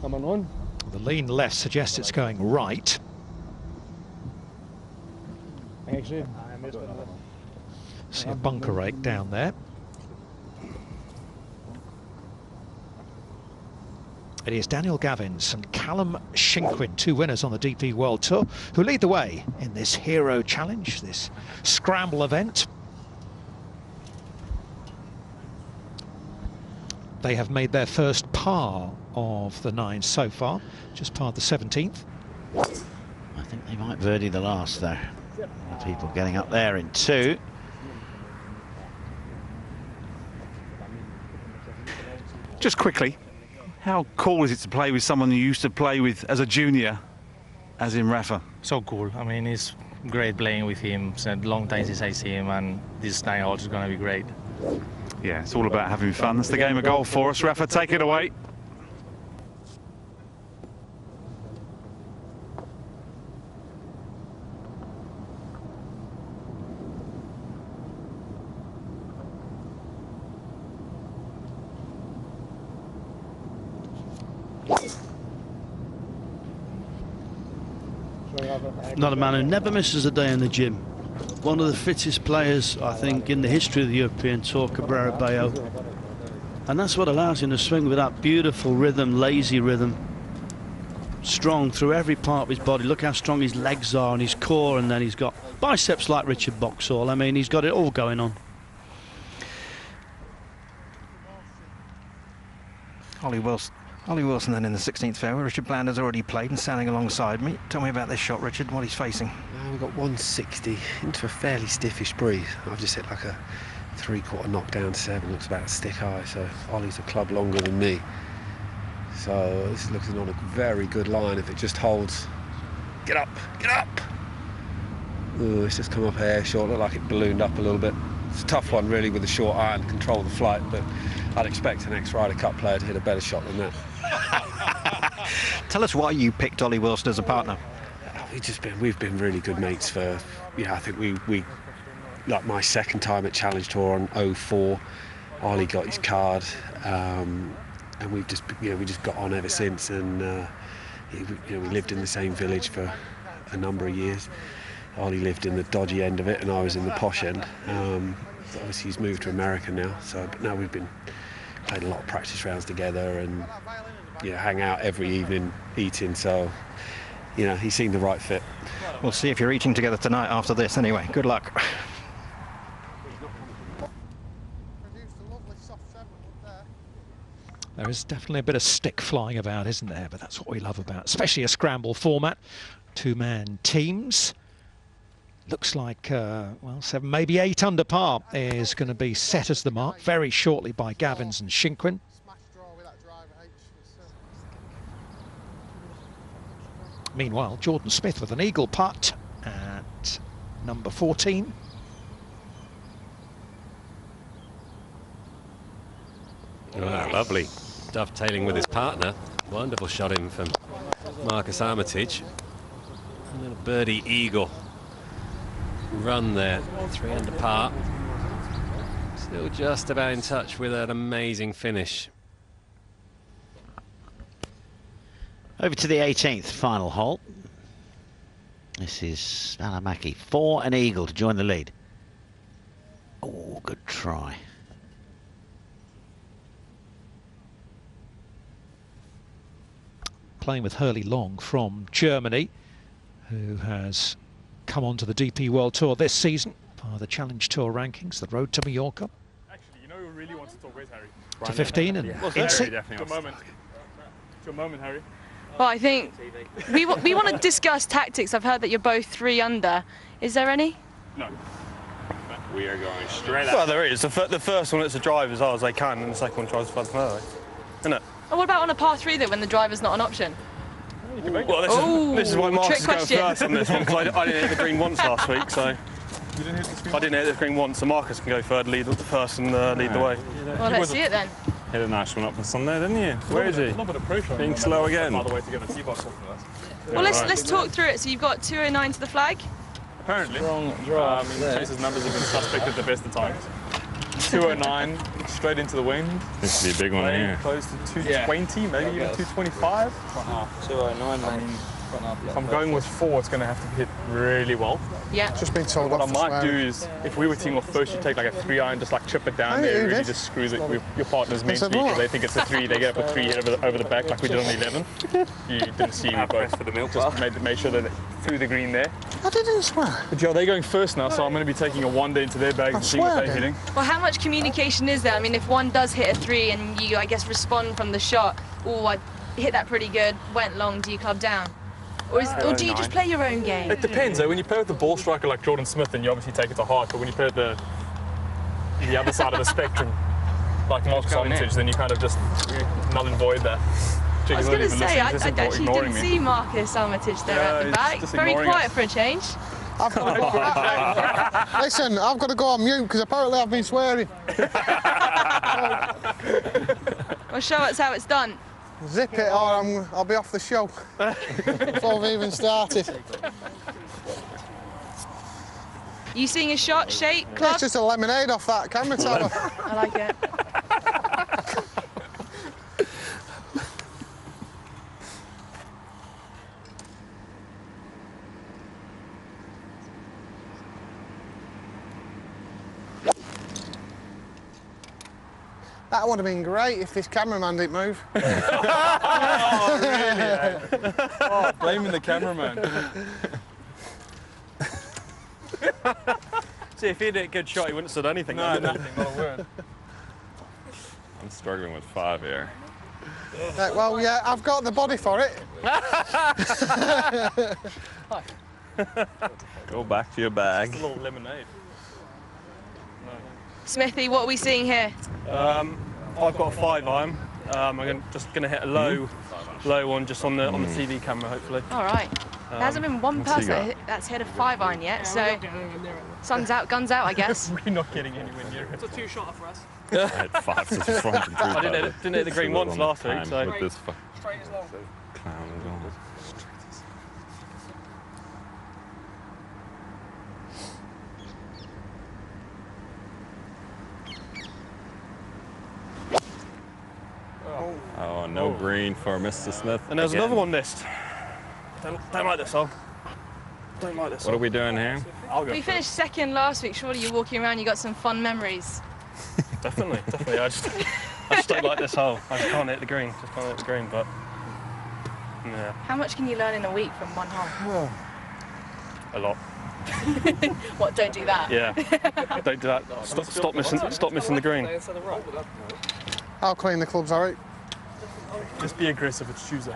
Come on. The lean left suggests it's going right. See a bunker rake down there. It is Daniel Gavins and Callum Shinkwin, 2 winners on the DP World Tour, who lead the way in this Hero Challenge, this Scramble event. They have made their first par of the 9 so far, just parred the 17th. I think they might birdie the last, though. People getting up there in 2. Just quickly, how cool is it to play with someone you used to play with as a junior, as in Rafa? So cool. I mean, it's great playing with him. It's a long time since I see him, and this 9 holes is going to be great. Yeah, it's all about having fun. That's the game of golf for us. Rafa, take it away. Not a man who never misses a day in the gym. One of the fittest players, I think, in the history of the European Tour, Cabrera Bello. And that's what allows him to swing with that beautiful rhythm, lazy rhythm. Strong through every part of his body. Look how strong his legs are and his core, and then he's got biceps like Richard Boxall. I mean, he's got it all going on. Ollie Wilson Ollie Wilson then in the 16th fairway. Richard Bland has already played and standing alongside me. Tell me about this shot, Richard, what he's facing. We've got 160 into a fairly stiffish breeze. I've just hit like a 3/4 knockdown to 7, looks about a stick high, so Ollie's a club longer than me. So this is looking on a very good line if it just holds. Get up, get up! Oh, it's just come up a hair short, looked like it ballooned up a little bit. It's a tough one really with the short iron, control the flight, but I'd expect an ex-Ryder Cup player to hit a better shot than that. Tell us why you picked Ollie Wilson as a partner. We've been really good mates for, I think we like my second time at Challenge Tour on 04, Ollie got his card, and we just got on ever since, and we lived in the same village for a number of years. Ollie lived in the dodgy end of it and I was in the posh end. Obviously he's moved to America now, but now we've played a lot of practice rounds together and hang out every evening eating, so he seemed the right fit. We'll see if you're eating together tonight after this anyway. Good luck. There is definitely a bit of stick flying about, isn't there? But that's what we love about, especially a scramble format. 2-man teams. Looks like, 7, maybe 8 under par is going to be set as the mark very shortly by Gavins and Shinkwin. Meanwhile, Jordan Smith with an eagle putt at number 14. Oh, lovely. Dovetailing with his partner. Wonderful shot in from Marcus Armitage. A little birdie eagle run there, 3 under par. Still just about in touch with an amazing finish. Over to the 18th final hole. This is Alamaki, 4 and eagle to join the lead. Oh, good try. Playing with Hurley Long from Germany, who has come onto the DP World Tour this season via the Challenge Tour rankings, the road to Mallorca. Actually, you know who really wants to talk with Harry? To 15 and Incy. Your moment. Your moment, Harry. Well, I think we want to discuss tactics. I've heard that you're both 3 under. Is there any? No. We are going straight up. Well, there is. The first one, it's a drive as hard as they can, and the second one tries to further away. Isn't it? Oh, what about on a par 3 though, when the driver's not an option? Well, this is why Marcus is going first on this one, because I didn't hit the green once last week, so I didn't hit the green once, so Marcus can go third, lead first, and lead the way. Well, let's see it then. Hit a nice one up on Sunday, didn't you? Where is he? Being slow again. Well, let's talk through it. So you've got 209 to the flag. Apparently. Chase's numbers have been suspect at the best of times. 209 straight into the wind. This would be a big one here. Close to 220, maybe even 225. 209, I mean, if I'm going with 4, it's going to have to hit really well. Yeah. Just been told what I off might for do is, if we were teeing off first, you take like a 3-iron, just like chip it down there, really just screws it with your partners mentally, because they think it's a 3, they get up a 3 over the back like we did on the 11. You didn't see me both for the milk. Just made sure that it threw the green there. I didn't swear. But yeah, they're going first now, so I'm going to be taking a 1 day into their bag and seeing what they're hitting. Well, how much communication is there? I mean, if one does hit a 3 and you, I guess, respond from the shot, oh, I hit that pretty good, went long, do you club down? Or do you just play your own game? It depends, though. When you play with the ball striker like Jordan Smith, then you obviously take it to heart. But when you play at the other side of the spectrum, like Marcus Armitage, then you kind of just null and void that. I was going to say, I actually didn't see Marcus Armitage there at the back. Very quiet for a change. Listen, I've got to go on mute because apparently I've been swearing. Well, show us how it's done. Zip it or I'll be off the show before we've even started. You seeing a shot, shape, club? It's just a lemonade off that camera tower. I like it. That would have been great if this cameraman didn't move. Oh, really? Oh, blaming the cameraman. See, if he did a good shot, he wouldn't have said anything. No, nothing, not a word. I'm struggling with 5 here. Well, yeah, I've got the body for it. Go back to your bag. Just a little lemonade. Smithy, what are we seeing here? I've got a 5-iron. I'm just going to hit a low one just on the TV camera, hopefully. All right. There hasn't been one person that's hit a 5-iron yet, so sun's out, guns out, I guess. We're not getting anywhere near it. It's a 2-shotter for us. I had 5 to the front and 2 I didn't hit the green once last week, so. With this Straight as long. clown as well. Oh, no green for Mr. Smith. And there's another one missed. Don't like this hole. Don't like this hole. What are we doing here? We finished second last week. Surely you're walking around, you got some fun memories. Definitely. I just don't like this hole. I just can't hit the green. But yeah. How much can you learn in a week from one hole? A lot. What? Don't do that. Yeah. Don't do that. Stop missing the green. I'll clean the clubs, all right? Just be aggressive. It's Tuesday.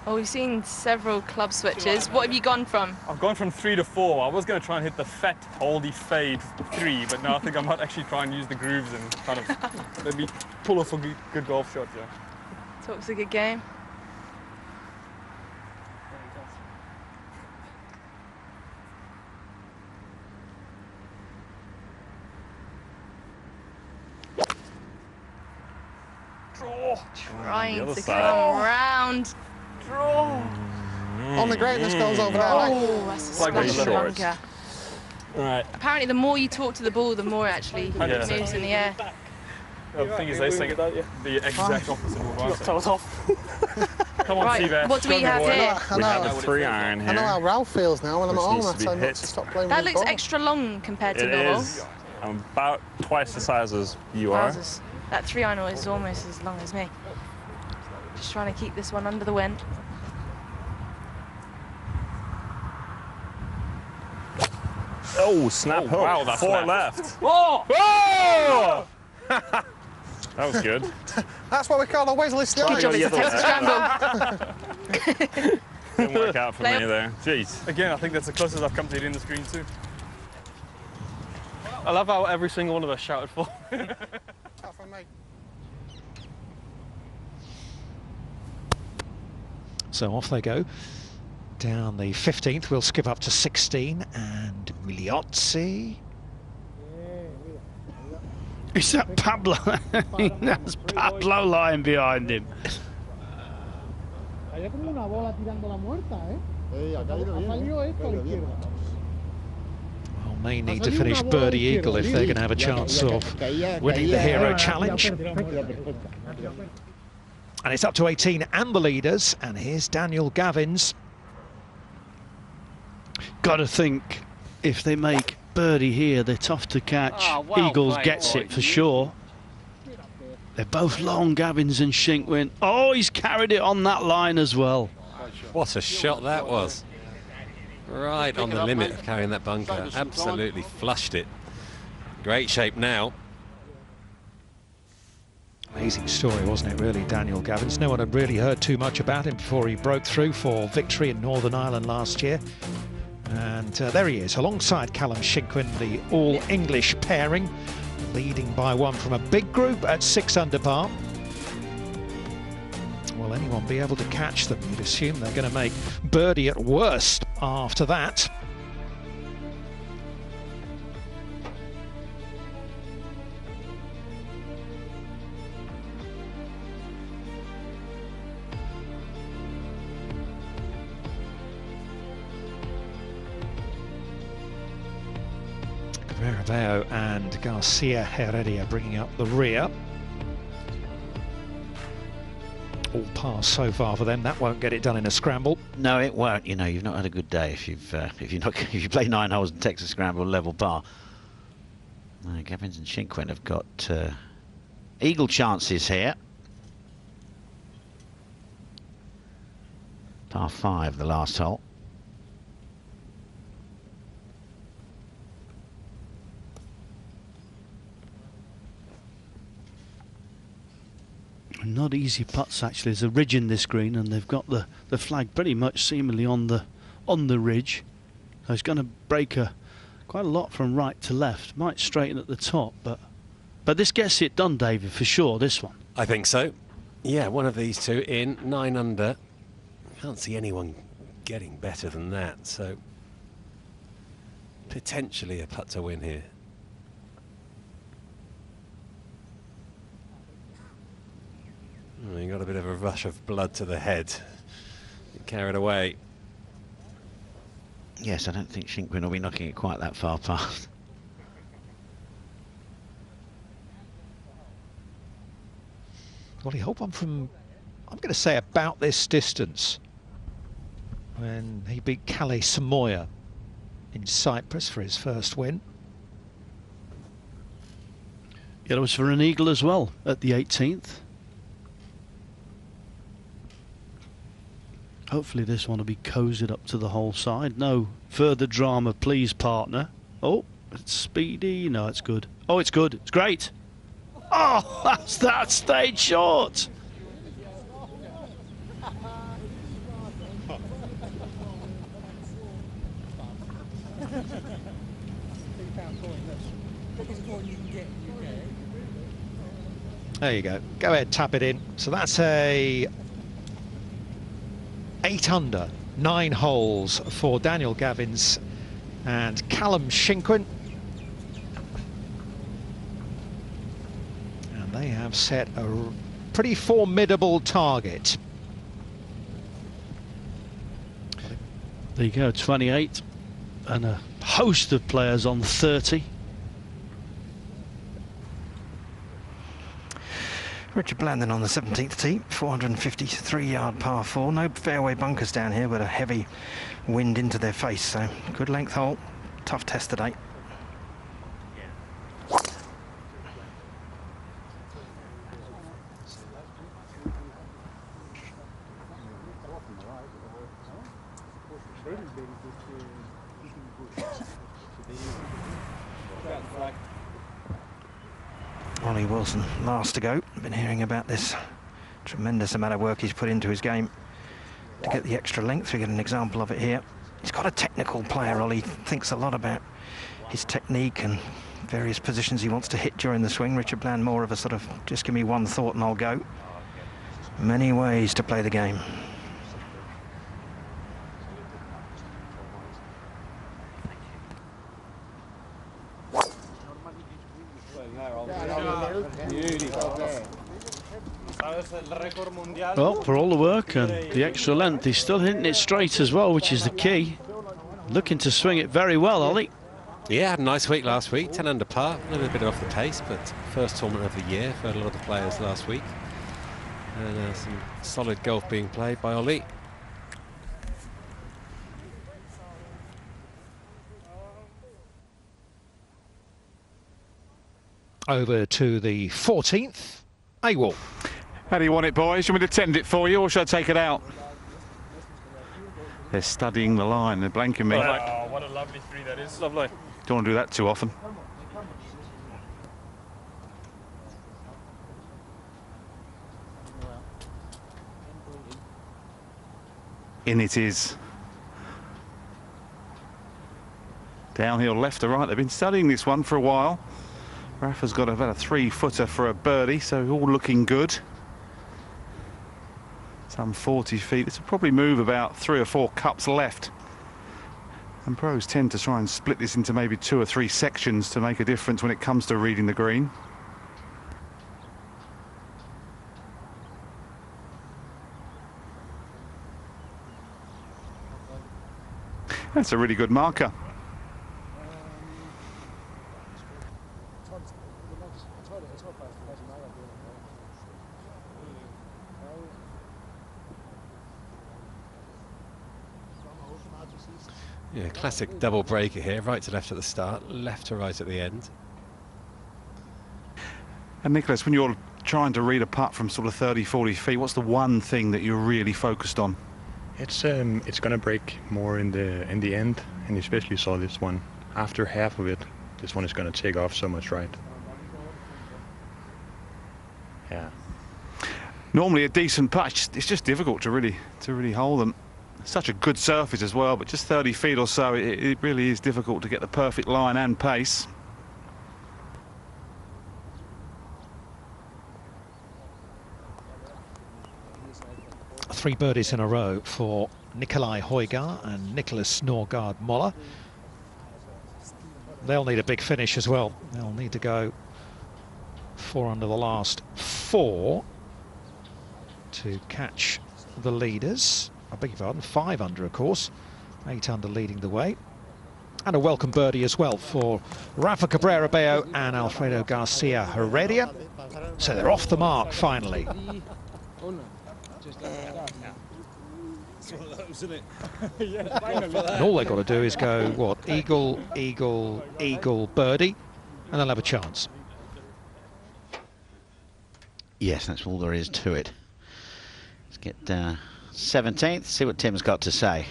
Well, we've seen several club switches. What have you gone from? I've gone from 3 to 4. I was going to try and hit the fat, holdy fade 3, but now I think I might actually try and use the grooves and kind of maybe pull off a good golf shot. Yeah. Talks a good game. Draw. Trying to come round. Draw. On the greatness goes over there. Oh, that's a splash of bunker. Right. Apparently, the more you talk to the ball, the more it actually moves in the air. The thing is, they say the exact opposite of what I say. Tell us off. Come on, Right, Seabass. what do we have here? We have a 3-iron here. I know how Ralph feels now when I'm at Which home. needs I to be tell him not hit. to stop playing That with his looks ball. extra long compared to It normal. is. I'm about twice the size as you are. Wowzers. That 3-iron is almost as long as me. Just trying to keep this one under the wind. Oh, snap hook. Wow, that's 4 left. left. Oh! Oh! That was good. That's what we call a Wesley Snipes. Good job, it's a Texas Scramble. Didn't work out for me there. Jeez. Again, I think that's the closest I've come to hitting the screen too. I love how every single one of us shouted for. So off they go. Down the 15th, we'll skip up to 16, and Miliozzi. Is that Pablo? That's Pablo lying behind him. Well, may need to finish birdie eagle if they're going to have a chance of winning the Hero Challenge. And it's up to 18 and the leaders, and here's Daniel Gavins. Got to think, if they make birdie here, they're tough to catch. Eagles gets it for sure. They're both long, Gavins and Shinkwin. Oh, he's carried it on that line as well. What a shot that was. Right on the limit of carrying that bunker. Absolutely flushed it. Great shape now. Amazing story, wasn't it, really, Daniel Gavins? No one had really heard too much about him before he broke through for victory in Northern Ireland last year. And there he is, alongside Callum Shinkwin, the all-English pairing, leading by 1 from a big group at 6 under par. Will anyone be able to catch them? You'd assume they're going to make birdie at worst after that. Raphael and Garcia Heredia bringing up the rear. All pass so far for them. That won't get it done in a scramble. No, it won't. You know, you've not had a good day if you play 9 holes in Texas Scramble level par. Gavins and Shinkwin have got eagle chances here. Par 5, the last hole. Not easy putts actually. There's a ridge in this green, and they've got the flag pretty much seemingly on the ridge. So it's going to break quite a lot from right to left. Might straighten at the top, but this gets it done, David, for sure. This one. I think so. Yeah, one of these two in 9 under. Can't see anyone getting better than that. So potentially a putt to win here. You got a bit of a rush of blood to the head. Carried away. Yes, I don't think Shinkwin will be knocking it quite that far past. Ollie Hope, I'm going to say about this distance when he beat Kalle Samoya in Cyprus for his first win. Yeah, it was for an eagle as well at the 18th. Hopefully this one will be cozied up to the whole side. No further drama, please, partner. Oh, it's speedy. No, it's good. Oh, it's good. It's great. Oh, that stayed short. There you go. Go ahead, tap it in. So that's a 8 under, 9 holes for Daniel Gavins and Callum Shinkwin. And they have set a pretty formidable target. There you go, 28 and a host of players on 30. Richard Blandon on the 17th tee, 453-yard par 4. No fairway bunkers down here, but a heavy wind into their face. So good length hole. Tough test today. Ollie Wilson last to go. I've been hearing about this tremendous amount of work he's put into his game to get the extra length. We get an example of it here. He's got a technical player, Ollie. Thinks a lot about his technique and various positions he wants to hit during the swing. Richard Bland, more of a sort of, just give me one thought and I'll go. Many ways to play the game. Well, for all the work and the extra length, he's still hitting it straight as well, which is the key. Looking to swing it very well, Ollie. Yeah, had a nice week last week, 10 under par, a little bit off the pace, but first tournament of the year for a lot of the players last week. And some solid golf being played by Ollie. Over to the 14th, Awol. How do you want it, boys? You want me to tend it for you, or should I take it out? They're studying the line. They're blanking me. Oh, what a lovely three that is. Lovely. Don't want to do that too often. In it is. Downhill left to right. They've been studying this one for a while. Rafa's got about a 3-footer for a birdie, so all looking good. Some 40 feet. This will probably move about 3 or 4 cups left. And pros tend to try and split this into maybe 2 or 3 sections to make a difference when it comes to reading the green. That's a really good marker. Yeah, classic double breaker here, right to left at the start, left to right at the end. And Nicholas, when you're trying to read a putt from sort of 30, 40 feet, what's the one thing that you're really focused on? It's going to break more in the end, and especially saw this one after half of it. This one is going to take off so much right. Yeah. normally a decent putt. It's just difficult to really hold them. Such a good surface as well, but just 30 feet or so, it really is difficult to get the perfect line and pace. Three birdies in a row for Nicolai Højgaard and Nicholas Norgard Moller. They'll need a big finish as well. They'll need to go 4 under the last 4 to catch the leaders. I beg your pardon, 5 under, of course. 8 under leading the way. And a welcome birdie as well for Rafa Cabrera Bello and Alfredo Garcia Heredia. So they're off the mark finally. And all they've got to do is go, what, eagle, eagle, eagle, birdie, and they'll have a chance. Yes, that's all there is to it. Let's get 17th, see what Tim's got to say.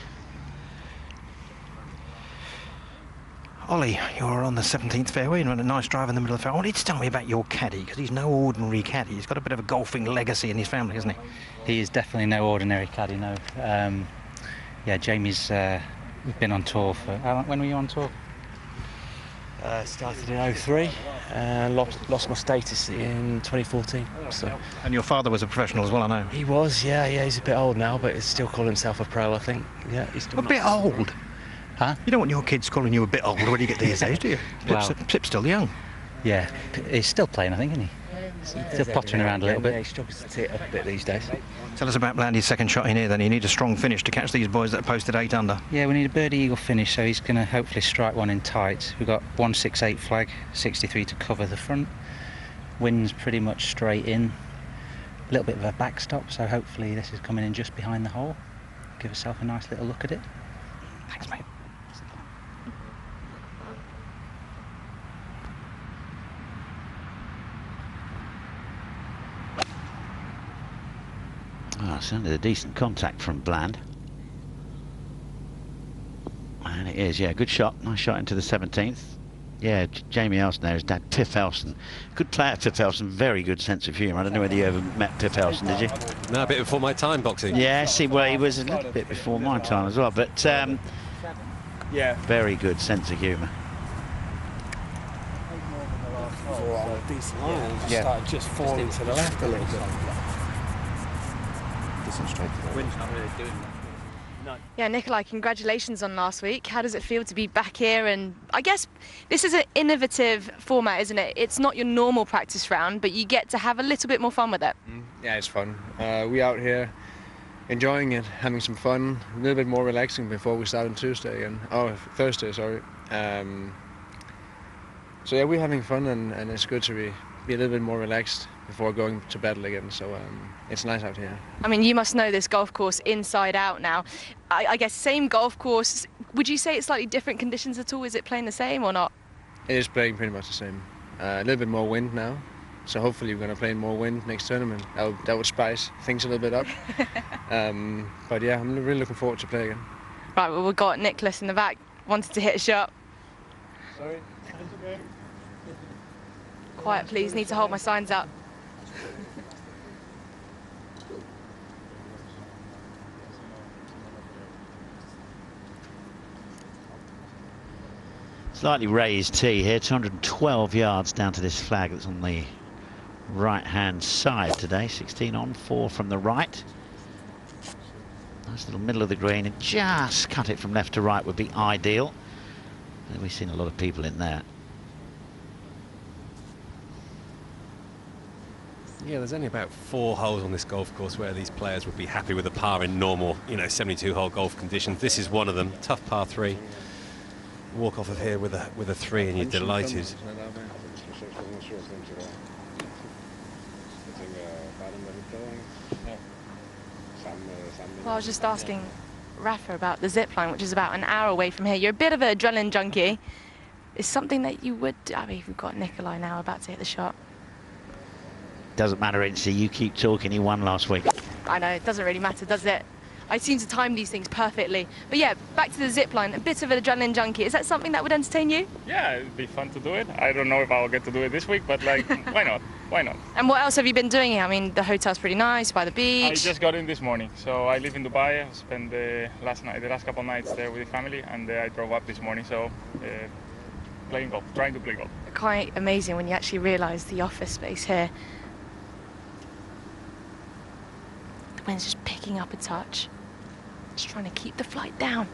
Ollie, you're on the 17th fairway and had a nice drive in the middle of the fairway. I want you to tell me about your caddy, because he's no ordinary caddy. He's got a bit of a golfing legacy in his family, hasn't he? He is definitely no ordinary caddy, no. Yeah, Jamie's, we've been on tour for, when were you on tour? Started in 03 and lost my status in 2014. So. And your father was a professional as well, I know. He was, yeah, he's a bit old now, but he's still calling himself a pro, I think. Yeah, he's still a bit old? Huh? You don't want your kids calling you a bit old when you get these days, do you? Pip's still young. Yeah, he's still playing, I think, isn't he? Still pottering around a little bit. Yeah, he struggles to tee it up a bit these days. Tell us about Blandy's second shot in here then. You need a strong finish to catch these boys that are posted 8 under. Yeah, we need a birdie eagle finish, so he's going to hopefully strike one in tight. We've got 168 flag, 63 to cover the front. Wind's pretty much straight in. A little bit of a backstop, so hopefully this is coming in just behind the hole. Give yourself a nice little look at it. Thanks, mate. Oh, sounded a decent contact from Bland. And it is, yeah, good shot. Nice shot into the 17th. Yeah, Jamie Elson there, his dad, Piff Elson. Good player, Piff Elson. Very good sense of humour. I don't know whether you ever met Piff Elson, did you? No, a bit before my time, boxing. Yeah, see, well, he was a little bit before my time as well, but yeah, very good sense of humour. Decent line. Started just falling to the left a little bit. Yeah, Nicolai, congratulations on last week. How does it feel to be back here? And I guess this is an innovative format, isn't it? It's not your normal practice round, but you get to have a little bit more fun with it. Yeah, it's fun. We out here enjoying it, having some fun, a little bit more relaxing before we start on Thursday again. Oh, Thursday, sorry. So yeah, we're having fun, and it's good to be a little bit more relaxed before going to battle again, so it's nice out here. I mean, you must know this golf course inside out now. I guess same golf course. Would you say it's slightly different conditions at all? Is it playing the same or not? It is playing pretty much the same. A little bit more wind now, so hopefully we're going to play in more wind next tournament. That would spice things a little bit up. But yeah, I'm really looking forward to play again. Right, well, we've got Nicholas in the back, wanted to hit a shot. Sorry. Quiet, please. Need to hold my signs up. Slightly raised tee here, 212 yards down to this flag that's on the right-hand side today. 16 on, 4 from the right. Nice little middle of the green, and just cut it from left to right would be ideal. And we've seen a lot of people in there. Yeah, there's only about 4 holes on this golf course where these players would be happy with a par in normal, 72-hole golf conditions. This is one of them. Tough par 3. Walk off of here with a 3 and you're delighted. Well, I was just asking Rafa about the zip line, which is about an hour away from here. You're a bit of an adrenaline junkie. Is something that you would... I mean, we've got Nicolai now about to hit the shot. Doesn't matter, Incy, you keep talking, he won last week. I know, it doesn't really matter, does it? I seem to time these things perfectly. But yeah, back to the zip line, a bit of an adrenaline junkie. Is that something that would entertain you? Yeah, it'd be fun to do it. I don't know if I'll get to do it this week, but like, why not? Why not? And what else have you been doing here? I mean, the hotel's pretty nice, by the beach. I just got in this morning, so I live in Dubai. I spent the last couple of nights there with the family, and I drove up this morning, so playing golf, trying to play golf. Quite amazing when you actually realise the office space here. The wind's just picking up a touch. Just trying to keep the flight down.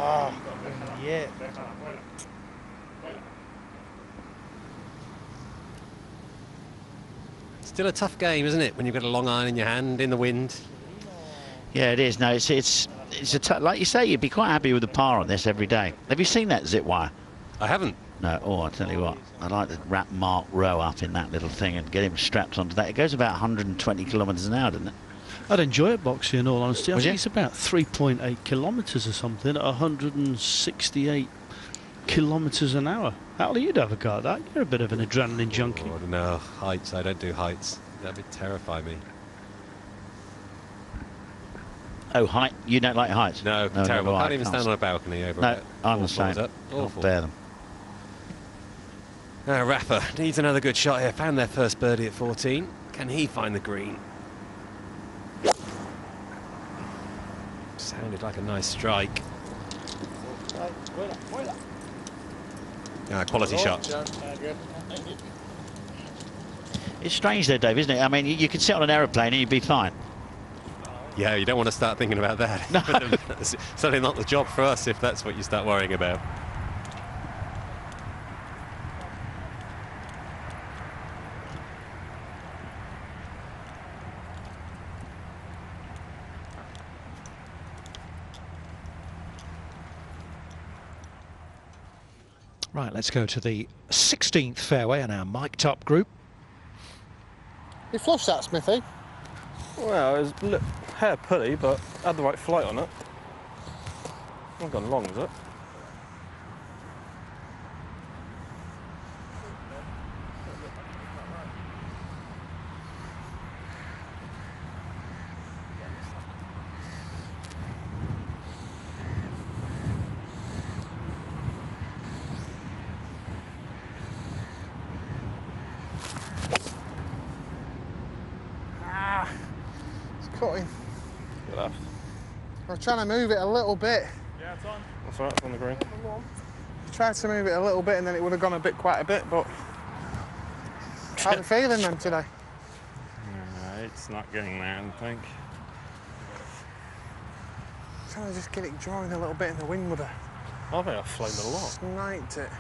Oh, yeah. Still a tough game, isn't it, when you've got a long iron in your hand, in the wind? Yeah, it is. No, it's like you say, you'd be quite happy with the par on this every day. Have you seen that zip wire? I haven't. No. Oh, I tell you what, I'd like to wrap Mark Rowe up in that little thing and get him strapped onto that. It goes about 120 kilometres an hour, doesn't it? I'd enjoy it, Boxy, in all honesty. I Would think you? it's about 3.8 kilometres or something at 168 kilometres an hour. How'll you'd have a go at that? You're a bit of an adrenaline junkie. Oh, no, heights. I don't do heights. That would terrify me. Oh, height? You don't like heights? No, terrible. I can't even stand on a balcony over No, it. I'm the same. Up. Can't bear them. Rafa needs another good shot here. Found their first birdie at 14. Can he find the green? Sounded like a nice strike. Quality shot. It's strange though, Dave, isn't it? I mean, you could sit on an aeroplane and you'd be fine. Yeah, you don't want to start thinking about that. No. It's certainly not the job for us if that's what you start worrying about. Right, let's go to the 16th fairway in our mic'd up group. You flushed that, Smithy? Well, it was a hair putty, but had the right flight on it. Not gone long, is it? Cutting. Good left. I was trying to move it a little bit. Yeah, it's on. That's right, it's on the green. I tried to move it a little bit and then it would have gone quite a bit, but how are you feeling then today? It's not getting there, I think. Trying to just get it drawing a little bit in the wind with her. I think I've flown a lot. Sniped it.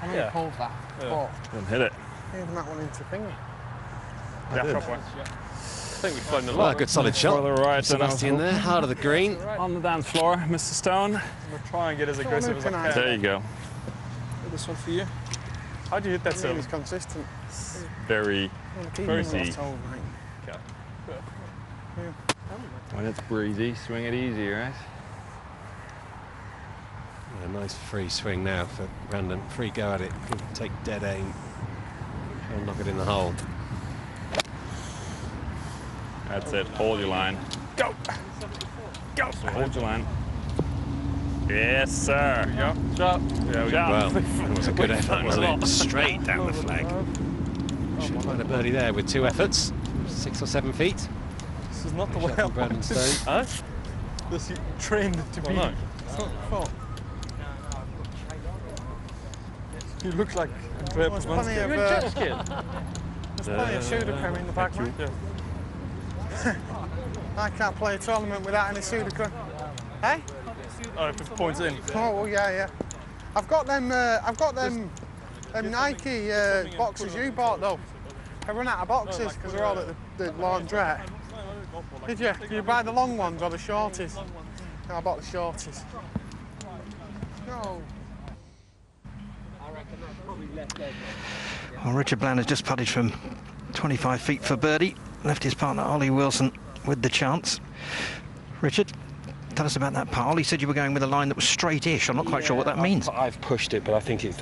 I know you pulled that, but Didn't hit it. you might want into thingy. Yeah, proper. I think we've flown a Well, lot. a good solid shot. Further right, Sebastian there, heart of the green. On the dance floor, Mr. Stone. We'll try and get as aggressive as I can. There you go. This one for you. How do you hit that, It was Sil? consistent. Very breezy. Okay. When it's breezy, swing it easy, right? A nice free swing now for Brandon. Free go at it. Can take dead aim. He'll knock it in the hole. That's it. Hold your line. Go! Go! Hold your line. Yes, sir. There you go. Shot. Yeah, Well, it was a good effort, wasn't it? Straight down the flag. Should have had a birdie there with 2 efforts. 6 or 7 feet. This is not the Shot way from I Brandon want. Stone. Huh? This you trained to be. no. It's not your fault. You look like Andrea There's plenty of, You're a jet ski. there's plenty of Sudoku in the back, mate. Yeah. I can't play a tournament without any Sudoku. Hey? Oh, if it points in. Oh, well, yeah. I've got them Nike boxes you bought, though. I run out of boxes because they're all at the laundrette. Did you? Did you buy the long ones or the shorties? No, I bought the shorties. No. Well, Richard Bland has just putted from 25 feet for birdie. Left his partner Ollie Wilson with the chance. Richard, tell us about that putt. Ollie said you were going with a line that was straight-ish. I'm not quite sure what that means. I've pushed it, but I think it's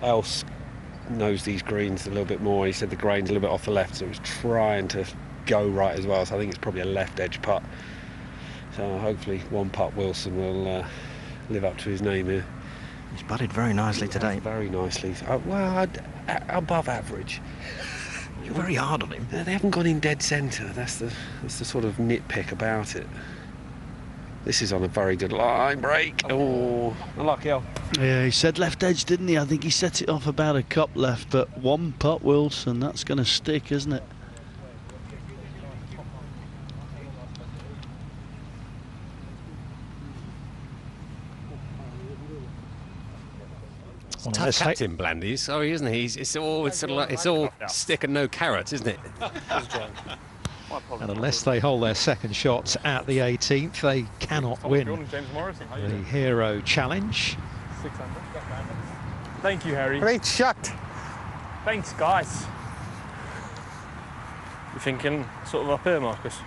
else knows these greens a little bit more. He said the grain's a little bit off the left, so he was trying to go right as well. So I think it's probably a left edge putt. So hopefully one putt Wilson will live up to his name here. He's butted very nicely today. Very nicely. Well, above average. You're very hard on him. They haven't gone in dead centre. That's the sort of nitpick about it. This is on a very good line break. Oh, unlucky. Yeah, he said left edge, didn't he? I think he set it off about a cup left, but one putt Wilson, that's going to stick, isn't it? Tough captain, Blandy's. Sorry, isn't he? It's all sort of like, it's all stick and no carrot, isn't it? And unless they hold their second shots at the 18th, they cannot win the Hero Challenge. Thank you, Harry. Great shot. Thanks, guys. You thinking sort of up here, Marcus?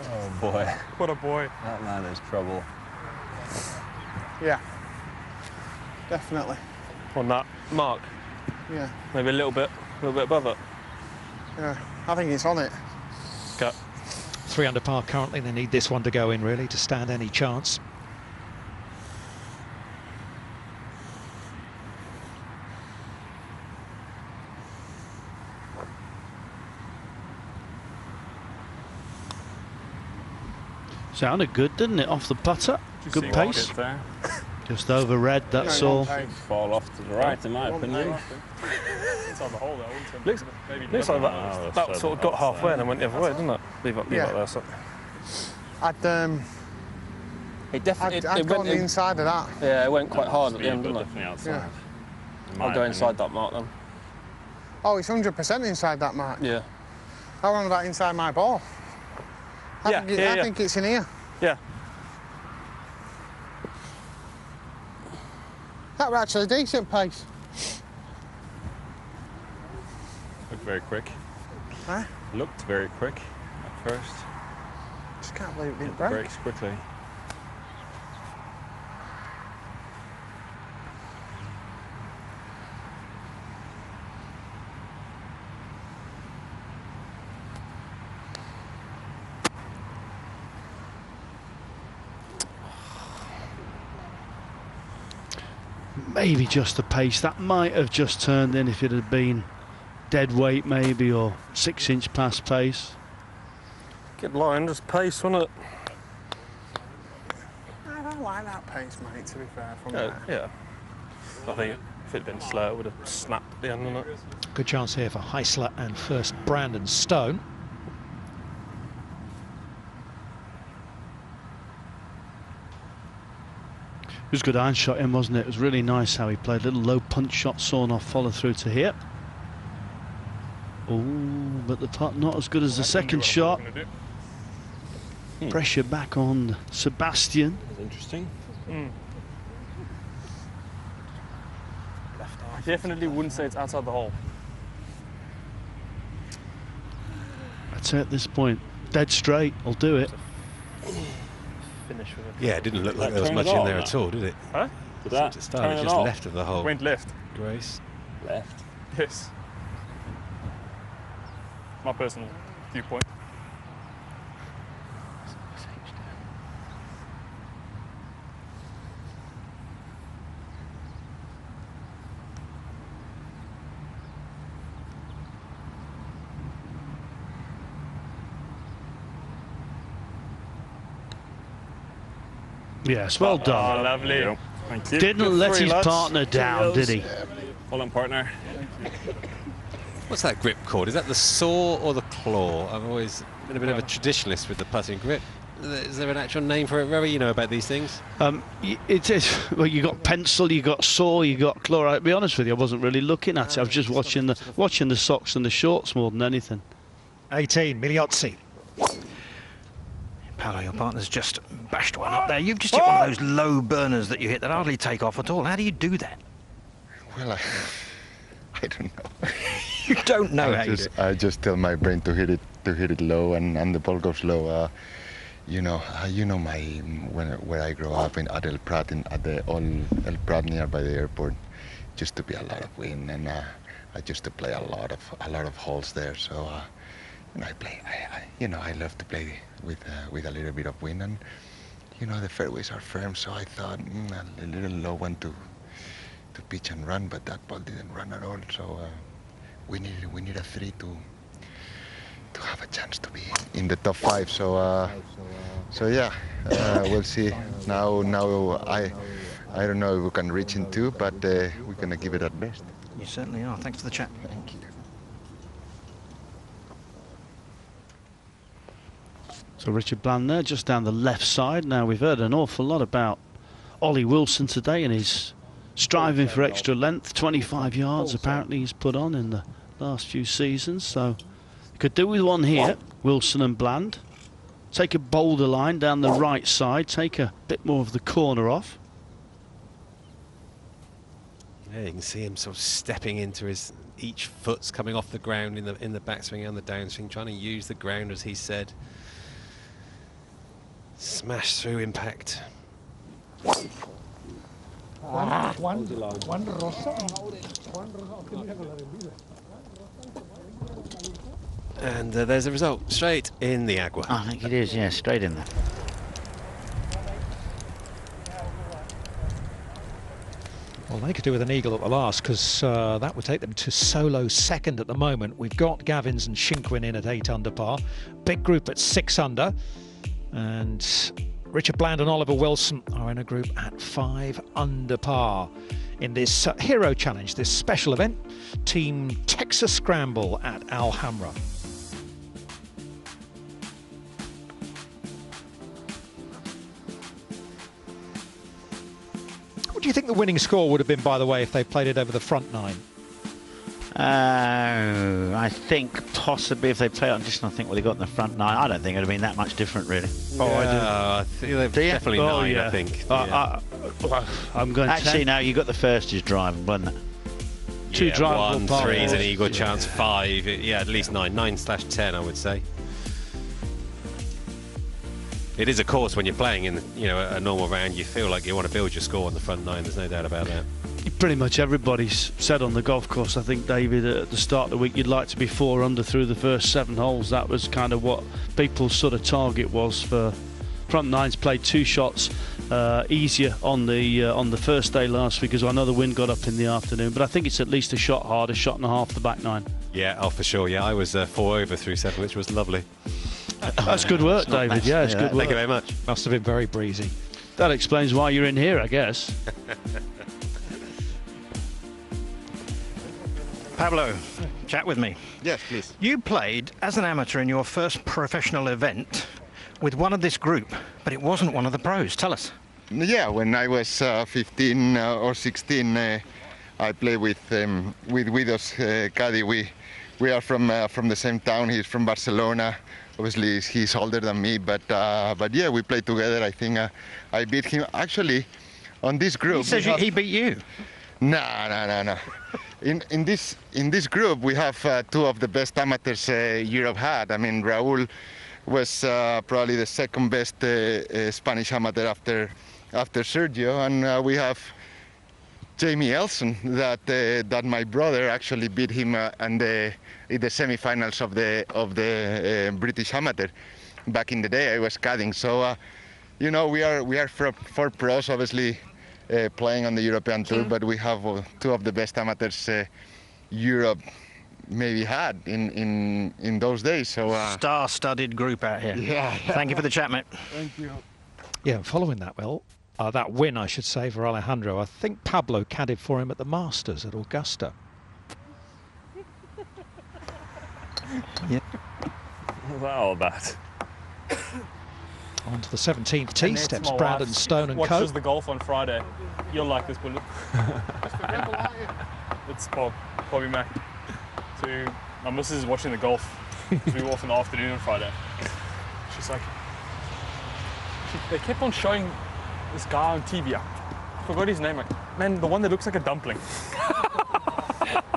Oh boy. What a boy. That man is trouble. Yeah. Definitely. On that mark? Yeah. Maybe a little bit above it. Yeah, I think it's on it. Okay. 3 under par currently. They need this one to go in, really, to stand any chance. Sounded good, didn't it, off the putter? Good pace. Just over red, that's all. Fall off to the right, in my opinion. Inside the hole, though. Looks like that sort of got halfway and then went the other way, didn't it? Leave up there. So. I'd gone the inside of that. Yeah, it went quite hard at the end, didn't it? Definitely outside. Yeah. I'll go inside that mark then. Oh, it's 100% inside that mark. Yeah. How long about inside my ball? I think it's in here. Yeah. That was actually a decent pace. Looked very quick. Huh? Looked very quick at first. Just can't believe it didn't break. Breaks quickly. Maybe just the pace. That might have just turned in if it had been dead weight maybe, or 6-inch past pace. Good line, just pace, wasn't it? I don't like that pace, mate, to be fair. From there. Yeah. I think if it had been slow, it would have snapped at the end, wouldn't it? Good chance here for Heisler and first Brandon Stone. It was a good iron shot in, wasn't it? It was really nice how he played. A little low punch shot, sawn off, follow through to here. Oh, but the putt not as good as the second shot. Pressure back on Sebastian. That's interesting. I definitely wouldn't say it's outside the hole. I'd say at this point, dead straight, I'll do it. Finish with it. Yeah, it didn't look like there was much in there at all, did it? Huh? Did that? To start, it was just left of the hole. Went left. Grace. Left. Yes. My personal viewpoint. Yes, well done. Oh, lovely. Thank you. Didn't let his partner down, did he? Hold on, partner. What's that grip called? Is that the saw or the claw? I've always been a bit of a traditionalist with the putting grip. Is there an actual name for it? Very, you know about these things? It is. Well, you got pencil, you got saw, you got claw. I'll be honest with you, I wasn't really looking at it. I was just watching the socks and the shorts more than anything. 18, Miliozzi. Paolo, your partner's just bashed one up there. You've just hit one of those low burners that you hit that hardly take off at all. How do you do that? Well, I don't know. You don't know how you do it. I just tell my brain to hit it low, and the ball goes low. You know where I grew up at El Prat, at the old El Prat nearby the airport. to be a lot of wind, and I used to play a lot of holes there. So I love to play with a little bit of wind, and the fairways are firm. So I thought a little low one to pitch and run, but that ball didn't run at all. So we need a 3 to have a chance to be in the top 5. So yeah, we'll see. Now I don't know if we can reach in 2, but we're gonna give it our best. You certainly are. Thanks for the chat. Thank you. So Richard Bland there, just down the left side. Now, we've heard an awful lot about Ollie Wilson today and his striving for extra length. 25 yards apparently he's put on in the last few seasons, so could do with one here. Wilson and Bland take a bolder line down the right side, take a bit more of the corner off. Yeah, you can see him sort of stepping into each foot's coming off the ground in the backswing and the downswing, trying to use the ground, as he said. Smash through impact. And there's the result, straight in the agua. I think it is, yeah, straight in there. Well, they could do with an eagle at the last, because that would take them to solo second at the moment. We've got Gavins and Shinkwin in at 8 under par. Big group at 6 under. And Richard Bland and Oliver Wilson are in a group at 5 under par in this Hero Challenge, this special event, Team Texas Scramble at Alhambra. What do you think the winning score would have been, by the way, if they played it over the front 9? I think possibly if they play on just, I think what they got in the front 9, I don't think it would have been that much different, really. Oh, I think they've definitely 9, yeah. I think. I'm going actually, 10. no, you got the first is driving, wasn't it? 2 drivable 1, 3 is an pars. equal chance, 5, yeah, at least 9/10, I would say. It is, of course, when you're playing in a normal round, you feel like you want to build your score on the front 9. There's no doubt about that. Pretty much everybody's said on the golf course, I think, David, at the start of the week, you'd like to be 4 under through the first 7 holes. That was kind of what people's sort of target was for front 9s. Played 2 shots easier on the first day last week, as I know the wind got up in the afternoon, but I think it's at least a shot hard, a shot and a half the back 9. Yeah, oh, for sure. Yeah, I was 4 over through 7, which was lovely. That's good work, David. Yeah, it's good work. Thank you very much. Must have been very breezy. That explains why you're in here, I guess. Pablo, chat with me. Yes, please. You played as an amateur in your first professional event with one of this group, but it wasn't one of the pros. Tell us. Yeah, when I was 15 or 16, I played with Guido's caddy. We are from the same town. He's from Barcelona. Obviously, he's older than me, but yeah, we played together. I think I beat him. Actually, on this group. He says he beat you. No. In this group, we have 2 of the best amateurs Europe had. I mean, Raúl was probably the second best Spanish amateur after Sergio, and we have Jamie Elson that my brother actually beat him in the semi-finals of the British amateur back in the day. I was caddying, so we are 4 pros, obviously. Playing on the European Tour, but we have 2 of the best amateurs Europe maybe had in those days. So star-studded group out here. Yeah. Thank you for the chat, mate. Thank you. Yeah, following that, that win, I should say, for Alejandro, I think Pablo caddied for him at the Masters at Augusta. Yeah. What's that all about? On to the 17th tee steps Brandon Stone and co. Watches the golf on Friday. You'll like this bullet. It's Bobby Mac. So my missus is watching the golf. We were off in the afternoon on Friday. She's like, they kept on showing this guy on TV. I forgot his name. Like, man, the one that looks like a dumpling.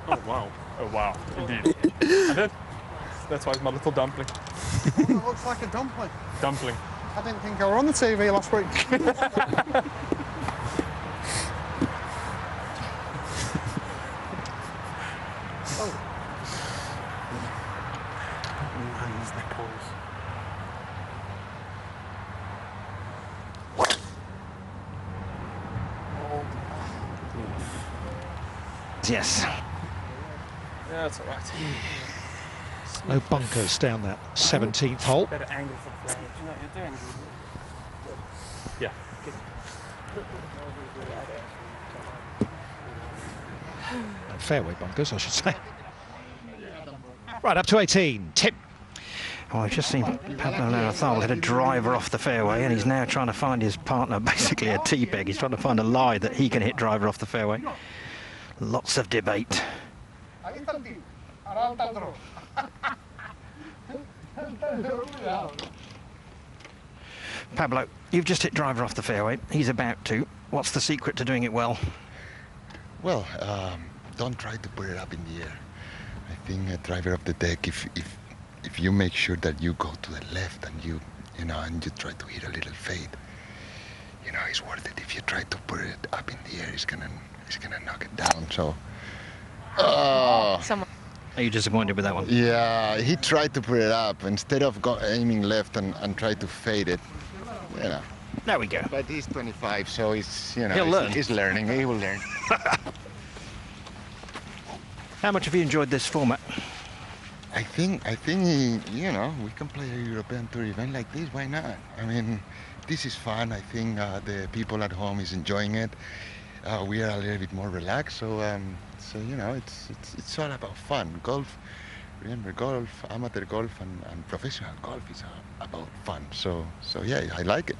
Oh wow, indeed. And that's why it's my little dumpling. One that looks like a dumpling. Dumpling. I didn't think I were on the TV last week. Man's nipples. Yes. Yeah, that's all right. No bunkers down that 17th hole. Better angle for the flag. You know what you're doing? Yeah. Fairway bunkers, I should say. Right, up to 18. Tim. Oh, I've just seen Pablo Larrazábal hit a driver off the fairway, and he's now trying to find his partner, basically a tee peg. He's trying to find a lie that he can hit driver off the fairway. Lots of debate. Pablo, you've just hit driver off the fairway. He's about to. What's the secret to doing it well? Well, don't try to put it up in the air. I think a driver of the deck, if you make sure that you go to the left and you try to hit a little fade, it's worth it. If you try to put it up in the air, it's gonna knock it down. So, Are you disappointed with that one? Yeah, he tried to put it up instead of aiming left and try to fade it. There we go. But he's 25, so he's He'll learn. He's learning. He will learn. How much have you enjoyed this format? I think we can play a European Tour event like this. Why not? I mean, this is fun. I think the people at home is enjoying it. We are a little bit more relaxed, so it's all about fun. Golf, remember, golf, amateur golf, and professional golf is about fun. So yeah, I like it.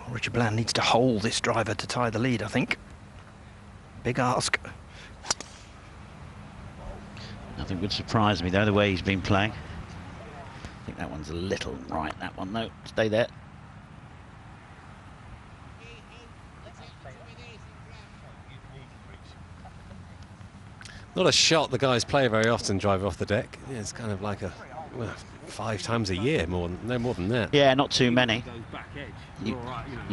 Well, Richard Bland needs to hold this driver to tie the lead, I think. Big ask. Nothing would surprise me, though, the way he's been playing. I think that one's a little right, that one, though. Stay there. Not a shot the guys play very often, driver off the deck. Yeah, it's kind of like 5 times a year, no more than that. Yeah, not too many. You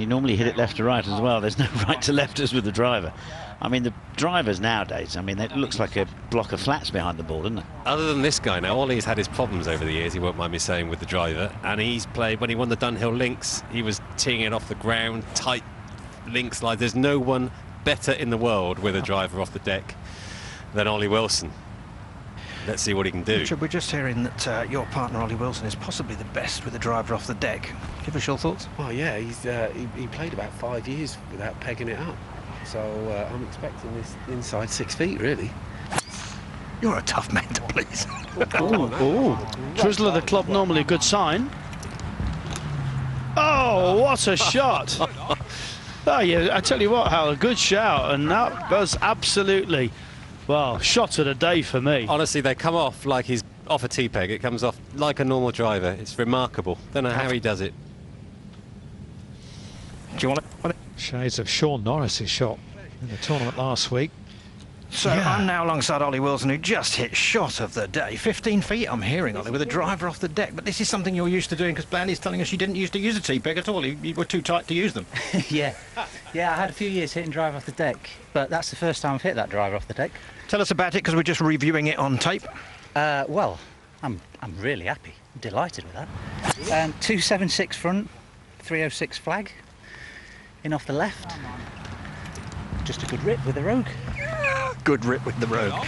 normally hit it left to right as well. There's no right to lefters with the driver. I mean, the drivers nowadays, it looks like a block of flats behind the ball, doesn't it? Other than this guy, now, Ollie's had his problems over the years, he won't mind me saying, with the driver. And he's played, when he won the Dunhill Links, he was teeing it off the ground, tight link slides. There's no one better in the world with a driver off the deck than Ollie Wilson. Let's see what he can do. Richard, we're just hearing that your partner, Ollie Wilson, is possibly the best with a driver off the deck. Give us your thoughts. Oh, yeah, he played about 5 years without pegging it up. So I'm expecting this inside 6 feet, really. You're a tough man to please. Twizzle of the club, normally a good sign. Oh, what a shot! Oh, yeah, I tell you what, Hal, a good shout, and that was absolutely, well, shot of the day for me. Honestly, they come off like he's off a tee peg. It comes off like a normal driver. It's remarkable. Don't know how he does it. Do you want to? Shades of Sean Norris's shot in the tournament last week. So I'm now alongside Ollie Wilson, who just hit shot of the day. 15 feet, I'm hearing, Ollie, with a driver off the deck. But this is something you're used to doing, because Blandy's telling us you didn't used to use a tee peg at all. You were too tight to use them. Yeah, I had a few years hitting driver off the deck, but that's the first time I've hit that driver off the deck. Tell us about it, because we're just reviewing it on tape. Well, I'm really happy. I'm delighted with that. 276 front, 306 flag, in off the left. Just a good rip with the rogue. Good rip with the rogue.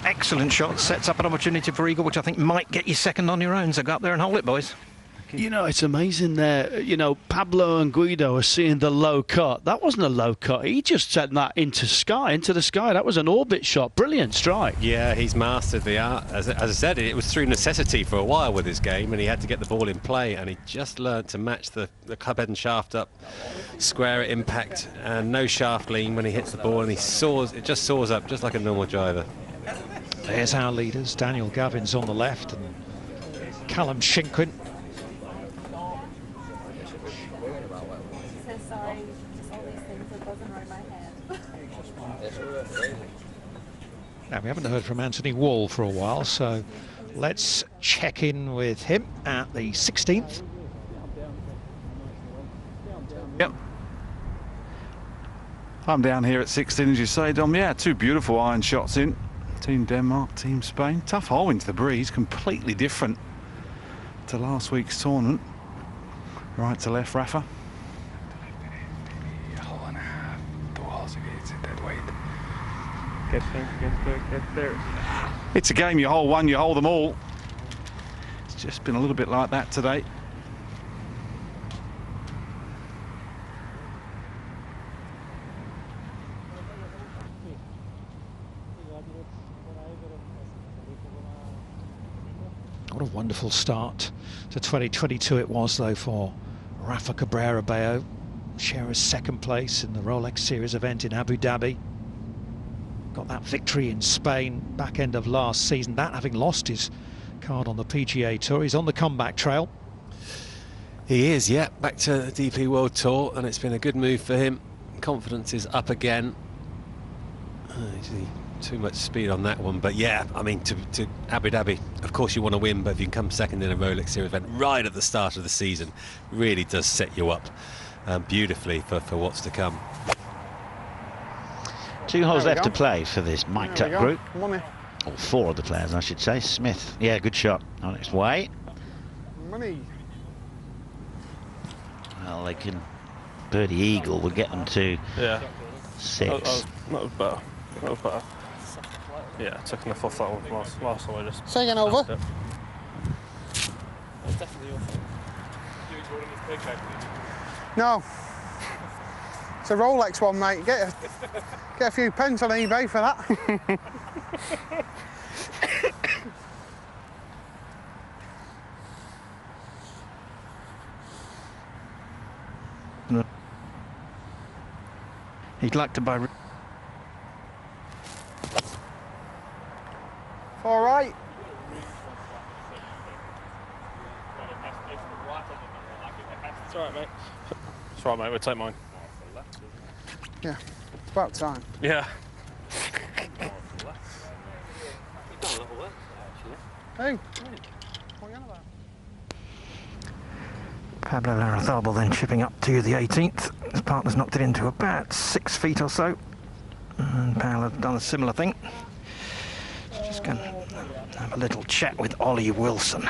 Excellent shot. Sets up an opportunity for eagle, which I think might get you second on your own. So go up there and hold it, boys. You know, it's amazing there. You know, Pablo and Guido are seeing the low cut. That wasn't a low cut. He just sent that into the sky. That was an orbit shot. Brilliant strike. Yeah, he's mastered the art. As I said, it was through necessity for a while with his game, and he had to get the ball in play, and he just learned to match the club head and shaft up, square at impact, and no shaft lean when he hits the ball, and it just soars up just like a normal driver. There's our leaders. Daniel Gavin's on the left, and Callum Shinkwin. Now, we haven't heard from Anthony Wall for a while, so let's check in with him at the 16th. Yep. I'm down here at 16, as you say, Dom. Yeah, 2 beautiful iron shots in. Team Denmark, Team Spain. Tough hole into the breeze, completely different to last week's tournament. Right to left, Rafa. A hole and a half, 2 holes against it, that weight. Get there. It's a game, you hole one, you hole them all. It's just been a little bit like that today. What a wonderful start to 2022 it was, though, for Rafa Cabrera-Bello. Scherer's second place in the Rolex Series event in Abu Dhabi. Got that victory in Spain back end of last season, that having lost his card on the PGA Tour. He's on the comeback trail. He is, yeah, back to the DP World Tour, and it's been a good move for him. Confidence is up again. Too much speed on that one, but yeah, I mean, to Abu Dhabi, of course you want to win, but if you can come second in a Rolex Series event right at the start of the season, really does set you up beautifully for what's to come. 2 holes left to play for this mic'd up group. Money. Or 4 of the players, I should say. Smith, yeah, good shot on its way. Money. Well, they can birdie eagle will get them to 6. That was better. That was better. Yeah, taking the off that one last time. I just Second over. It. No. It's a Rolex one, mate. Get a few pence on eBay for that. He'd like to buy. All right. It's all right, mate. It's all right, mate. We'll take mine. Yeah, it's about time. Yeah. Hey. Pablo Larrazabal then chipping up to the 18th. His partner's knocked it into about 6 feet or so. And Pablo has done a similar thing. Just going to have a little chat with Ollie Wilson.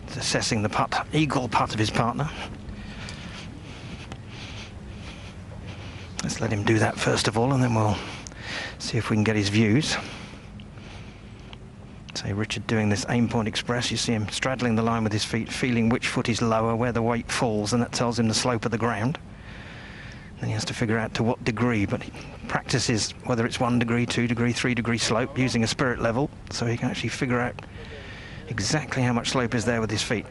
He's assessing the putt, eagle putt of his partner. Let's let him do that first of all, and then we'll see if we can get his views. Say Richard doing this aim point express, you see him straddling the line with his feet, feeling which foot is lower, where the weight falls, and that tells him the slope of the ground. Then he has to figure out to what degree, but he practices whether it's 1 degree, 2 degree, 3 degree slope using a spirit level, so he can actually figure out exactly how much slope is there with his feet.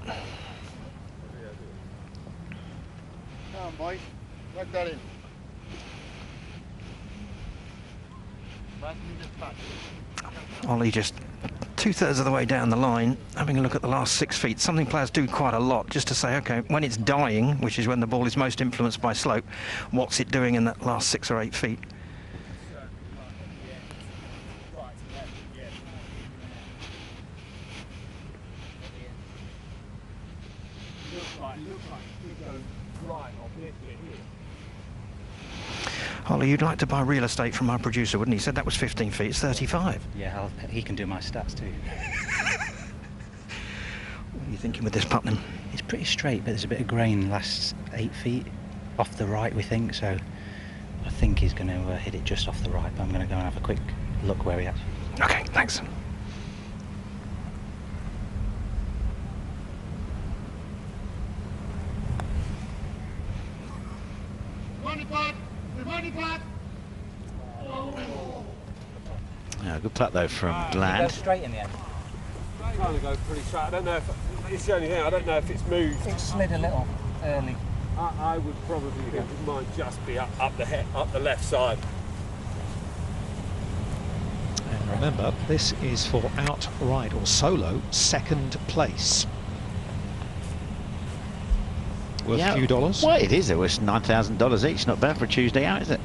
Come on, boy. Let that in. Ollie just 2/3 of the way down the line, having a look at the last 6 feet, something players do quite a lot, just to say, okay, when it's dying, which is when the ball is most influenced by slope, what's it doing in that last 6 or 8 feet? Ollie, you'd like to buy real estate from our producer, wouldn't he? He said that was 15 feet, it's 35. Yeah, he can do my stats too. What are you thinking with this putt then? It's pretty straight, but there's a bit of grain last 8 feet off the right, we think, so I think he's going to hit it just off the right, but I'm going to go and have a quick look where he actually... Okay, thanks. Yeah, good putt though from Bland. Straight in the end. Trying to go pretty straight. I don't know if it's the only thing. I don't know if it's moved. It slid a little early. I would probably think it might just be up the left side. And remember, this is for outright or solo second place. Worth a few dollars. Well, it is. It was $9,000 each. Not bad for a Tuesday out, is it?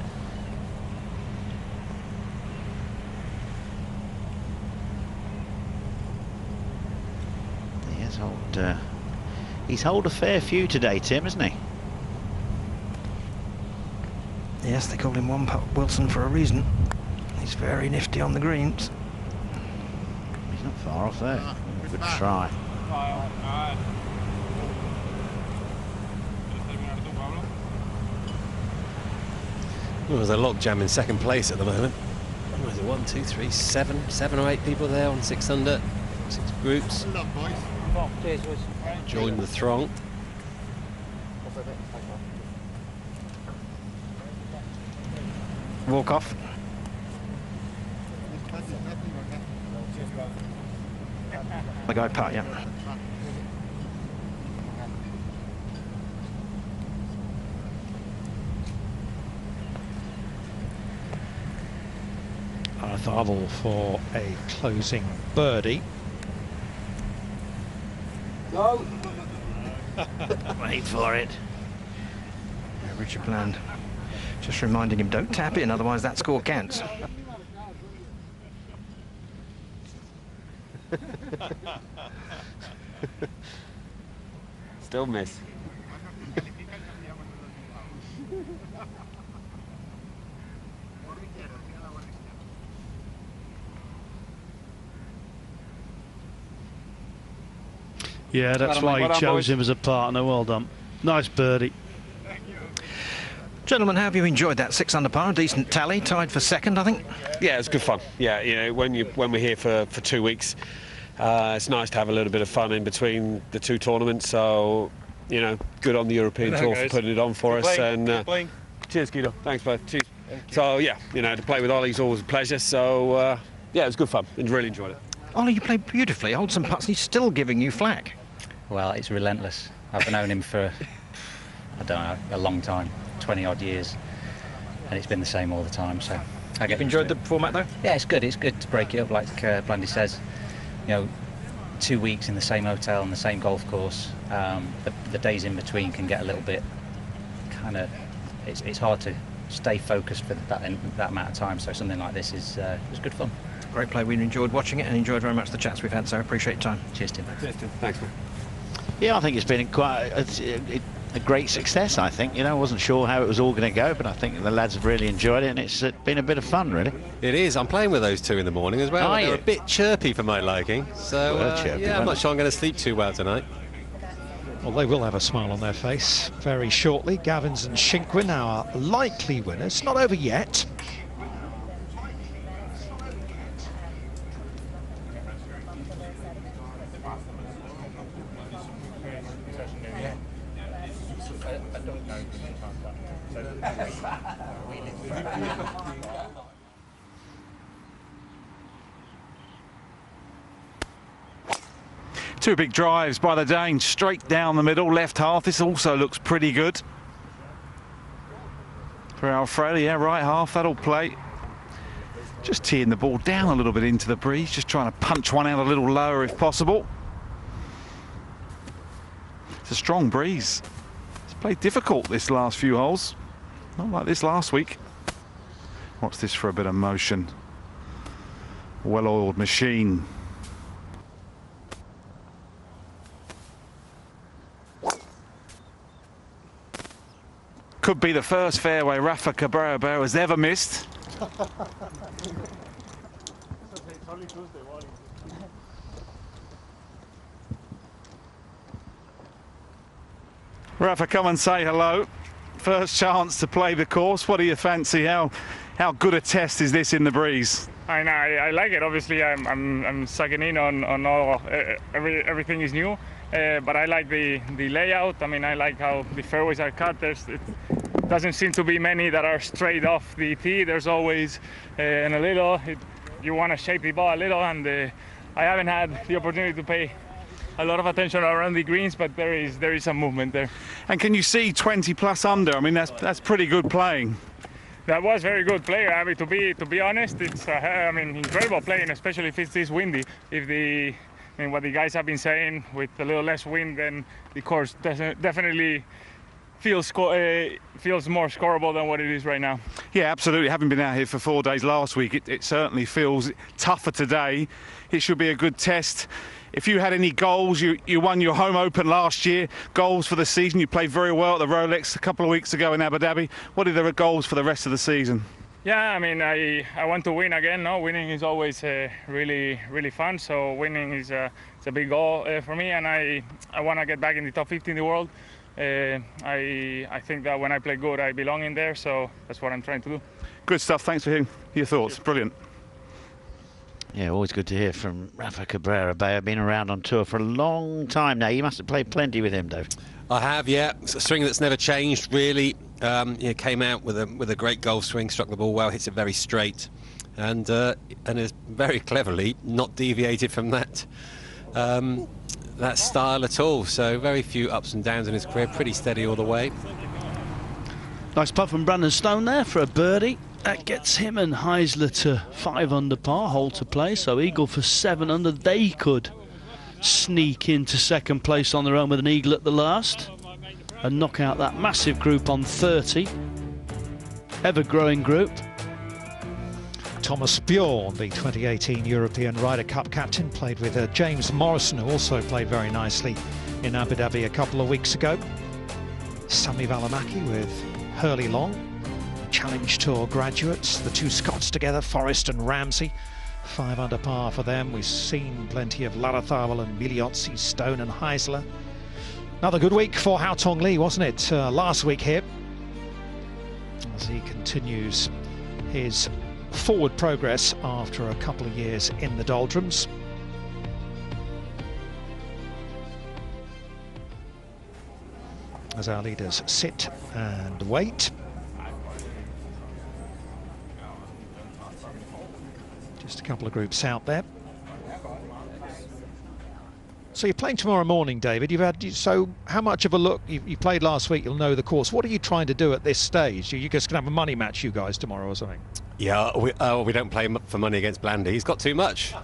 He's holed a fair few today, Tim, hasn't he? Yes, they called him One Putt Wilson for a reason. He's very nifty on the greens. He's not far off there. Good try. Well, there's a logjam in second place at the moment. What is it, 1, 2, 3, 7 or 8 people there on 6 under, 6 groups. Join the throng. Walk off. The guy putt, yeah. Raphael for a closing birdie. No. Wait for it. Yeah, Richard Bland just reminding him, don't tap it, and otherwise that score counts. Still miss. Yeah, that's why he chose him as a partner. Well done. Nice birdie. Gentlemen, how have you enjoyed that 6 under par? A decent tally, tied for second, I think. Yeah, it's good fun. Yeah, you know, when we're here for 2 weeks, it's nice to have a little bit of fun in between the 2 tournaments. So, you know, good on the European Tour for putting it on for us. And cheers, Guido. Thanks, bud. Cheers. So yeah, you know, to play with Ollie's always a pleasure. So yeah, it was good fun and really enjoyed it. Ollie, you played beautifully. Hold some putts. He's still giving you flack. Well, it's relentless. I've known him for, I don't know, a long time, 20 odd years, and it's been the same all the time. So I get enjoyed the format though. Yeah, it's good. It's good to break it up, like Blandy says. You know, 2 weeks in the same hotel and the same golf course. The days in between can get a little bit kind of. It's hard to stay focused for that amount of time. So something like this is good fun. Great play. We enjoyed watching it and enjoyed very much the chats we've had. So I appreciate your time. Cheers, Tim. Cheers, Tim. Thanks, man. Yeah, I think it's been quite a great success. I think, you know, I wasn't sure how it was all going to go, but I think the lads have really enjoyed it, and it's been a bit of fun, really. It is. I'm playing with those 2 in the morning as well. They're a bit chirpy for my liking, so chirpy, yeah, I'm not sure I'm going to sleep too well tonight. Well, they will have a smile on their face very shortly. Gavins and Shinkwin, our likely winners. Not over yet. Two big drives by the Danes, straight down the middle, left half. This also looks pretty good for Alfredo. Yeah, right half, that'll play. Just teeing the ball down a little bit into the breeze, just trying to punch one out a little lower if possible. It's a strong breeze. It's played difficult this last few holes. Not like this last week. What's this for a bit of motion? Well-oiled machine. Could be the first fairway Rafa Cabrera has ever missed. Rafa, come and say hello. First chance to play the course. What do you fancy? How good a test is this in the breeze? I know, I like it. Obviously, I'm sucking in on all everything is new, but I like the layout. I mean, I like how the fairways are cut. It doesn't seem to be many that are straight off the tee. There's always in a little. You want to shape the ball a little, and I haven't had the opportunity to pay a lot of attention around the greens, but there is some movement there. And can you see 20 plus under? I mean, that's pretty good playing. That was very good play. I mean, to be honest, it's I mean, incredible playing, especially if it's this windy. I mean, what the guys have been saying, with a little less wind, then the course definitely feels more scoreable than what it is right now. Yeah, absolutely. Having been out here for 4 days last week, it certainly feels tougher today. It should be a good test. If you had any goals, you won your home open last year, goals for the season. You played very well at the Rolex a couple of weeks ago in Abu Dhabi. What are the goals for the rest of the season? Yeah, I mean, I want to win again. No, winning is always really fun. So winning is it's a big goal for me, and I want to get back in the top 50 in the world. I think that when I play good, I belong in there. So that's what I'm trying to do. Good stuff. Thanks for hearing your thoughts. Brilliant. Yeah, always good to hear from Rafa Cabrera. Bayo, been around on tour for a long time now. You must have played plenty with him, Dave. I have, yeah. It's a swing that's never changed, really. Came out with a great golf swing, struck the ball well, hits it very straight, and is very cleverly not deviated from that style at all. So very few ups and downs in his career, pretty steady all the way. Nice putt from Brandon Stone there for a birdie. That gets him and Heisler to 5 under par, hole to play. So eagle for 7 under. They could sneak into second place on their own with an eagle at the last and knock out that massive group on 30. Ever-growing group. Thomas Bjorn, the 2018 European Ryder Cup captain, played with James Morrison, who also played very nicely in Abu Dhabi a couple of weeks ago. Sami Välimäki with Hurley Long, Challenge Tour graduates, the two Scots together, Forrest and Ramsey. 5 under par for them. We've seen plenty of Larathawal and Miliotsi, Stone and Heisler. Another good week for Hao Tong Lee, wasn't it? Last week here, as he continues his forward progress after a couple of years in the doldrums. As our leaders sit and wait. Just a couple of groups out there. So you're playing tomorrow morning, David. So how much of a look? You played last week. You'll know the course. What are you trying to do at this stage? You just gonna have a money match, you guys, tomorrow or something? Yeah, we don't play for money against Blandy. He's got too much.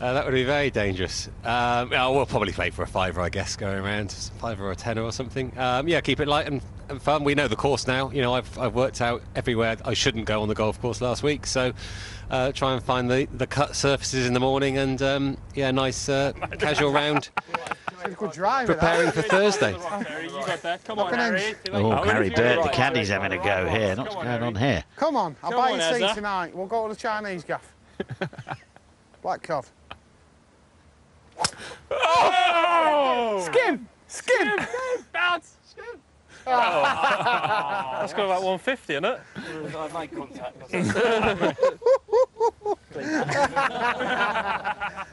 That would be very dangerous. We'll probably play for a fiver, I guess, going around, fiver or a tenner or something. Yeah, keep it light and fun. We know the course now. You know, I've worked out everywhere I shouldn't go on the golf course last week, so try and find the cut surfaces in the morning and yeah, nice casual round. Good drive. Preparing for Thursday. You got that. Come on, Harry. Oh, Harry Bird, the caddy's having a go here. What's going on here? Come on, I'll buy you seat tonight. We'll go to the Chinese gaff. Black Cov. Oh! Skim! Skim! Bounce! Skim! Oh. That's got about 150 in it. I make contact.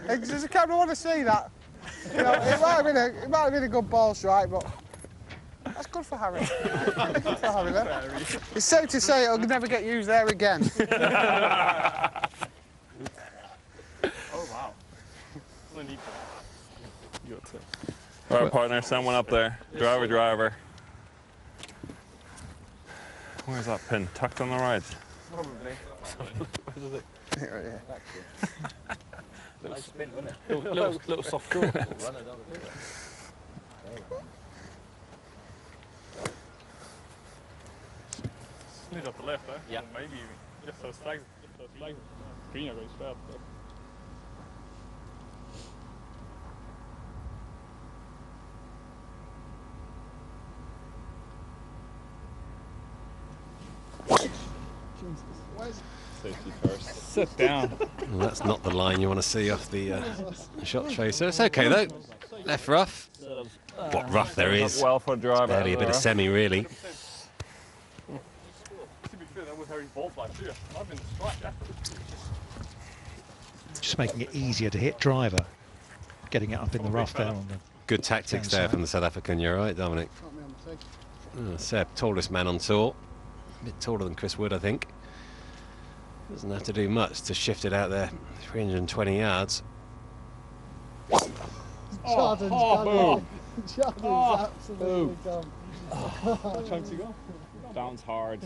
Does the camera want to see that? You know, it might have been a good ball strike, but that's good for Harry. Good for Harry, though. It's safe to say it'll never get used there again. Oh, wow. All right, partner, send one up there. Driver. Where's that pin? Tucked on the right? Probably. Where is it? Right here. Little soft cool. Smooth up the left, eh? Yeah. Maybe just those flags. Green are going straight up. Safety first. Sit down. Well, that's not the line you want to see off the shot tracer. It's okay though. Left rough. What rough there is. Well for a driver. Barely a bit of semi, really. To be fair, that was Harry's ball fly too. I've been strike that. Just making it easier to hit driver. Getting it up in the rough there on the good tactics there from the South African. You're right, Dominic. Seb, tallest man on tour. A bit taller than Chris Wood, I think. Doesn't have to do much to shift it out there 320 yards. Jordan's boom. Jordan's absolutely done. Chance you go. Bounce hard.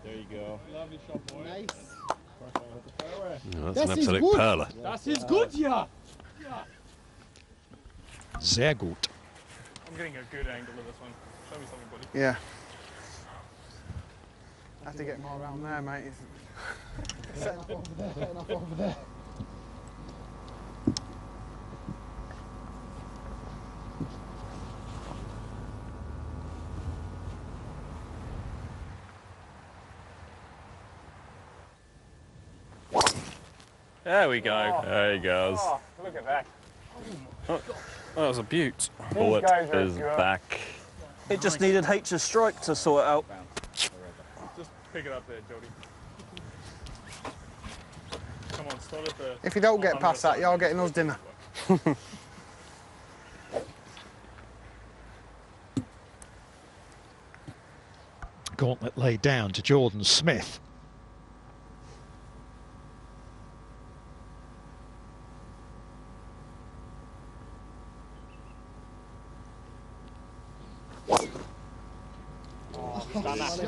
There you go. Lovely shot, boy. Nice. Oh, that's an absolute perler. That is good, yeah. Sehr gut. I'm getting a good angle of this one. Show me something, buddy. Yeah. I have to get more around there, mate. Setting up over there, setting up over there. There we go. There he goes. Oh, look at that. Oh, that was a beaut. Bullet is back. It just needed H's strike to sort it out. Just pick it up there, Jody. Come on, start at the... If you don't get past that, you're getting us dinner. Gauntlet laid down to Jordan Smith.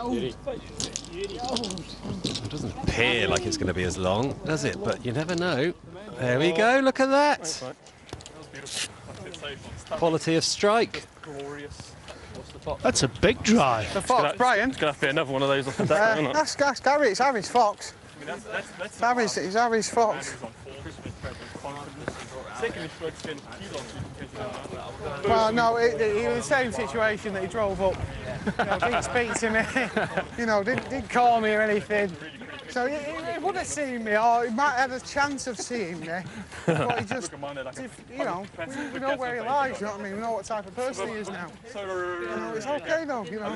It doesn't appear like it's going to be as long, does it? But you never know. There we go, look at that. Quality of strike. That's a big drive. The Fox, Brian. It's going to have to be another one of those off the deck, isn't it? That's Gary, it's Harry's Fox. It's Harry's Fox. Well, no, he was in the same situation that he drove up. You know, didn't speak to me, you know, didn't call me or anything. So he would have seen me, or he might have a chance of seeing me. But he just, you know, we know where he lies, you know what I mean? We know what type of person he is now. You know, it's okay though, you know.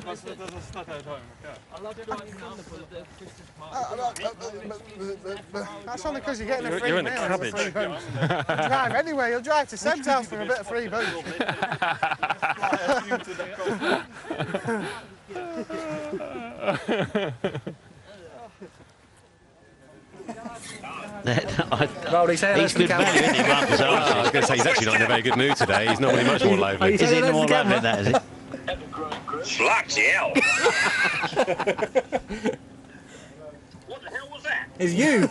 That's only because you're getting a free You're in the meal cabbage. for free booze. You'll drive anyway, you'll drive to Seb's house for a bit of free booze. He's good value, isn't he, Marcus? I was going to say, he's actually not in a very good mood today. He's normally much more lively. Is he more lively than that, is it? Bloody hell! What the hell was that? It's you.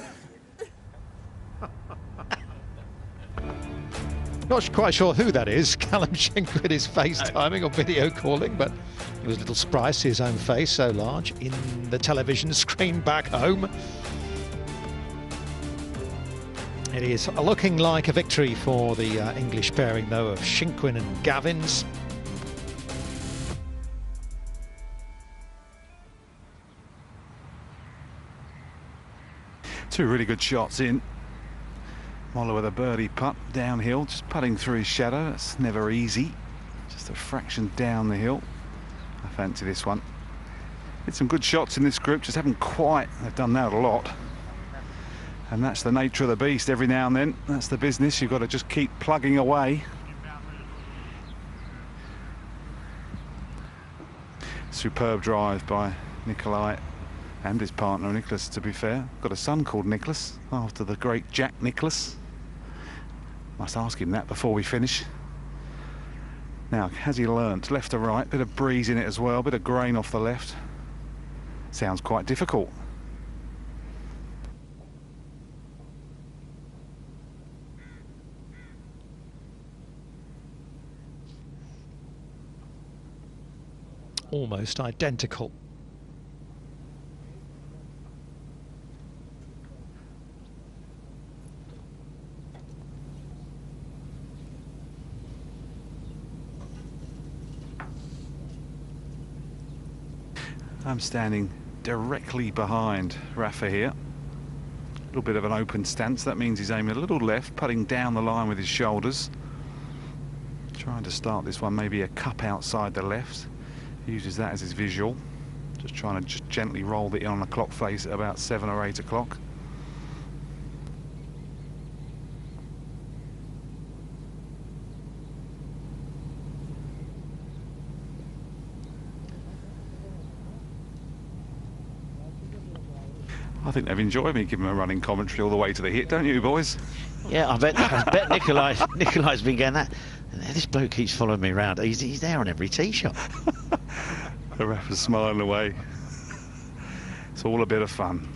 Not quite sure who that is. Callum Shinkwit is FaceTiming or video calling, but he was a little surprised to see his own face so large in the television screen back home. It is looking like a victory for the English pairing, though, of Shinkwin and Gavins. Two really good shots in. Moller with a birdie putt downhill, just putting through his shadow. That's never easy. Just a fraction down the hill. I fancy this one. Did some good shots in this group, just haven't quite. They've done that a lot. And that's the nature of the beast. Every now and then, that's the business. You've got to just keep plugging away. Superb drive by Nicolai and his partner Nicholas, to be fair. Got a son called Nicholas, after the great Jack Nicklaus. Must ask him that before we finish. Now, has he learnt? Left to right, bit of breeze in it as well, bit of grain off the left. Sounds quite difficult. Almost identical. I'm standing directly behind Rafa here. A little bit of an open stance. That means he's aiming a little left, putting down the line with his shoulders. Trying to start this one maybe a cup outside the left. He uses that as his visual. Just trying to just gently roll it in on the clock face at about 7 or 8 o'clock. I think they've enjoyed me giving them a running commentary all the way to the hit, don't you, boys? Yeah, I bet Nicolai's been getting that. This bloke keeps following me around. He's there on every tee shot. The Rafa's smiling away. It's all a bit of fun.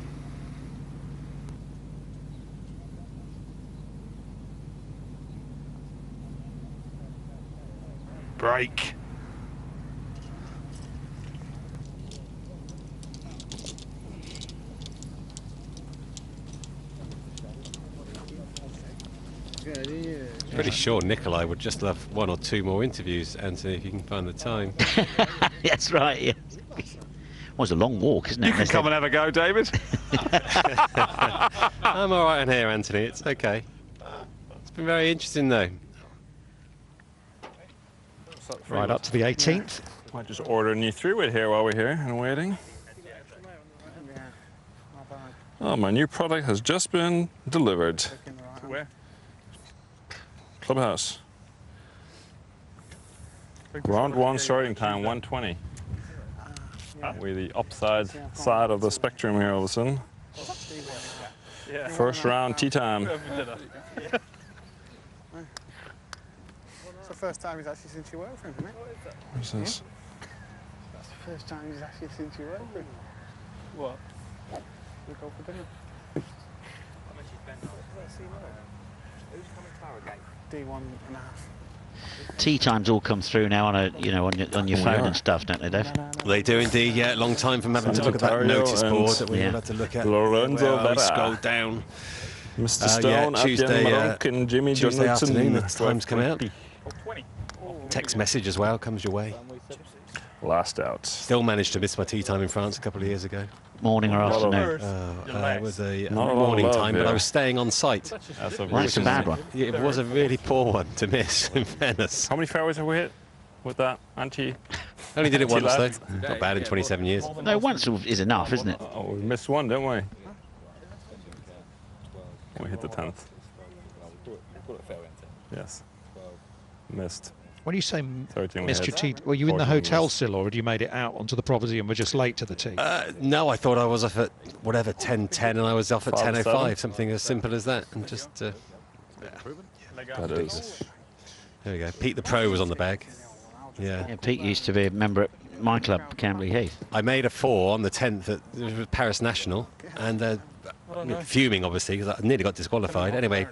Break. Pretty sure Nicolai would just love 1 or 2 more interviews, Anthony, if you can find the time. That's right, yeah. Well, it's a long walk, isn't it? You can come and have a go, David. I'm all right in here, Anthony. It's okay. It's been very interesting, though. Right up to the 18th. Might just order a new 3-wood here while we're here and waiting. Oh, my new product has just been delivered. To where? Clubhouse. Round 1 starting time 1:20. We're the upside side of the spectrum here, all of a sudden. First round tea time. It's the first time he's actually since you worked for him, isn't it? What's this? That's the first time he's actually since you worked for him. What? We go for dinner. D1.5. Tea times all come through now on on your phone and stuff, don't they, Dave? They do indeed. Yeah, long time from having to look at that notice board that we all had to look at. Lorenzo Well, scroll down. Mr. Stone, Tuesday, and Jimmy Tuesday Johnson. afternoon. The times come out. Text message as well comes your way. Last out. Still managed to miss my tea time in France a couple of years ago. Morning or afternoon? It was a morning time, but I was staying on site. That's a bad one. It was a really poor one to miss, in fairness. How many fairways have we hit with that anti? Only did it once, though. Anti-lad? Not bad in 27 years. No, once is enough, isn't it? Oh, we missed one, didn't we? We hit the 10th. Yes. Missed. When you say 13 missed your tee, were you in the hotel still, or had you made it out onto the property and were just late to the tee? No, I thought I was off at whatever 10:10, and I was off at 5:07. 10:05, something as simple as that, and just. That is. There we go. Pete the Pro was on the bag. Yeah. Pete used to be a member at my club, Camberley Heath. I made a 4 on the 10th at Paris National, and fuming obviously because I nearly got disqualified. Anyway.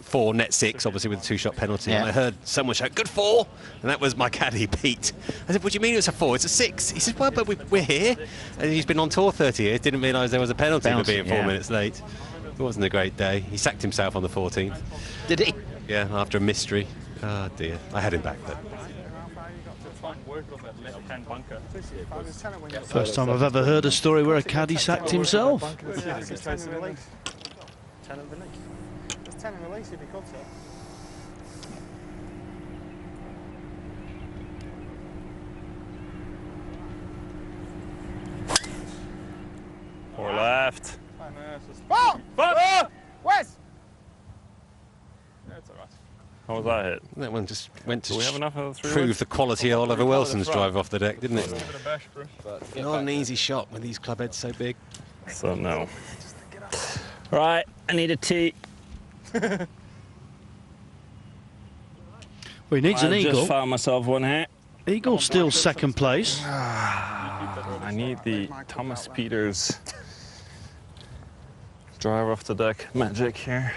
4 net 6, obviously with a 2-shot penalty. Yeah. And I heard someone shout, "Good 4!" And that was my caddy, Pete. I said, "What do you mean it was a 4? It's a 6." He said, "Well, but we're here." And he's been on tour 30 years, didn't realise there was a penalty for being 4 minutes late. It wasn't a great day. He sacked himself on the 14th. Did he? Yeah, after a mystery. Oh dear. I had him back though. First time I've ever heard a story where a caddy sacked himself. 10 and release if he cuts it. Four left. Ball! Wes! That's all right. How was that hit? That one just went to Do we have enough of the 3-wood? prove the quality of Oliver Wilson's drive off the deck, didn't it? Give it a bash, bro. Not an easy shot with these club heads so big. So no. Right, I need a tee. Well, he needs an eagle. Just found myself one here. Eagle still second place. I need the Thomas Peters drive off the deck magic here.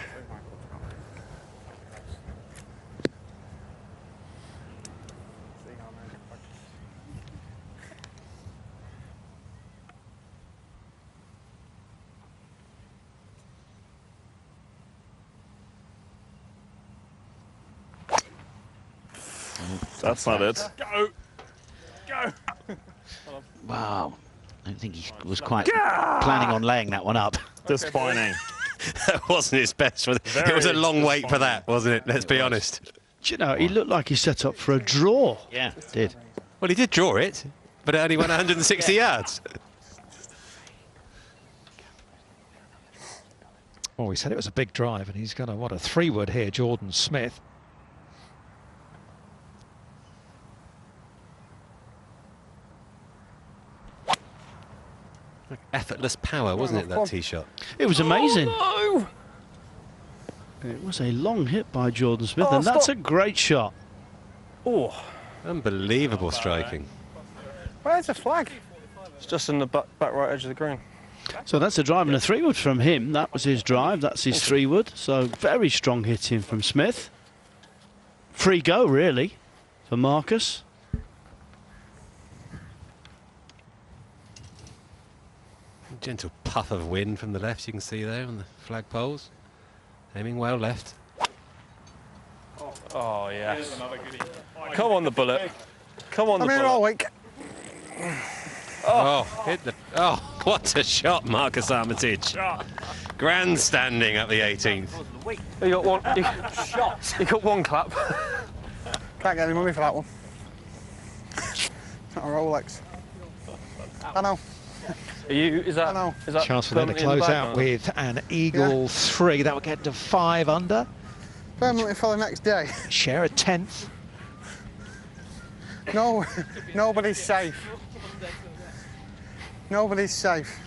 That's not it. Go! Go! Wow. I don't think he was quite planning on laying that one up. Disappointing. That wasn't his best. It was a long wait for that, wasn't it? Let's be honest. Do you know, he looked like he set up for a draw. Yeah, did. Well, he did draw it, but it only went 160 yards. Oh, he said it was a big drive, and he's got a 3-wood here, Jordan Smith. Effortless power, wasn't it, that tee shot? It was amazing. Oh, no. It was a long hit by Jordan Smith, and that's a great shot. Oh, unbelievable striking. Where's the flag? It's just in the back right edge of the green. So that's a drive and a 3-wood from him. That was his drive. That's his 3-wood. So very strong hitting from Smith. Free go, really, for Marcus. Gentle puff of wind from the left, you can see there on the flag poles. Aiming well left. Oh, yeah. Come on, the bullet. Come on, the I'm here bullet. all week. Oh, hit the. Oh, what a shot, Marcus Armitage. grandstanding at the 18th. You got one. You got one clap. Can't get any money for that one. It's not a Rolex. I know. Is that Chance for them to close out with an eagle 3. That will get to 5 under. Permanently for the next day. Share a 10th. No, nobody's safe. Nobody's safe.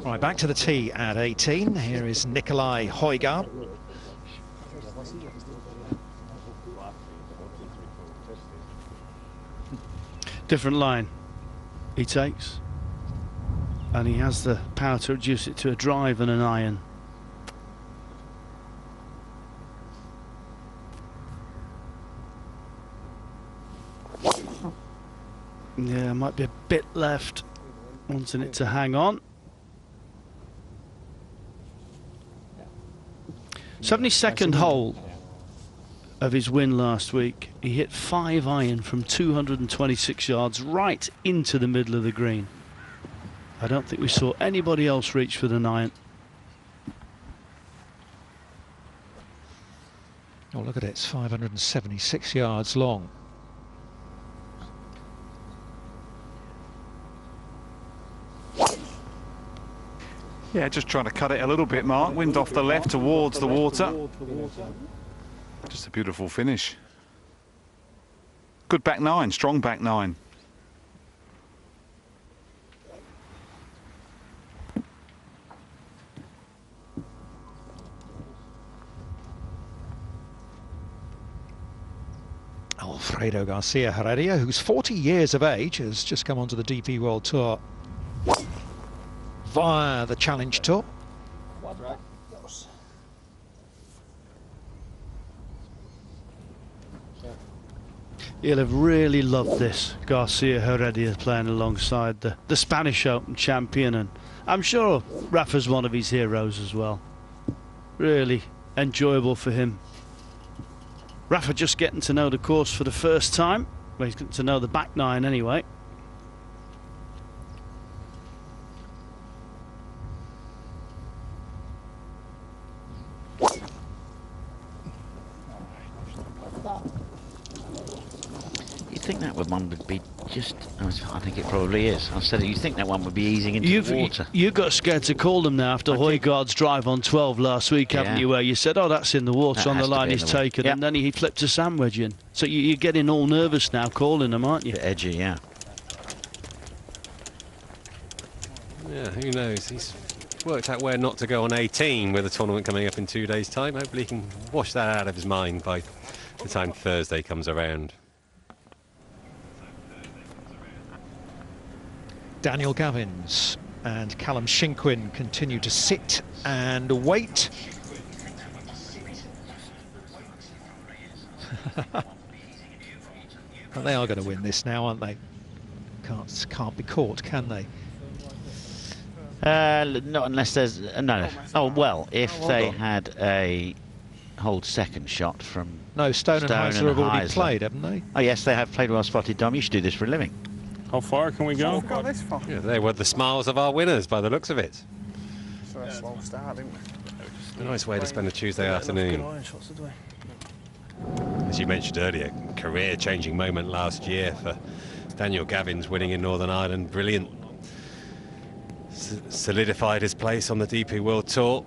Right, back to the tee at 18. Here is Nikolai Højgaard. Different line he takes, and he has the power to reduce it to a drive and an iron. Yeah, might be a bit left, wanting it to hang on. 72nd hole of his win last week. He hit 5 iron from 226 yards right into the middle of the green. I don't think we saw anybody else reach with an iron. Oh, look at it, it's 576 yards long. Yeah, just trying to cut it a little bit, Mark. Wind off the left towards the water. Just a beautiful finish. Good back nine, strong back nine. Alfredo Garcia Heredia, who's 40 years of age, has just come onto the DP World Tour via the Challenge Tour. He'll have really loved this. Garcia Heredia playing alongside the Spanish Open champion, and I'm sure Rafa's one of his heroes as well. Really enjoyable for him. Rafa just getting to know the course for the first time. Well, he's getting to know the back nine anyway. You'd think that one would be just, I think it probably is. I said you'd think that one would be easing into the water. You got scared to call them now after Højgaard's drive on 12 last week, haven't you, where you said, oh, that's in the water, That on the line he's taken, and then he flipped a sandwich in. So you're getting all nervous now calling them, aren't you? Bit edgy, yeah. Yeah, who knows? He's worked out where not to go on 18 with a tournament coming up in 2 days' time. Hopefully he can wash that out of his mind by the time Thursday comes around. Daniel Gavins and Callum Shinkwin continue to sit and wait. But they are going to win this now, aren't they? Can't be caught, can they? Not unless there's no. Oh well, if they had a hold second shot from Stone and Heisler have already Heisler. played, haven't they? Oh yes, they have played. Well spotted, Dom. You should do this for a living. How far can we go? Got this far. Yeah, they were the smiles of our winners by the looks of it. So a slow start, didn't we? A nice way to spend a Tuesday afternoon. As you mentioned earlier, career-changing moment last year for Daniel Gavins, winning in Northern Ireland. Brilliant. Solidified his place on the DP World Tour.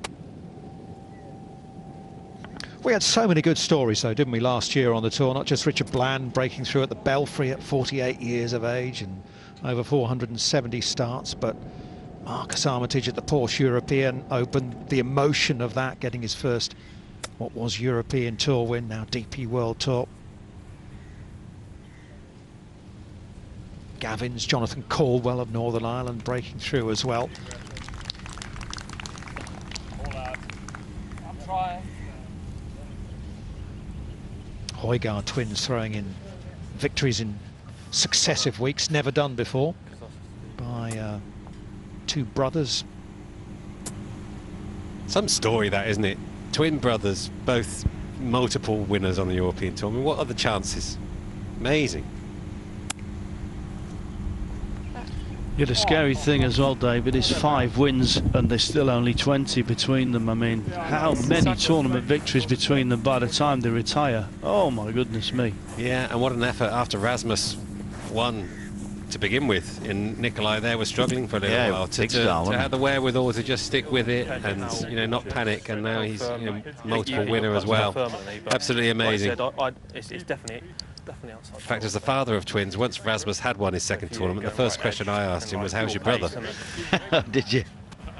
We had so many good stories, though, didn't we, last year on the tour? Not just Richard Bland breaking through at the Belfry at 48 years of age and over 470 starts, but Marcus Armitage at the Porsche European Open, the emotion of that, getting his first, what was European Tour win, now DP World Tour. Gavins, Jonathan Caldwell of Northern Ireland breaking through as well. I'm trying. Højgaard twins throwing in victories in successive weeks, never done before by two brothers. Some story that, isn't it? Twin brothers, both multiple winners on the European Tour. I mean, what are the chances? Amazing. Yeah, the scary thing as well, David, is 5 wins and there's still only 20 between them. I mean, how many tournament victories between them by the time they retire? Oh my goodness me. Yeah, and what an effort after Rasmus won to begin with. In Nikolai there was struggling for a little while to have the wherewithal to just stick with it and not panic, and now he's multiple winner as well. Absolutely amazing. It's definitely outside. In fact, as the father of twins, once Rasmus had won his second tournament, the first question I asked him was, "How's your brother?" Did you?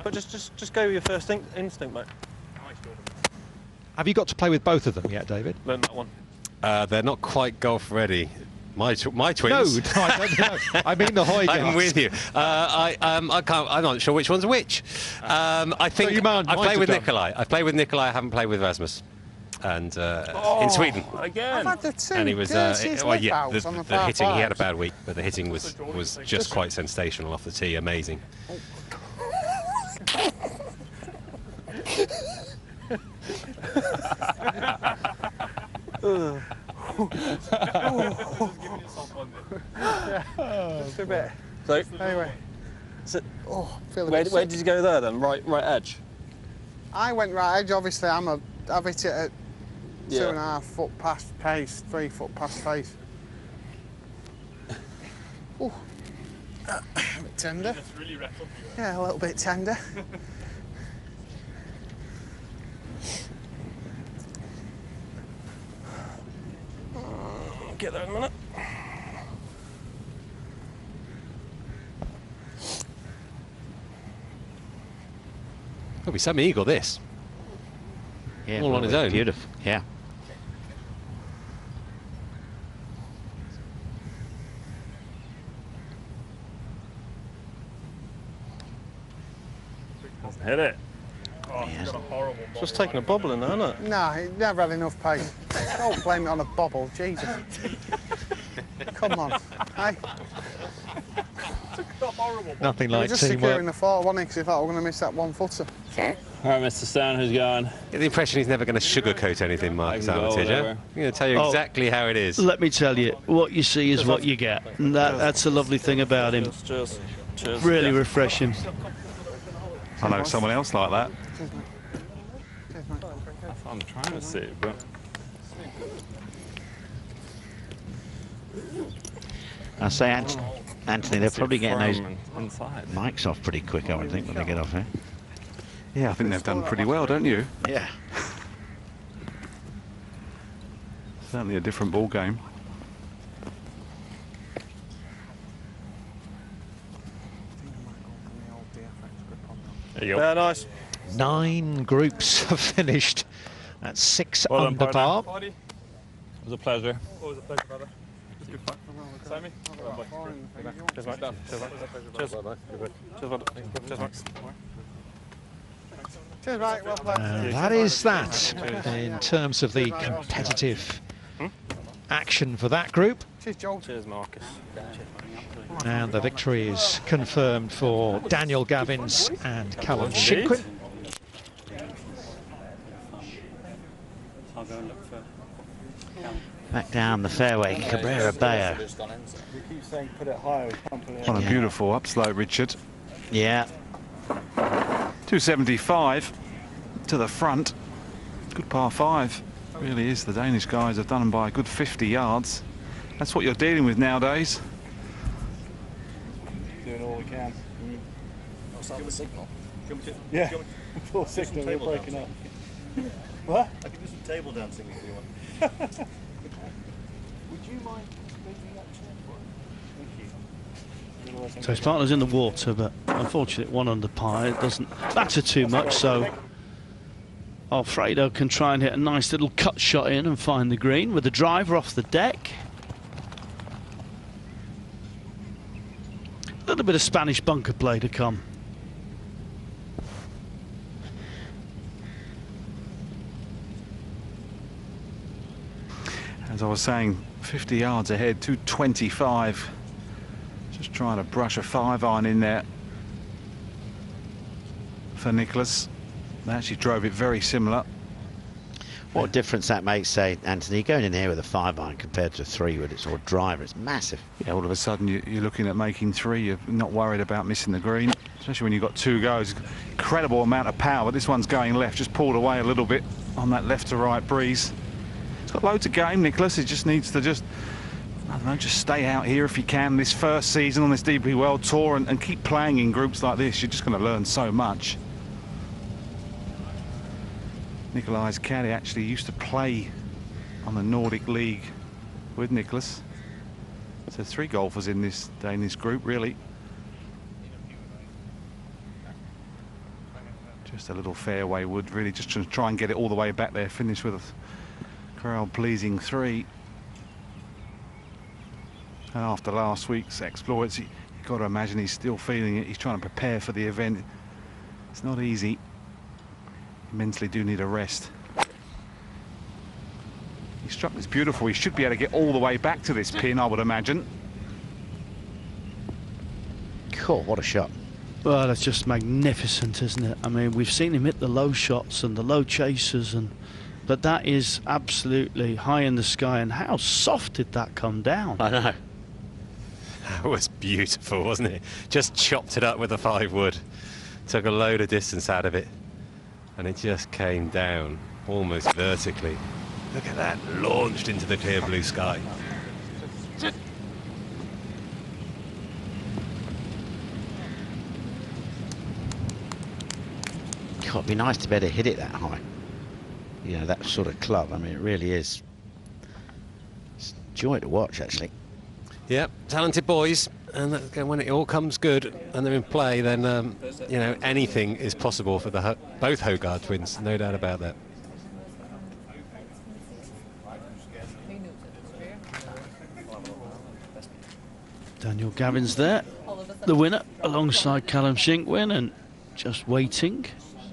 But just go with your first instinct, mate. Have you got to play with both of them yet, David? Learn that one. They're not quite golf ready. My twins. No, I don't know. I mean the Hoygards. I'm with you. I'm not sure which one's which. I think I play with Nikolai. I play with Nikolai. I haven't played with Rasmus. And in Sweden I've again, had the two and he was the hitting. He had a bad week, but the hitting was just quite sensational off the tee. Amazing. Just a bit. So anyway, where did you go there then? Right edge. I went right edge. Obviously, I've hit it at 2.5 foot past pace, 3 foot past pace. Oh, a bit tender. Yeah, a little bit tender. Get there in a minute. Could be some eagle, this. Yeah, all on his own. Beautiful. Yeah. Hit it. Just taking a bobble in there, isn't it? No, he never had enough pace. Don't blame it on a bobble, Jesus. Come on, hey. Nothing like just teamwork. securing the 4, wasn't he? Because he thought we're going to miss that 1-footer. All right, Mr. Stone, who's going? Get the impression he's never going to sugarcoat anything, Marcus Armitage. I'm going to tell you exactly how it is. Let me tell you, what you see is what you get. And that's a lovely thing about him. Cheers. Really refreshing. I know someone else like that. I'm trying to see, but... I say, Anthony, they're probably getting those mics off pretty quick, I would think, when they get off here. Yeah, I think they've done pretty well, don't you? Yeah. Certainly a different ball game. There you go. Yeah, nice. 9 groups have finished at 6 under par. It was a pleasure. Always a pleasure, brother. It's good fun. Sammy? Cheers, mate. Cheers. Cheers, mate. Cheers, mate. Well played. And that is that in terms of the competitive action for that group. Cheers, Joel. Cheers, Marcus. And the victory is confirmed for Daniel Gavins and Callum Shinquin. Back down the fairway, Cabrera Bayo. What a beautiful upslope, Richard. Yeah. 275 to the front. Good par 5. Really is. The Danish guys have done them by a good 50 yards. That's what you're dealing with nowadays. Doing all we can. I'll start the signal. Yeah, full signal, we're breaking up. What? I can do some table dancing if you want. Would you mind moving that chair for us? Thank you. So his partner's in the water, but unfortunately 1 under par. It doesn't matter too much, so Alfredo can try and hit a nice little cut shot in and find the green with the driver off the deck. A little bit of Spanish bunker play to come. As I was saying, 50 yards ahead, 225. Just trying to brush a 5-iron in there for Nicholas. They actually drove it very similar. What a difference that makes, say, Anthony, going in here with a 5-iron compared to a 3-wood, it's or driver, it's massive. Yeah, all of a sudden you're looking at making 3, you're not worried about missing the green, especially when you've got 2 goes. Incredible amount of power, but this one's going left, just pulled away a little bit on that left to right breeze. He's got loads of game, Nicholas. He just needs to I don't know, just stay out here if you can this first season on this DP World Tour and keep playing in groups like this. You're just going to learn so much. Nikolai's caddy actually used to play on the Nordic League with Nicholas. So 3 golfers in this group, really. Just a little fairway wood, really, just to try and get it all the way back there. Finish with a crowd-pleasing 3. And after last week's exploits, you've got to imagine he's still feeling it. He's trying to prepare for the event. It's not easy. You mentally do need a rest. He struck this beautiful. He should be able to get all the way back to this pin, I would imagine. Cool, what a shot. Well, that's just magnificent, isn't it? I mean, we've seen him hit the low shots and the low chasers, but that is absolutely high in the sky. And how soft did that come down? I know. That was beautiful, wasn't it? Just chopped it up with a 5-wood. Took a load of distance out of it. And it just came down, almost vertically. Look at that, launched into the clear blue sky. God, it'd be nice to be able to hit it that high. You know, that sort of club. I mean, it really is. It's a joy to watch, actually. Yep, talented boys, and when it all comes good and they're in play, then you know, anything is possible for both Hogarth twins, no doubt about that. Daniel Gavin's there, the winner, alongside Callum Shinkwin, and just waiting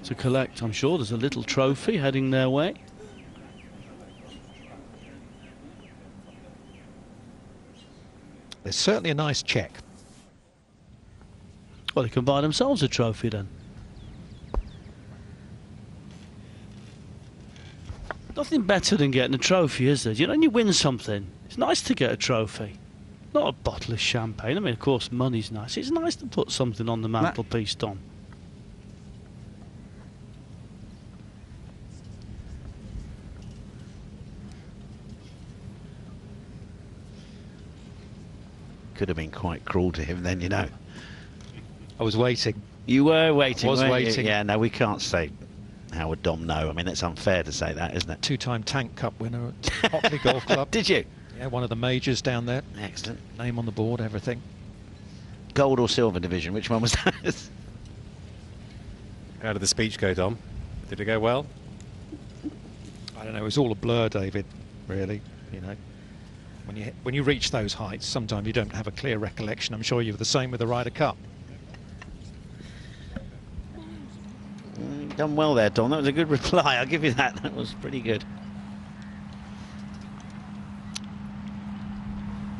to collect. I'm sure there's a little trophy heading their way. There's certainly a nice check. Well, they can buy themselves a trophy then. Nothing better than getting a trophy, is there? You know, when you win something, it's nice to get a trophy. Not a bottle of champagne. I mean, of course, money's nice. It's nice to put something on the mantelpiece, Tom. Could have been quite cruel to him then, you know. I was waiting. You were waiting. I was waiting. Yeah, no, we can't say how would Dom know. I mean, it's unfair to say that, isn't it? 2-time Tank Cup winner at Hockley Golf Club. Did you? Yeah, one of the majors down there. Excellent. Name on the board, everything. Gold or silver division, which one was that? How did the speech go, Dom? Did it go well? I don't know, it was all a blur, David, really, you know. When you reach those heights, sometimes you don't have a clear recollection. I'm sure you were the same with the Ryder Cup. Done well there, Dom. That was a good reply. I'll give you that. That was pretty good.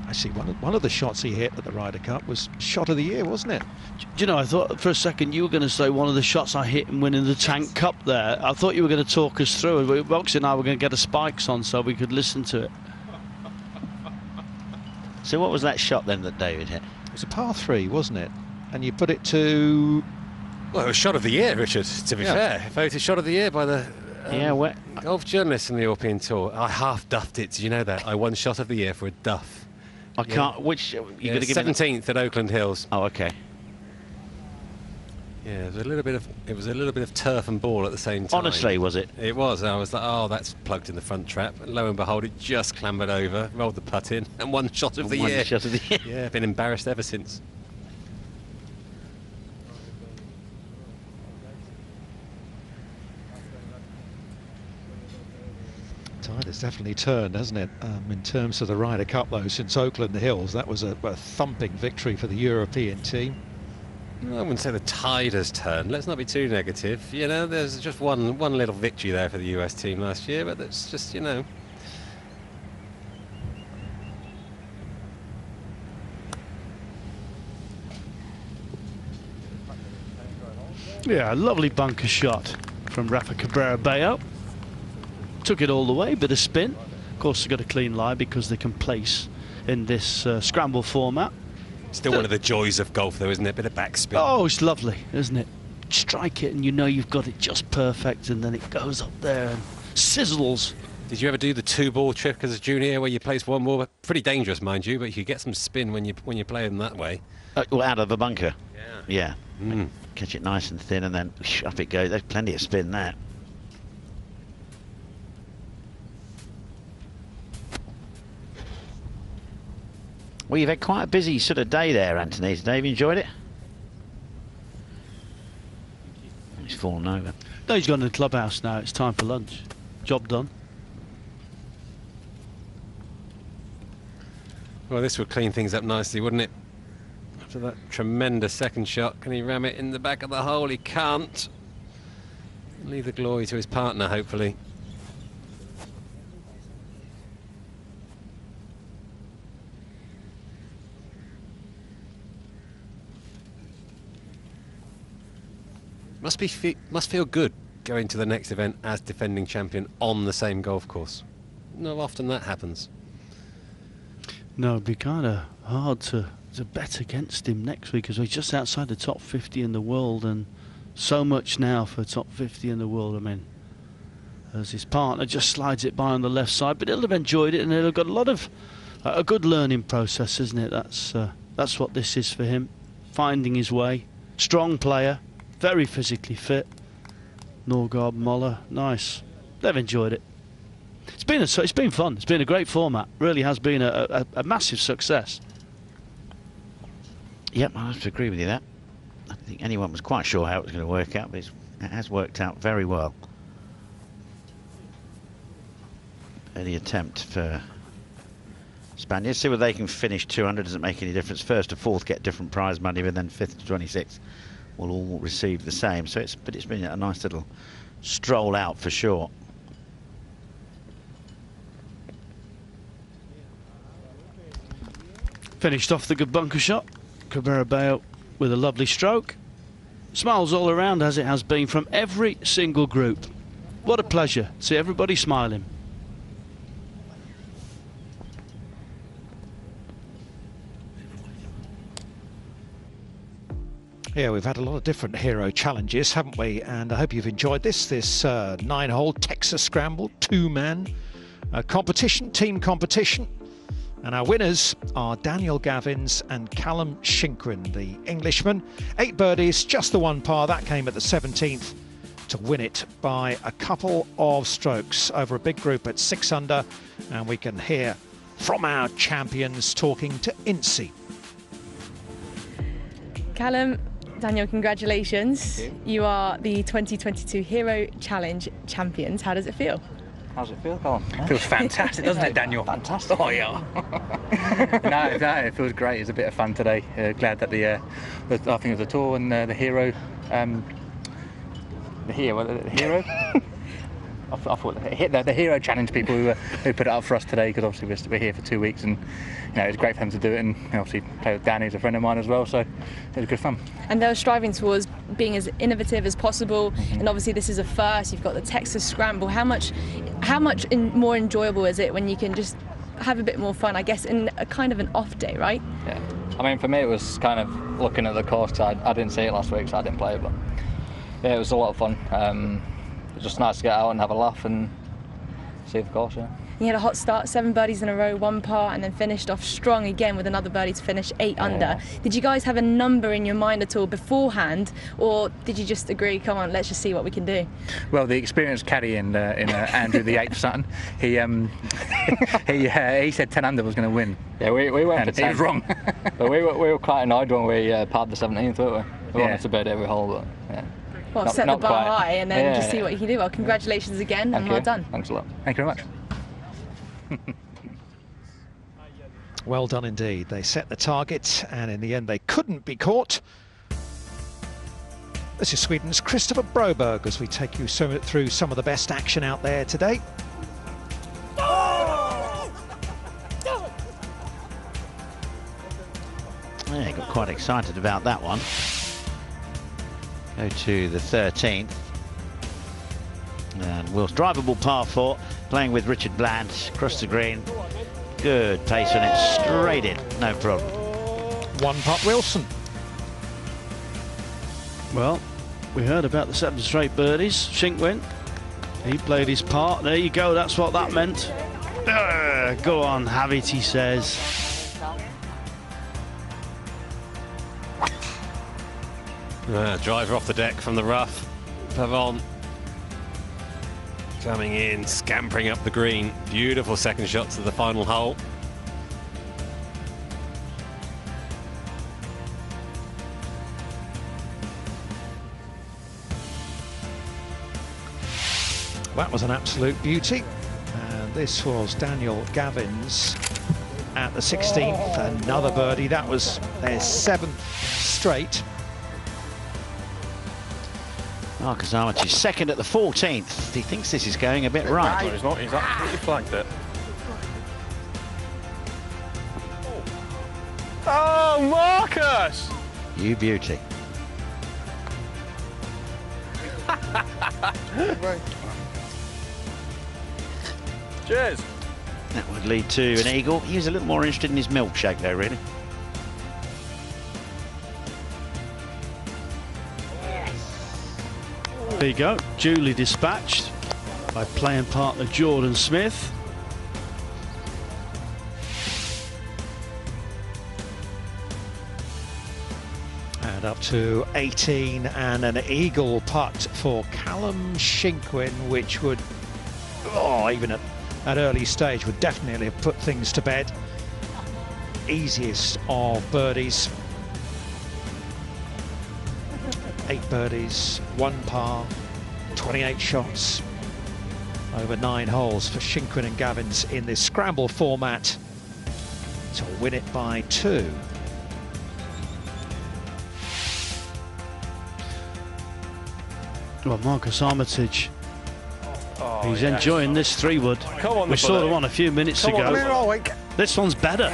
Actually, one of the shots he hit at the Ryder Cup was shot of the year, wasn't it? Do you know, I thought for a second you were going to say one of the shots I hit in winning the Tank Cup there. I thought you were going to talk us through it. Roxy and I were going to get the spikes on so we could listen to it. So what was that shot then that David hit? It was a par 3, wasn't it? And you put it to... Well, it was shot of the year, Richard, to be fair. Voted shot of the year by the golf journalists in the European Tour. I half duffed it, did you know that? I won shot of the year for a duff. I can't... Which... You're going to give 17th at Oakland Hills. Oh, OK. Yeah, it was a little bit of turf and ball at the same time. Honestly, was it? It was. And I was like, oh, that's plugged in the front trap. And lo and behold, it just clambered over, rolled the putt in, and one shot of the year. One shot of the year. Yeah, been embarrassed ever since. Tide has definitely turned, hasn't it? In terms of the Ryder Cup, though, since Oakland Hills, that was a thumping victory for the European team. I wouldn't say the tide has turned. Let's not be too negative. You know, there's just one little victory there for the US team last year, but that's just, you know. Yeah, a lovely bunker shot from Rafa Cabrera Bello. took it all the way, bit of spin. Of course, they got a clean lie because they can place in this scramble format. Still one of the joys of golf, though, isn't it? A bit of backspin. Oh, it's lovely, isn't it? Strike it and you know you've got it just perfect, and then it goes up there and sizzles. Did you ever do the 2-ball trick as a junior, where you place 1 ball? Pretty dangerous, mind you, but you get some spin when you play them that way. Well, out of the bunker. Yeah. Catch it nice and thin, and then up it goes. There's plenty of spin there. Well, you've had quite a busy sort of day there, Anthony. Today, have you enjoyed it? He's fallen over. No, he's gone to the clubhouse now. It's time for lunch. Job done. Well, this would clean things up nicely, wouldn't it? After that tremendous second shot, can he ram it in the back of the hole? He can't. Leave the glory to his partner, hopefully. Must feel good going to the next event as defending champion on the same golf course. Not often that happens. No, it'd be kind of hard to bet against him next week, because he's just outside the top 50 in the world, and so much now for top 50 in the world. I mean, as his partner just slides it by on the left side, but he'll have enjoyed it, and he'll have got a lot of a good learning process, isn't it? That's what this is for him, finding his way. Strong player, very physically fit. Norgard, Moller, nice. They've enjoyed it. It's been fun. It's been a great format. Really has been a massive success. Yep, I have to agree with you there. I think anyone was quite sure how it was going to work out, but it has worked out very well. Any attempt for Spaniards. See whether they can finish 200. Doesn't make any difference. First to fourth get different prize money, but then 5th to 26th will all receive the same. So it's been a nice little stroll out for sure. Finished off the good bunker shot. Cabrera Bale with a lovely stroke. Smiles all around, as it has been from every single group. What a pleasure. See everybody smiling. Yeah, we've had a lot of different hero challenges, haven't we? And I hope you've enjoyed this 9-hole Texas Scramble 2-man competition, team competition. And our winners are Daniel Gavins and Callum Shinkrin, the Englishman. 8 birdies, just the 1 par. That came at the 17th to win it by a couple of strokes over a big group at 6 under. And we can hear from our champions talking to Incy. Callum, Daniel, congratulations. You are the 2022 Hero Challenge champions. How does it feel? How's it feel, Colin? It feels fantastic, doesn't it, Daniel? Fantastic. Oh, yeah. no, it feels great. It's a bit of fun today. Glad that I think it was the tour and the Hero. The Hero? I thought the Hero Challenge people who put it up for us today, because obviously we're here for 2 weeks, and it was great for them to do it, and obviously play with Danny, who's a friend of mine as well, so it was good fun. And they were striving towards being as innovative as possible, and obviously this is a first. You've got the Texas Scramble. How much more enjoyable is it when you can just have a bit more fun, I guess, in a kind of an off day, right? Yeah. I mean, for me it was kind of looking at the course, because I didn't see it last week, so I didn't play it, but yeah, it was a lot of fun. It was just nice to get out and have a laugh and see the course, yeah. You had a hot start, 7 birdies in a row, 1 par, and then finished off strong again with another birdie to finish 8 under. Did you guys have a number in your mind at all beforehand, or did you just agree, come on, let's just see what we can do? Well, the experienced caddy in Andrew, the 8th Sutton, he said 10 under was going to win. Yeah, we went for 10. He was wrong. But we were quite annoyed when we parred the 17th, weren't we? We wanted to bird every hole, but yeah. Well, set the bar high and then just see what you can do. Well, congratulations again, and well done. Thanks a lot. Thank you very much. Well done indeed. They set the target, and in the end they couldn't be caught. This is Sweden's Christopher Broberg as we take you through some of the best action out there today. Yeah, got quite excited about that one. Go to the 13th. And Will's drivable par 4. playing with Richard Bland, across the green. Good pace on it, straight in, no problem. 1-putt Wilson. Well, we heard about the 7 straight birdies. Shinkwin, he played his part. There you go, that's what that meant. Go on, have it, he says. Driver off the deck from the rough. Pavon coming in, scampering up the green. Beautiful second shot to the final hole. That was an absolute beauty. And this was Daniel Gavin's at the 16th. Another birdie. That was their 7th straight. Marcus Armitage second at the 14th. He thinks this is going a bit right. No, he's not. He's absolutely flagged it. Oh, Marcus! You beauty. Cheers. That would lead to an eagle. He was a little more interested in his milkshake though, really. There you go, duly dispatched by playing partner Jordan Smith. And up to 18 and an eagle putt for Callum Shinkwin, which would, even at early stage, would definitely have put things to bed. Easiest of birdies. 8 birdies, 1 par, 28 shots over 9 holes for Shinkwin and Gavins in this scramble format to win it by 2. Well, Marcus Armitage, he's enjoying this 3-wood. We saw the one a few minutes ago. This one's better.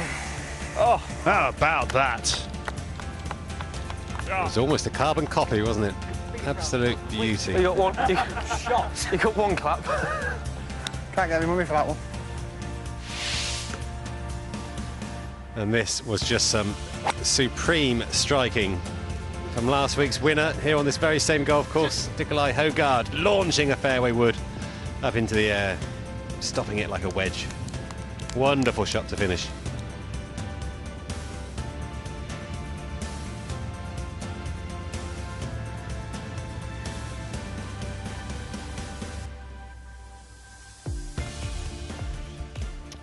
Oh, how about that? It was almost a carbon copy, wasn't it? Absolute beauty. You got one. You got one clap. Can't get any money for that one. And this was just some supreme striking from last week's winner here on this very same golf course. Nikolai Hogard launching a fairway wood up into the air, stopping it like a wedge. Wonderful shot to finish.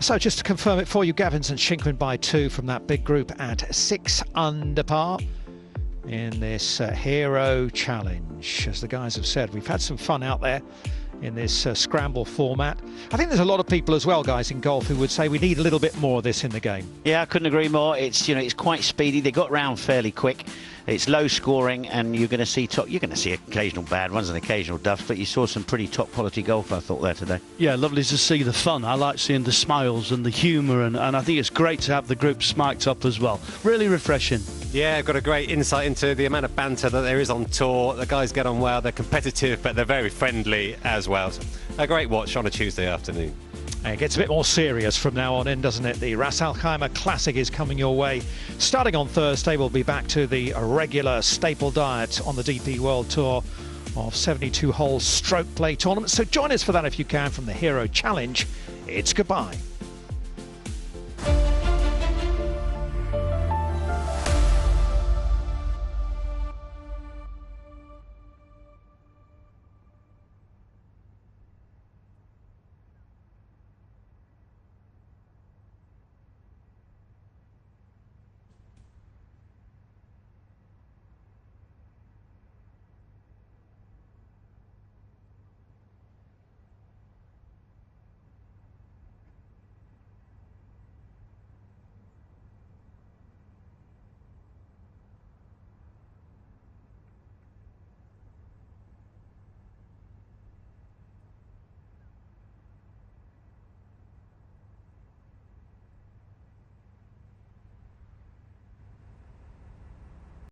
So just to confirm it for you, Gavins and Shinkwin by 2 from that big group at 6 under par in this Hero Challenge. As the guys have said, we've had some fun out there in this scramble format. I think there's a lot of people as well, guys, in golf who would say we need a little bit more of this in the game. Yeah, I couldn't agree more. It's, you know, it's quite speedy. They got round fairly quick. It's low scoring, and you're going to see occasional bad ones and occasional duffs, but you saw some pretty top quality golf, I thought, there today. Yeah, lovely to see the fun. I like seeing the smiles and the humour, and I think it's great to have the group smiked up as well. Really refreshing. Yeah, I've got a great insight into the amount of banter that there is on tour. The guys get on well, they're competitive, but they're very friendly as well. So a great watch on a Tuesday afternoon. It gets a bit more serious from now on in, doesn't it? The Ras Al Khaimah Classic is coming your way. Starting on Thursday, we'll be back to the regular staple diet on the DP World Tour of 72-hole stroke play tournaments. So join us for that if you can from the Hero Challenge. It's goodbye.